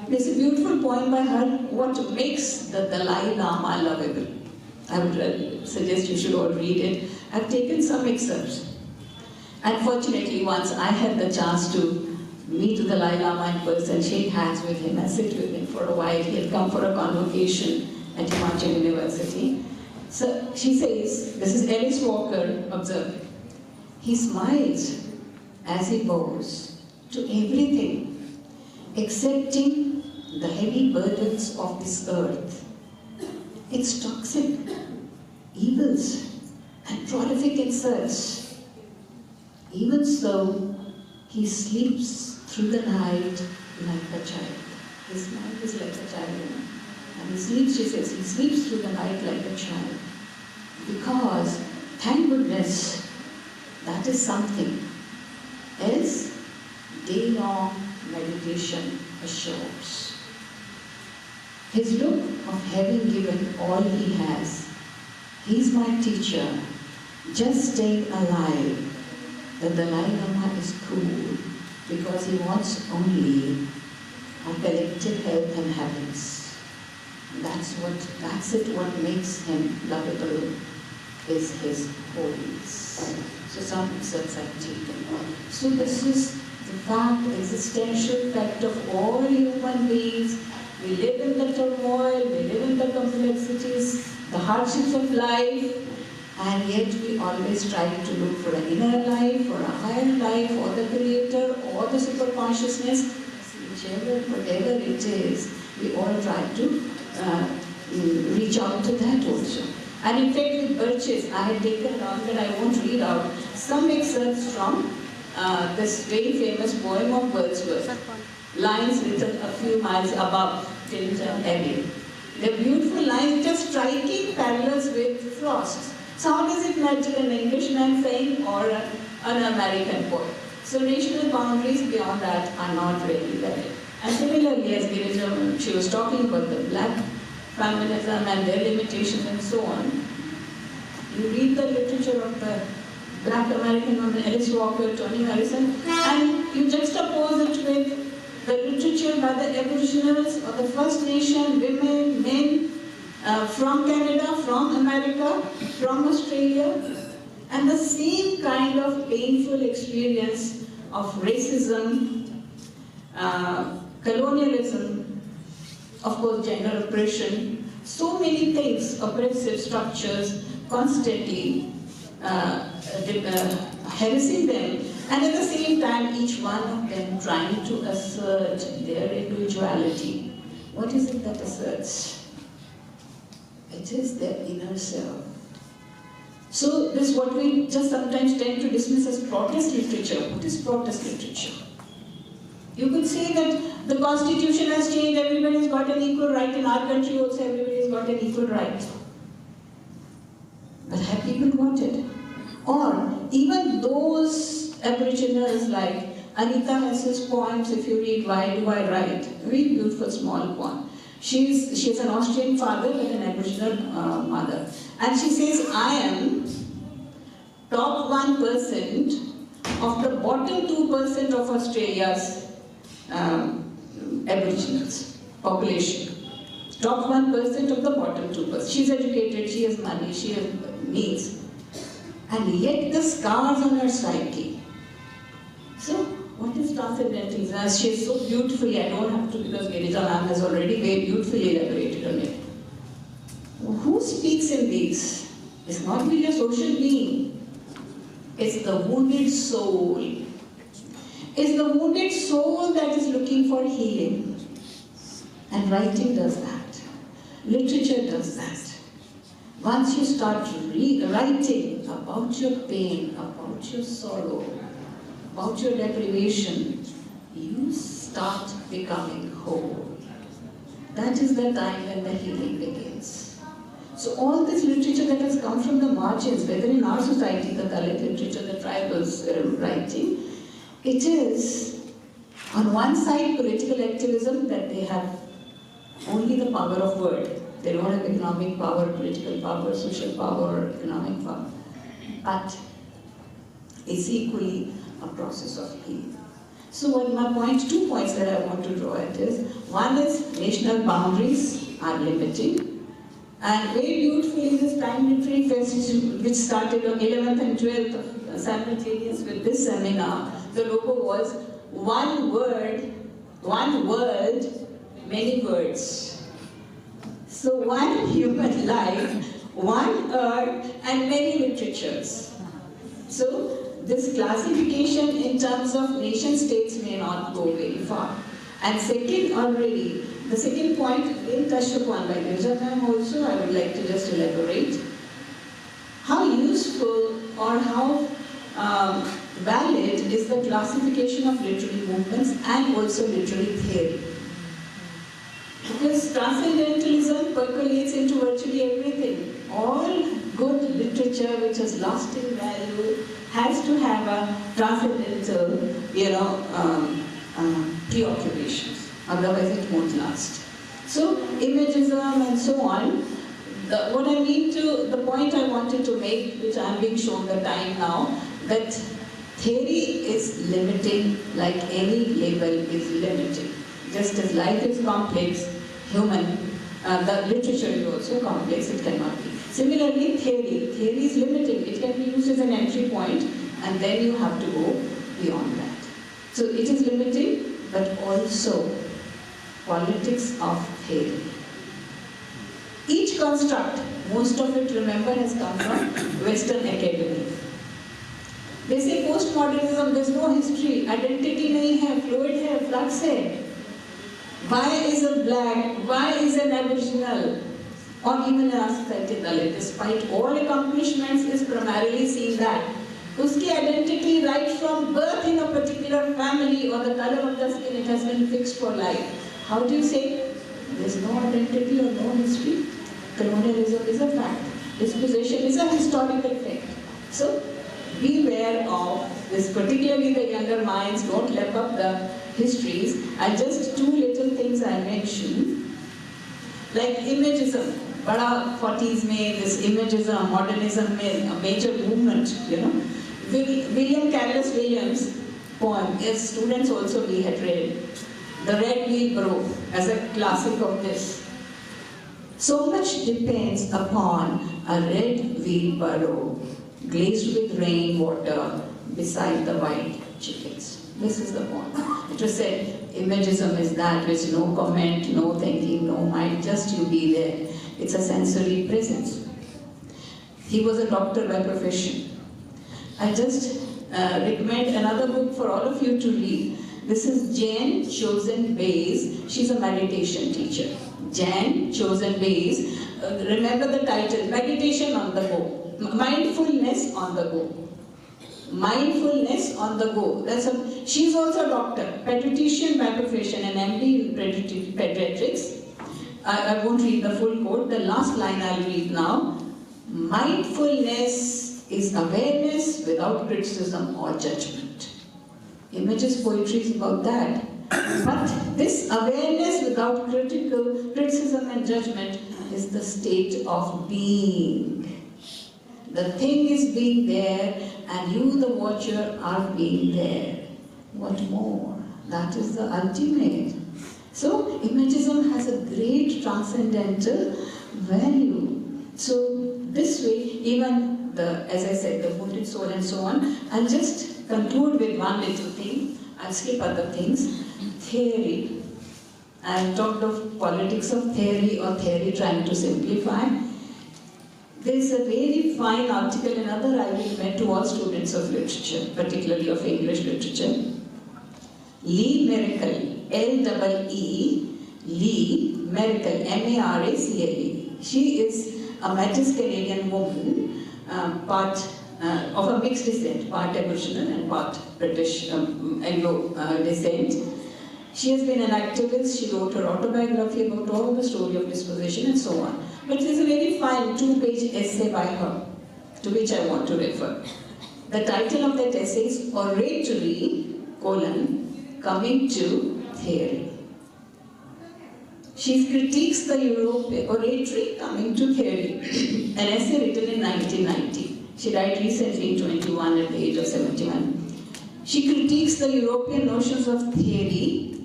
S16: There's a beautiful poem by her, What Makes the Dalai Lama Lovable. I would suggest you should all read it. I've taken some excerpts. Unfortunately, once I had the chance to meet the Dalai Lama in person, shake hands with him and sit with him for a while. He had come for a convocation at Himachal University. So she says, this is Alice Walker observing, he smiles as he bows to everything, accepting the heavy burdens of this earth, its toxic evils and prolific insults. Even so, he sleeps through the night like a child. His mind is like a child, and he sleeps, she says, he sleeps through the night like a child. Because, thank goodness, that is something else day-long meditation assures. His look of having given all he has, he's my teacher, just staying alive. The Dalai Lama is cool because he wants only our collective health and happiness. That's it what makes him lovable, is his holiness. So some excerpts I've taken. So this is the fact, existential fact of all human beings. We live in the turmoil, we live in the complexities, the hardships of life, and yet we always try to look for an inner life, or a higher life, or the creator, or the super consciousness, whatever it is, we all try to reach out to that also. And in fact with Birches, I had taken down, but I won't read out, some excerpts from this very famous poem of Wordsworth, lines written a few miles above Tilton Abbey. They're beautiful lines, just striking parallels with Frost. So how does it match an Englishman saying or an American poet? So national boundaries beyond that are not really valid. And similarly, as Girija, she was talking about the black feminism and their limitations and so on. You read the literature of the black American women, Alice Walker, Toni Morrison, and you juxtapose it with the literature by the Aboriginals or the First Nation, women, men, from Canada, from America, from Australia, and the same kind of painful experience of racism, colonialism, of course gender oppression, so many things, oppressive structures constantly harassing them, and at the same time each one of them trying to assert their individuality. What is it that asserts? It is their inner self. So this is what we just sometimes tend to dismiss as protest literature. What is protest literature? You could say that the constitution has changed, everybody's got an equal right, in our country also everybody's got an equal right. But have people got it? Or even those Aboriginals like Anita Hess's poems, if you read Why Do I Write? A very beautiful small poem. She's an Austrian father with an Aboriginal mother. And she says, I am top 1% of the bottom 2% of Australia's Aboriginals population. Top 1% of the bottom 2%. She's educated, she has money, she has means. And yet the scars on her psyche. So, what is Transcendentalism? As she is so beautifully, I don't have to because Girija ma'am has already very beautifully elaborated on it. Who speaks in these? It's not really a social being. It's the wounded soul. It's the wounded soul that is looking for healing. And writing does that. Literature does that. Once you start writing about your pain, about your sorrow, about your deprivation, you start becoming whole. That is the time when the healing begins. So all this literature that has come from the margins, whether in our society, the Dalit literature, the tribals writing, it is on one side political activism that they have only the power of word. They don't have economic power, political power, social power, or economic power. But it's equally a process of healing. So what my point, 2 points that I want to draw at is, one is national boundaries are limiting. And very beautifully this Time Literary Fest, which started on 11th and 12th simultaneous with this seminar, the logo was one word, one world, many words. So one human life, one earth, and many literatures. So this classification in terms of nation states may not go very far. And second, already, the second point being touched upon by Geeta ma'am also, I would like to just elaborate. How useful or how valid is the classification of literary movements and also literary theory? Because Transcendentalism percolates into virtually everything. All good literature which has lasting value has to have a transcendental, preoccupations. Otherwise it won't last. So, imagism and so on. The point I wanted to make, which I am being shown the time now, that theory is limiting like any label is limiting. Just as life is complex, the literature is also complex, it cannot be. Similarly, theory is limiting. It can be used as an entry point and then you have to go beyond that. So it is limiting, but also politics of theory. Each construct, most of it, remember, has come from Western academy. They say post-modernism, there's no history, identity nahi hai, fluid hai, flux hai. Why is a black, why is an aboriginal, or even an Ascenti Dalit, despite all accomplishments, is primarily seen that uski identity right from birth in a particular family or the color of the skin, it has been fixed for life. How do you say? There's no identity or no history. Colonialism is a fact. Dispossession is a historical fact. So, beware of this, particularly the younger minds, don't lap up the histories. And just two little things I mentioned, like imagism. Bada 40s mein, this imagism, modernism mein, a major movement, William Carlos Williams' poem, as students also we had read, The Red Wheelbarrow, as a classic of this. So much depends upon a red wheelbarrow glazed with rainwater beside the white chickens. This is the point. It was said, imagism is that which no comment, no thinking, no mind, just you be there. It's a sensory presence. He was a doctor by profession. I just recommend another book for all of you to read. This is Jan Chosen Bays. She's a meditation teacher. Jan Chosen Bays. Remember the title, Meditation on the Go. Mindfulness on the Go. Mindfulness on the Go. She's also a doctor, pediatrician by profession, an MD in pediatrics. I won't read the full quote. The last line I'll read now. Mindfulness is awareness without criticism or judgment. Images poetry is about that. But this awareness without criticism and judgment is the state of being. The thing is being there and you, the watcher, are being there. What more? That is the ultimate. So, imagism has a great transcendental value. So, this way, even as I said, the wounded soul and so on, I'll just conclude with one little thing. I'll skip other things. Theory. I've talked of politics of theory or theory trying to simplify. There's a very fine article, another I recommend to all students of literature, particularly of English literature. Lee Miracle, L-E-E, Lee Miracle, M-A-R-A-C-L-E. She is a Métis Canadian woman, part of a mixed descent, part Aboriginal and part British Anglo descent. She has been an activist. She wrote her autobiography about all the story of dispossession and so on. But there's a very fine 2-page essay by her, to which I want to refer. The title of that essay is Oratory, Coming to Theory. She critiques the European oratory coming to theory, an essay written in 1990. She died recently in 21 at the age of 71. She critiques the European notions of theory,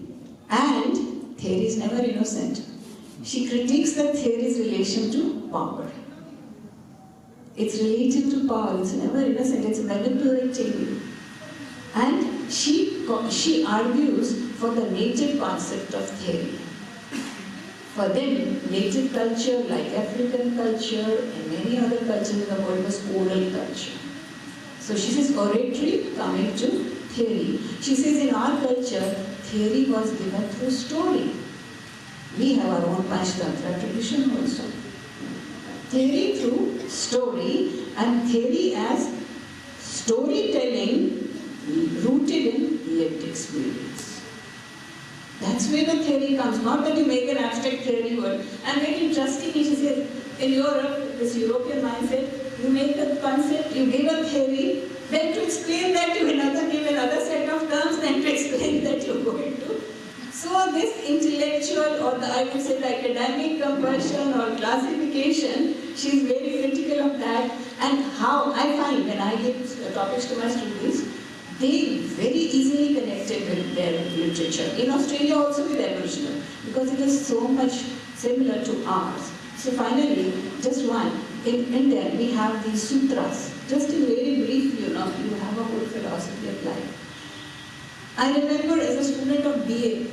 S16: and theory is never innocent. She critiques the theory's relation to power. It's related to power, it's never innocent, it's manipulating you. And she she argues for the native concept of theory. For them, native culture, like African culture and many other cultures in the world, was oral culture. So she says oratory coming to theory. She says in our culture, theory was given through story. We have our own Panchtantra tradition also. Theory through story, and theory as storytelling rooted in lived experience. That's where the theory comes, not that you make an abstract theory word. And very interesting, she says, in Europe, this European mindset, you make a concept, you give a theory, then to explain that you give another set of terms, then to explain that you're going to. So this intellectual, or I would say the academic compulsion or classification, she's very critical of that. And how I find when I give topics to my students, they very easily connected with their literature. In Australia also with Aboriginal, because it is so much similar to ours. So finally, just one. In India, we have these sutras. Just in very brief, you have a whole philosophy of life. I remember as a student of BA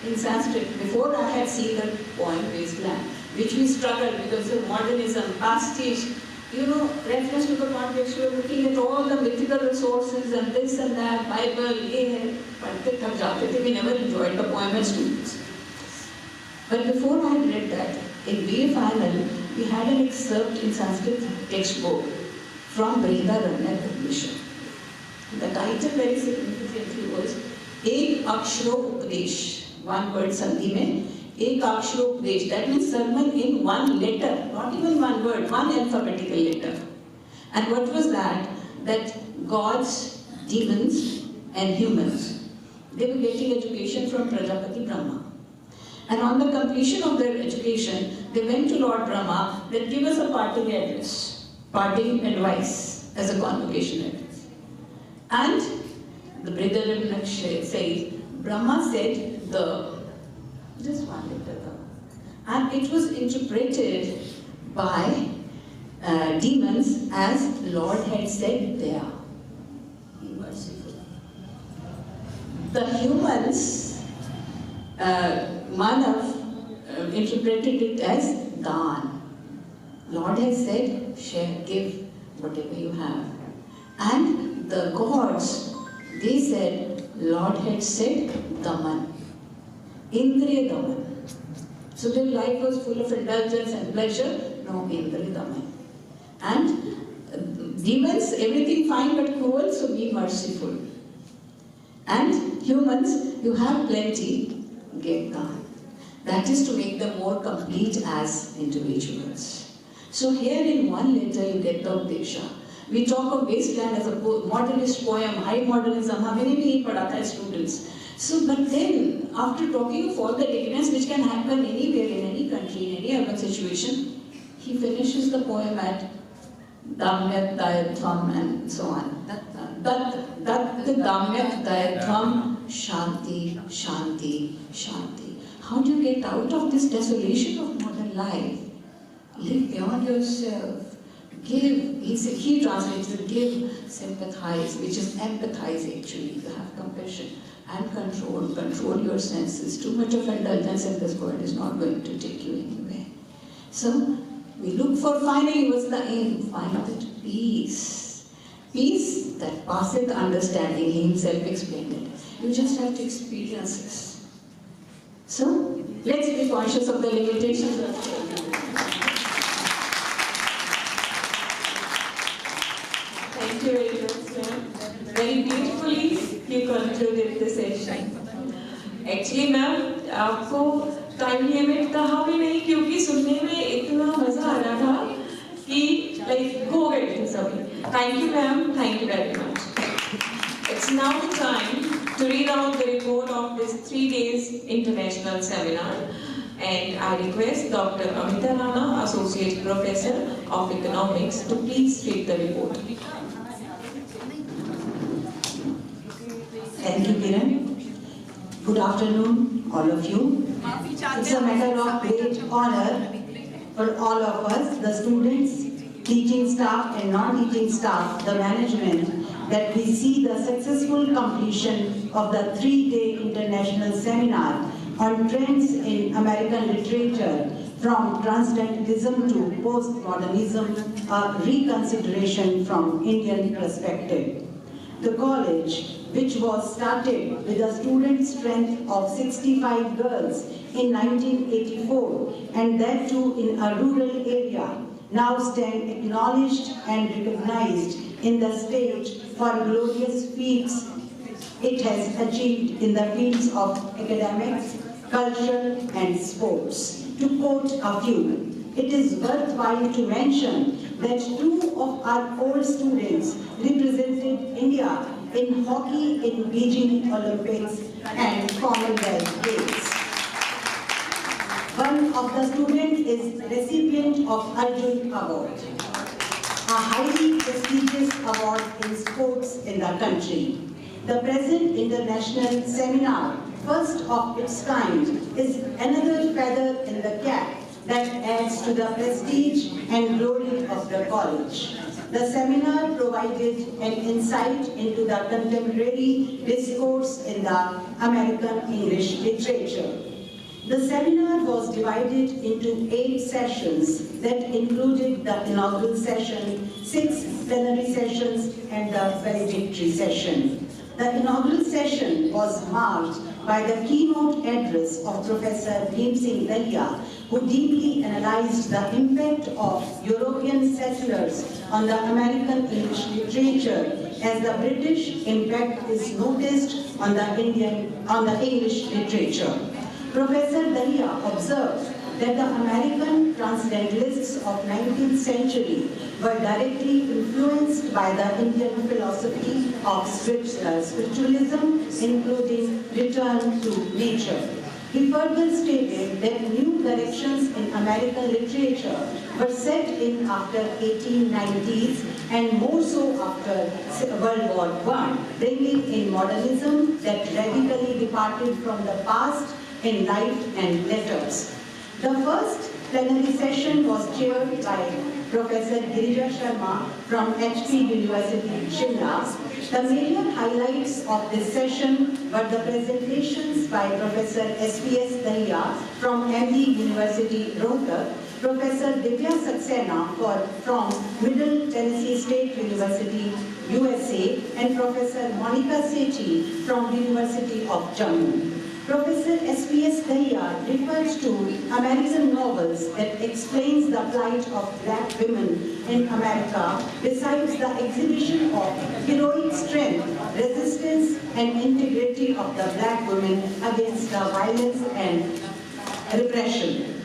S16: in Sanskrit, before I had seen the poem Wasteland, which we struggled because of modernism, pastiche, reference to the context, we were looking at all the mythical resources and this and that, Bible, we never enjoyed the poem as students. But before I had read that, in BA final, we had an excerpt in Sanskrit textbook from Brihadaranya publisher. The title very significantly was Ek Aksharo Upadesh, one word sandhi mein, Ek Aksharo Upadesh, that means sermon in one letter, not even one word, one alphabetical letter. And what was that? That gods, demons and humans, they were getting education from Prajapati Brahma. And on the completion of their education, they went to Lord Brahma that give us a parting address, parting advice as a convocation address. And the Brihadaranya says, Brahma said just one letter though. And it was interpreted by demons as Lord had said there. Be merciful. The humans, Manav interpreted it as Dan. Lord has said, share, give whatever you have. And the gods, they said, Lord had said, Daman. Indriya Daman. So their life was full of indulgence and pleasure. No, Indriya Daman. And demons, everything fine but cruel, so be merciful. And humans, you have plenty, give God. That is to make them more complete as individuals. So here in one letter you get the Updesha. We talk of Wasteland as a modernist poem, high modernism, how many bhi padhata hai students. So, but then, after talking of all the decadence which can happen anywhere, in any country, in any urban situation, he finishes the poem at Damyat Dayatham and so on. Dat Damyat Dayatham Shanti, Shanti, Shanti. How do you get out of this desolation of modern life? Live beyond yourself. Give, he translates it, give, sympathize, which is empathize actually. You have compassion and control your senses. Too much of indulgence in this world is not going to take you anywhere. So, we look for finally what's the aim? Find that peace. Peace that passeth understanding. He himself explained it. You just have to experience this. So, let's be conscious of the limitations of faith. Thank you very much, ma'am. Very beautifully you concluded the session. Actually, ma'am, आपको time limit कहा भी नहीं क्योंकि सुनने में इतना मजा आ रहा था कि like हो गए थे सभी. Thank you, ma'am. Thank you very much. It's now time to read out the report of this 3 days international seminar. And I request Dr. Amita Rana, Associate Professor of Economics, to please read the report.
S10: Thank you, Kiran. Good afternoon, all of you. It's a matter of great honor for all of us, the students, teaching staff and non-teaching staff, the management,
S17: that we see the successful completion of the 3-day international seminar on trends in American literature from Transcendentalism to Post-Modernism, a reconsideration from Indian perspective. The college, which was started with a student strength of 65 girls in 1984, and that too in a rural area, now stand acknowledged and recognized in the state for glorious feats it has achieved in the fields of academics, culture, and sports. To quote a few, it is worthwhile to mention that 2 of our old students represented India in hockey in Beijing Olympics and Commonwealth Games. One of the students is recipient of Arjun Award, a highly prestigious award in sports in the country. The present international seminar, first of its kind, is another feather in the cap that adds to the prestige and glory of the college. The seminar provided an insight into the contemporary discourse in the American English literature. The seminar was divided into 8 sessions that included the inaugural session, 6 plenary sessions, and the valedictory session. The inaugural session was marked by the keynote address of Professor Singh Kanya, who deeply analyzed the impact of European settlers on the American English literature as the British impact is noticed on the English literature. Professor Dahiya observed that the American transcendentalists of 19th century were directly influenced by the Indian philosophy of spiritualism, including return to nature. He further stated that new directions in American literature were set in after 1890s and more so after World War I, bringing in modernism that radically departed from the past in life and letters. The first plenary session was chaired by Professor Girija Sharma from HP University, Shimla. The major highlights of this session were the presentations by Professor SPS Dahiya from MD University, Rohtak, Professor Divya Saxena from Middle Tennessee State University, USA, and Professor Monica Sethi from University of Jammu. Professor SPS Dahiya refers to American novels that explains the plight of black women in America, besides the exhibition of heroic strength, resistance, and integrity of the black women against the violence and repression.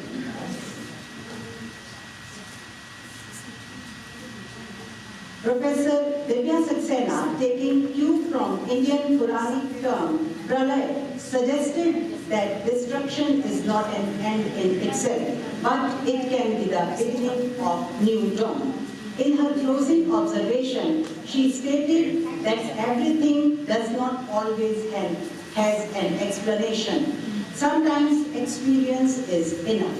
S17: Professor Divya Saxena, taking cue from Indian Puranic term Pralay, suggested that destruction is not an end in itself, but it can be the beginning of new dawn. In her closing observation, she stated that everything does not always has an explanation. Sometimes experience is enough.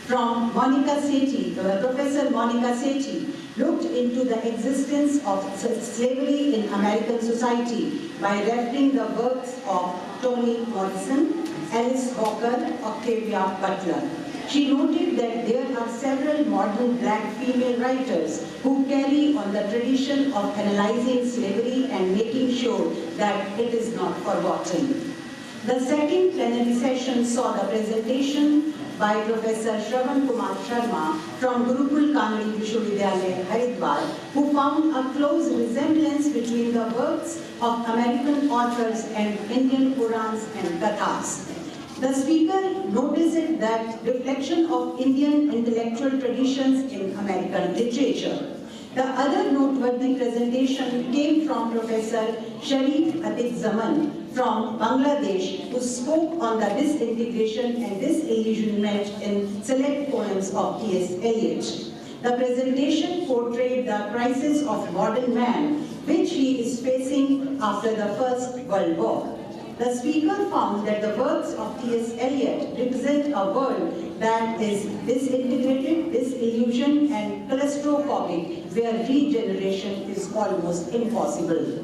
S17: From Monica Sethi, Professor Monica Sethi looked into the existence of slavery in American society by referring the works of Toni Morrison, Alice Walker, Octavia Butler. She noted that there are several modern black female writers who carry on the tradition of analyzing slavery and making sure that it is not forgotten. The second plenary session saw the presentation by Professor Shravan Kumar Sharma from Gurukul Kamini Vishwavidyalaya, Haridwar, who found a close resemblance between the works of American authors and Indian Purans and Kathas. The speaker noticed that reflection of Indian intellectual traditions in American literature. The other noteworthy presentation came from Professor Sharif Atiq Zaman from Bangladesh, who spoke on the disintegration and disillusionment in select poems of T.S. Eliot. The presentation portrayed the crisis of modern man, which he is facing after the First World War. The speaker found that the works of T.S. Eliot represent a world that is disintegrated, disillusioned, and and claustrophobic, where regeneration is almost impossible.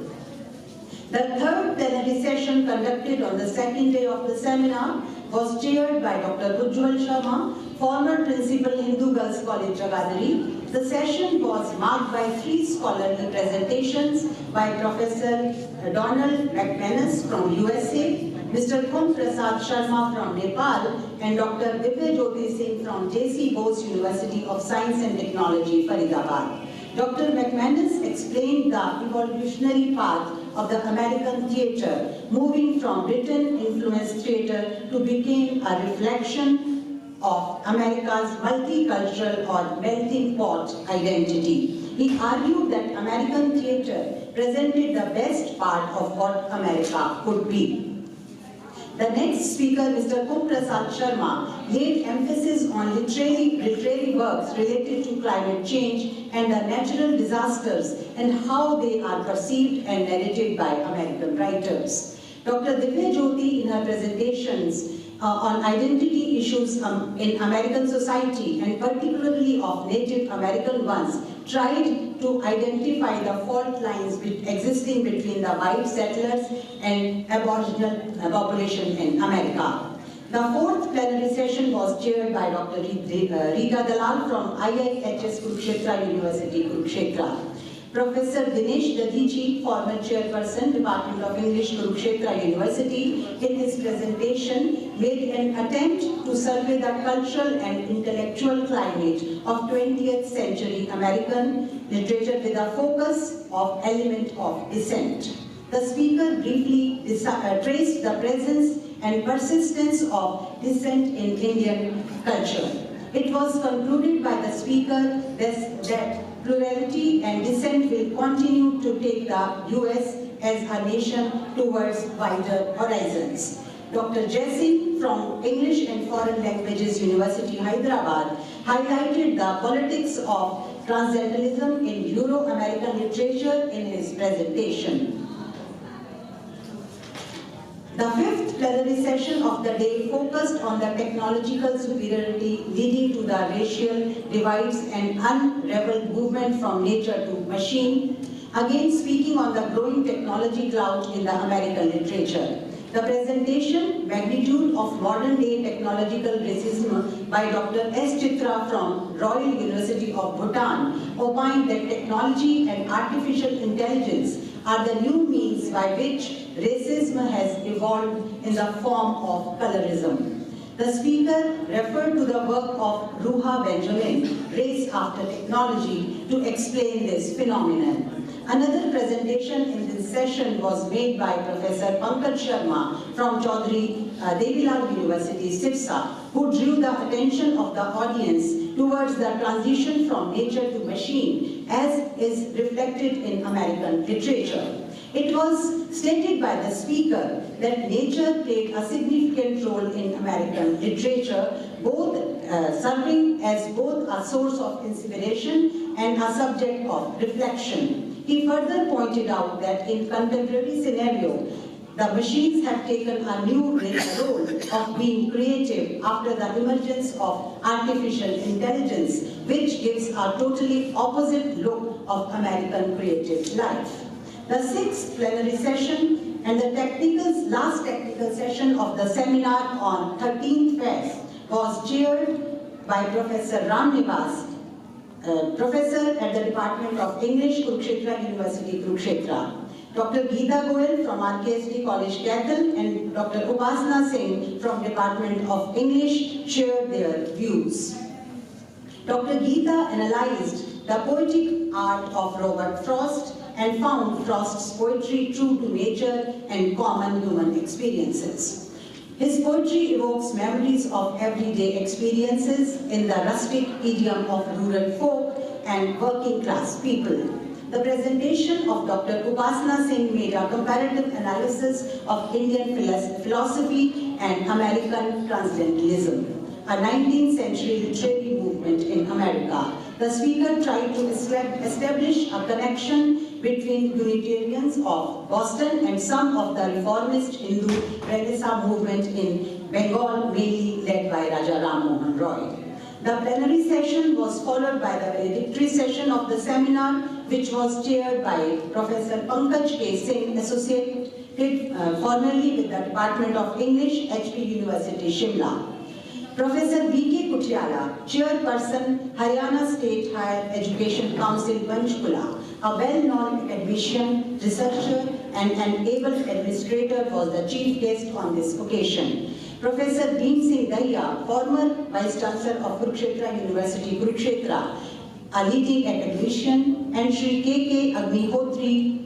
S17: The third plenary session conducted on the second day of the seminar was chaired by Dr. Ujjwal Sharma, former principal Hindu Girls College, Jagadhri. The session was marked by 3 scholarly presentations by Professor Donald McManus from USA, Mr. Kun Prasad Sharma from Nepal, and Dr. Divya Jyoti Singh from J.C. Bose University of Science and Technology, Faridabad. Dr. McManus explained the evolutionary path of the American theatre, moving from Britain-influenced theatre to become a reflection of America's multicultural or melting pot identity. He argued that American theatre presented the best part of what America could be. The next speaker, Mr. Kun Prasad Sharma, laid emphasis on literary works related to climate change and the natural disasters and how they are perceived and narrated by American writers. Dr. Divya Jyoti, in her presentations on identity issues in American society, and particularly of Native American ones, tried to identify the fault lines existing between the white settlers and Aboriginal population in America. The fourth plenary session was chaired by Dr. Rita Dalal from IIHS Kurukshetra University, Kurukshetra. Professor Dinesh Dadichi, former chairperson, Department of English, Kurukshetra University, in his presentation made an attempt to survey the cultural and intellectual climate of 20th century American literature with a focus of element of dissent. The speaker briefly traced the presence and persistence of dissent in Indian culture. It was concluded by the speaker that plurality and dissent will continue to take the US as a nation towards wider horizons. Dr. Jaiswal from English and Foreign Languages University, Hyderabad, highlighted the politics of transcendentalism in Euro-American literature in his presentation. The fifth plenary session of the day focused on the technological superiority leading to the racial divides and unraveled movement from nature to machine, again speaking on the growing technology clout in the American literature. The presentation, Magnitude of Modern-Day Technological Racism by Dr. S. Chitra from Royal University of Bhutan, opined that technology and artificial intelligence are the new means by which racism has evolved in the form of colorism. The speaker referred to the work of Ruha Benjamin, Race After Technology, to explain this phenomenon. Another presentation in this session was made by Professor Pankaj Sharma from Chaudhry Devilal University, Sirsa, who drew the attention of the audience towards the transition from nature to machine as is reflected in American literature. It was stated by the speaker that nature played a significant role in American literature, both serving as both a source of inspiration and a subject of reflection. He further pointed out that in contemporary scenario, the machines have taken a new role of being creative after the emergence of artificial intelligence, which gives a totally opposite look of American creative life. The sixth plenary session and the last technical session of the seminar on 13th Feb was chaired by Professor Ram Nivas, professor at the Department of English, Kurukshetra University, Kurukshetra. Dr. Geeta Goel from RKSD College, Kaithal, and Dr. Upasana Singh from Department of English shared their views. Dr. Geeta analyzed the poetic art of Robert Frost and found Frost's poetry true to nature and common human experiences. His poetry evokes memories of everyday experiences in the rustic idiom of rural folk and working class people. The presentation of Dr. Upasana Singh made a comparative analysis of Indian philosophy and American Transcendentalism, a 19th century literary movement in America. The speaker tried to establish a connection between Unitarians of Boston and some of the reformist Hindu Renaissance movement in Bengal, mainly led by Raja Ram Mohan Roy. The plenary session was followed by the valedictory session of the seminar, which was chaired by Professor Pankaj K. Singh, associated formerly with the Department of English, HP University, Shimla. Professor B.K. Kutiala, Chairperson, Haryana State Higher Education Council, Panchkula, a well-known academician, researcher, and an able administrator, was the chief guest on this occasion. Professor Bhim Singh Dahiya, former Vice Chancellor of Kurukshetra University, Kurukshetra, a leading academician, and Shri K.K. Agnihotri,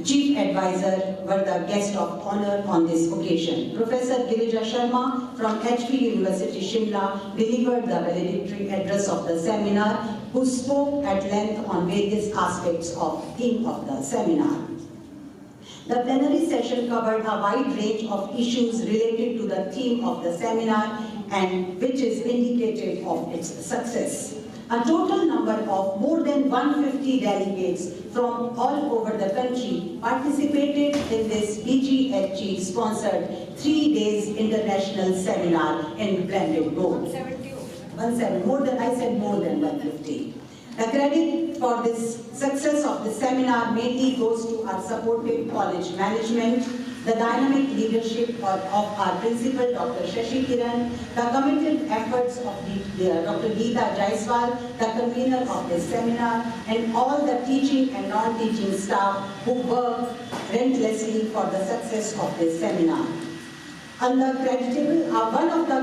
S17: Chief Advisor, were the guest of honor on this occasion. Professor Girija Sharma from HP University, Shimla, delivered the valedictory address of the seminar, who spoke at length on various aspects of the theme of the seminar. The plenary session covered a wide range of issues related to the theme of the seminar, and which is indicative of its success. A total number of more than 150 delegates from all over the country participated in this BGHG-sponsored 3 days international seminar in blended mode. 170, more than 150. The credit for this success of the seminar mainly goes to our supportive college management, the dynamic leadership of our principal, Dr. Shashi Kiran, the committed efforts of Dr. Geeta, Jaiswal, the convener of this seminar, and all the teaching and non-teaching staff who work relentlessly for the success of this seminar. One of the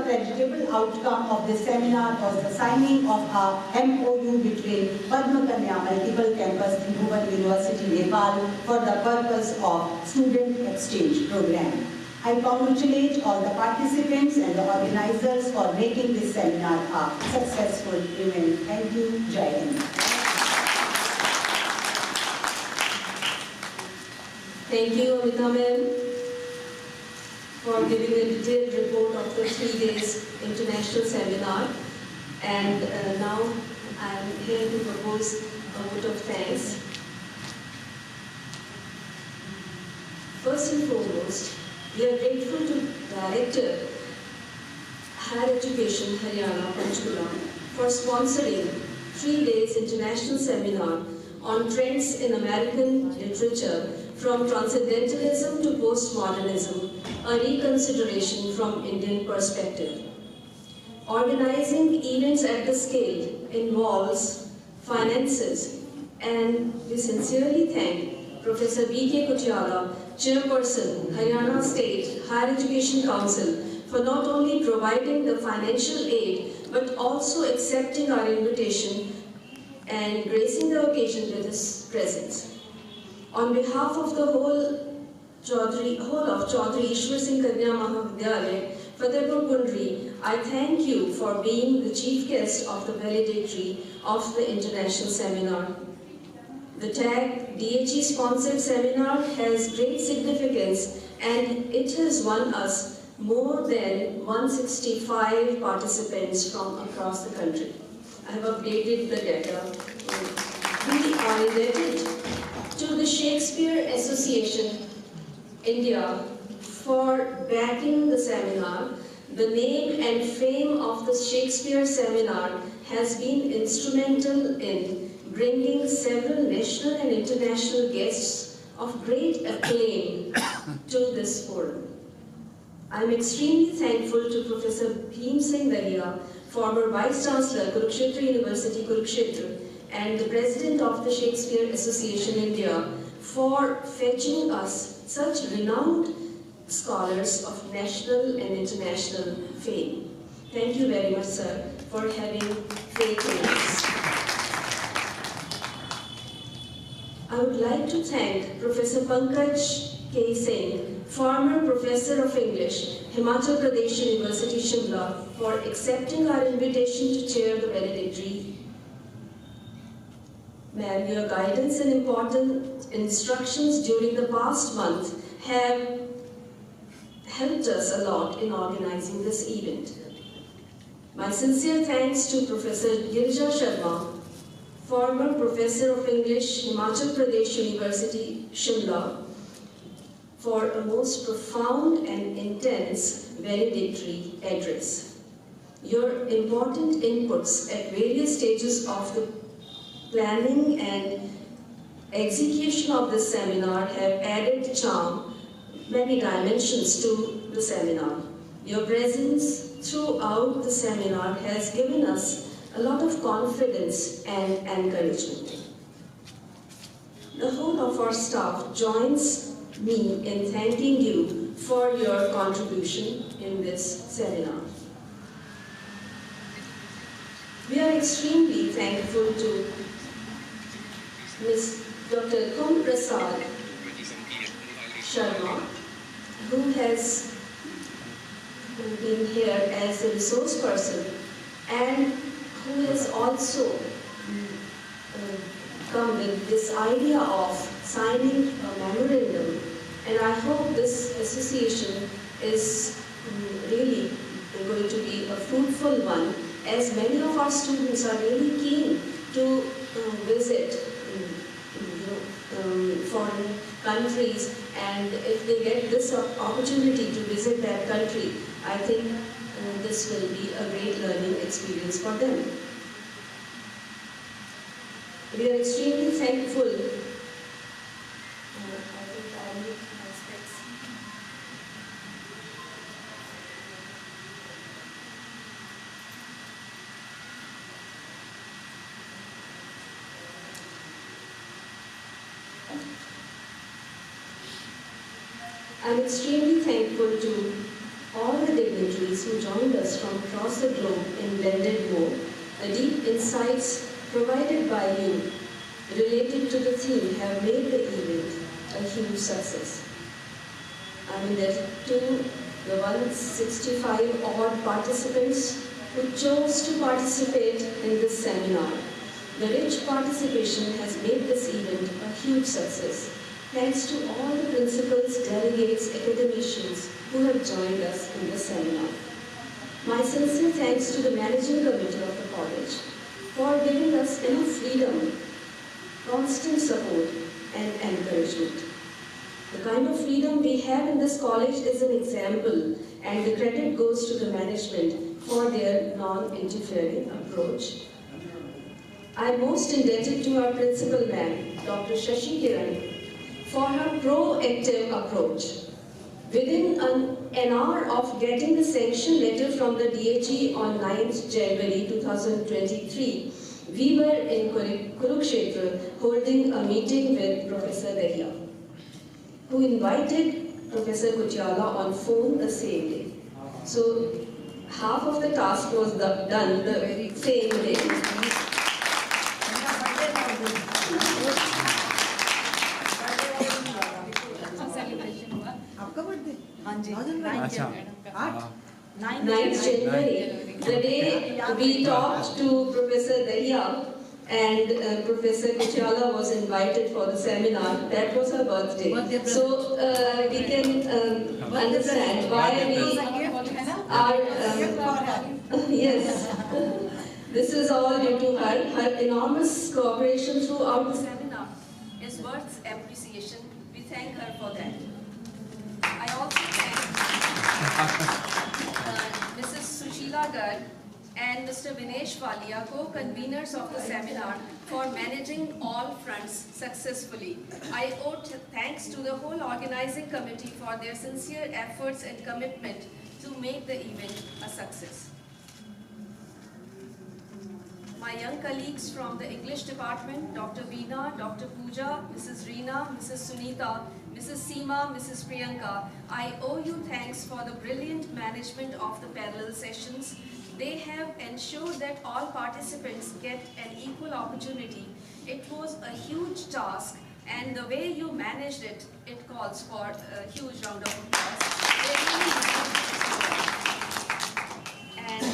S17: creditable outcomes of this seminar was the signing of a MOU between Padma Kanya Multiple Campus in Bhuban University, Nepal, for the purpose of student exchange program. I congratulate all the participants and the organizers for making this seminar a successful event. Thank you. Jai Hind.
S6: Thank you, Amita ma'am, for giving a detailed report of the 3 days international seminar. And now I am here to propose a vote of thanks. First and foremost, we are grateful to Director, Higher Education, Haryana, Panchkula, for sponsoring 3 days international seminar on trends in American literature from Transcendentalism to Post-Modernism, a reconsideration from Indian perspective. Organizing events at the scale involves finances, and we sincerely thank Professor B.K. Kutiala, Chairperson, Haryana State Higher Education Council, for not only providing the financial aid, but also accepting our invitation and gracing the occasion with his presence. On behalf of the whole of Chaudhry Ishwar Singh Kanya Mahavidyalaya, Fatehpur-Pundri, I thank you for being the chief guest of the valedictory of the international seminar. The tag DHE sponsored seminar has great significance, and it has won us more than 165 participants from across the country. I have updated the data. We are indebted to the Shakespeare Association India for backing the seminar. The name and fame of the Shakespeare seminar has been instrumental in bringing several national and international guests of great acclaim to this forum. I am extremely thankful to Professor Bhim Singh Dahiya, former Vice Chancellor, Kurukshetra University, Kurukshetra, and the President of the Shakespeare Association India, for fetching us such renowned scholars of national and international fame. Thank you very much, sir, for having faith in us. I would like to thank Professor Pankaj K. Singh, former Professor of English, Himachal Pradesh University, Shimla, for accepting our invitation to chair the valedictory. Ma'am, your guidance and important instructions during the past month have helped us a lot in organizing this event. My sincere thanks to Professor Girija Sharma, former Professor of English, Himachal Pradesh University, Shimla, for a most profound and intense valedictory address. Your important inputs at various stages of the planning and execution of this seminar have added charm, many dimensions to the seminar. Your presence throughout the seminar has given us a lot of confidence and encouragement. The whole of our staff joins me in thanking you for your contribution in this seminar. We are extremely thankful to Ms. Dr. Kum Prasad Sharma, who has been here as a resource person and who has also come with this idea of signing a memorandum. And I hope this association is really going to be a fruitful one, as many of our students are really keen to visit foreign countries, and if they get this opportunity to visit that country, I think this will be a great learning experience for them. We are extremely thankful. I'm extremely thankful to all the dignitaries who joined us from across the globe in blended mode. The deep insights provided by you related to the theme have made the event a huge success. I'm indebted to the 165 odd participants who chose to participate in this seminar. The rich participation has made this event a huge success. Thanks to all the principals, delegates, academicians who have joined us in the seminar. My sincere thanks to the managing committee of the college for giving us enough freedom, constant support and encouragement. The kind of freedom we have in this college is an example, and the credit goes to the management for their non-interfering approach. I am most indebted to our principal ma'am, Dr. Shashi Kiran, for her proactive approach. Within an hour of getting the sanction letter from the DHE on 9th January 2023, we were in Kurukshetra holding a meeting with Professor Dahiya, who invited Professor Kutyala on phone the same day. So half of the task was done the very same day.
S15: Achha.
S6: 9th January, the day we talked to Professor Dahiya and Professor Kutyala was invited for the seminar. That was her birthday. So we can understand why we are, yes, this is all due to her. Her enormous cooperation throughout the seminar is worth appreciation. We thank her for that. I also thank Mrs. Sushila Garg and Mr. Vinesh Walia, co-conveners of the seminar, for managing all fronts successfully. I owe thanks to the whole organizing committee for their sincere efforts and commitment to make the event a success. My young colleagues from the English department, Dr. Veena, Dr. Pooja, Mrs. Reena, Mrs. Sunita, Mrs. Seema, Mrs. Priyanka, I owe you thanks for the brilliant management of the parallel sessions. They have ensured that all participants get an equal opportunity. It was a huge task, and the way you managed it, it calls for a huge round of applause. And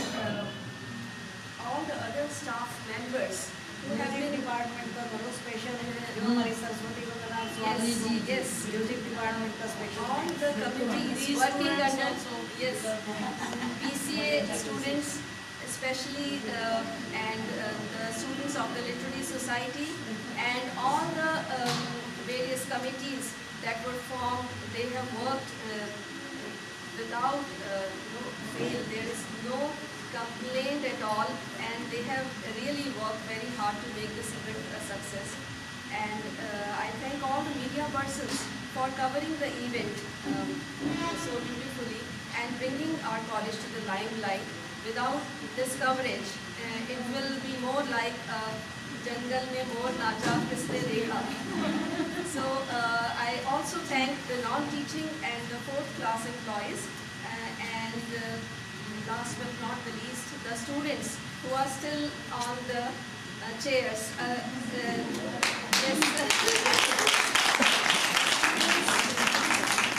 S6: all the other staff members who have been
S18: department का बहुत special है, जो हमारी सरस्वती वंदना स्वामी
S6: yes,
S18: music department का special
S6: all the committees working under yes, PCA students especially and the students of the Literary Society and all the various committees that were formed. They have worked without fail. There is no complained at all, and they have really worked very hard to make this event a success. And I thank all the media persons for covering the event so beautifully and bringing our college to the limelight. Without this coverage, it will be more like jungle mein more nacha kisne dekha. So I also thank the non-teaching and the 4th class employees and last but not the least, the students who are still on the chairs.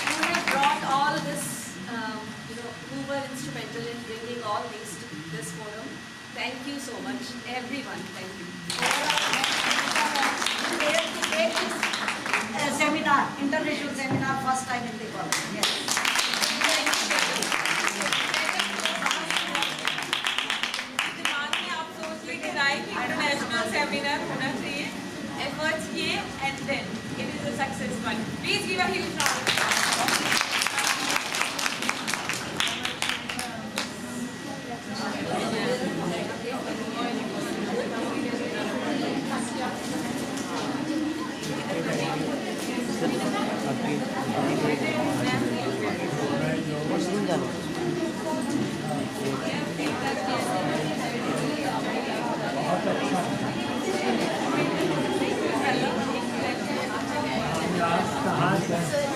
S6: Who have brought all this, who were instrumental in bringing all these to this forum. Thank you so much, everyone. Thank you.
S18: Seminar, international seminar, first time in the college. Yes.
S15: International seminar होना चाहिए, efforts किए and then it is a success one. Please give a huge round.
S12: कहाँ से कैसे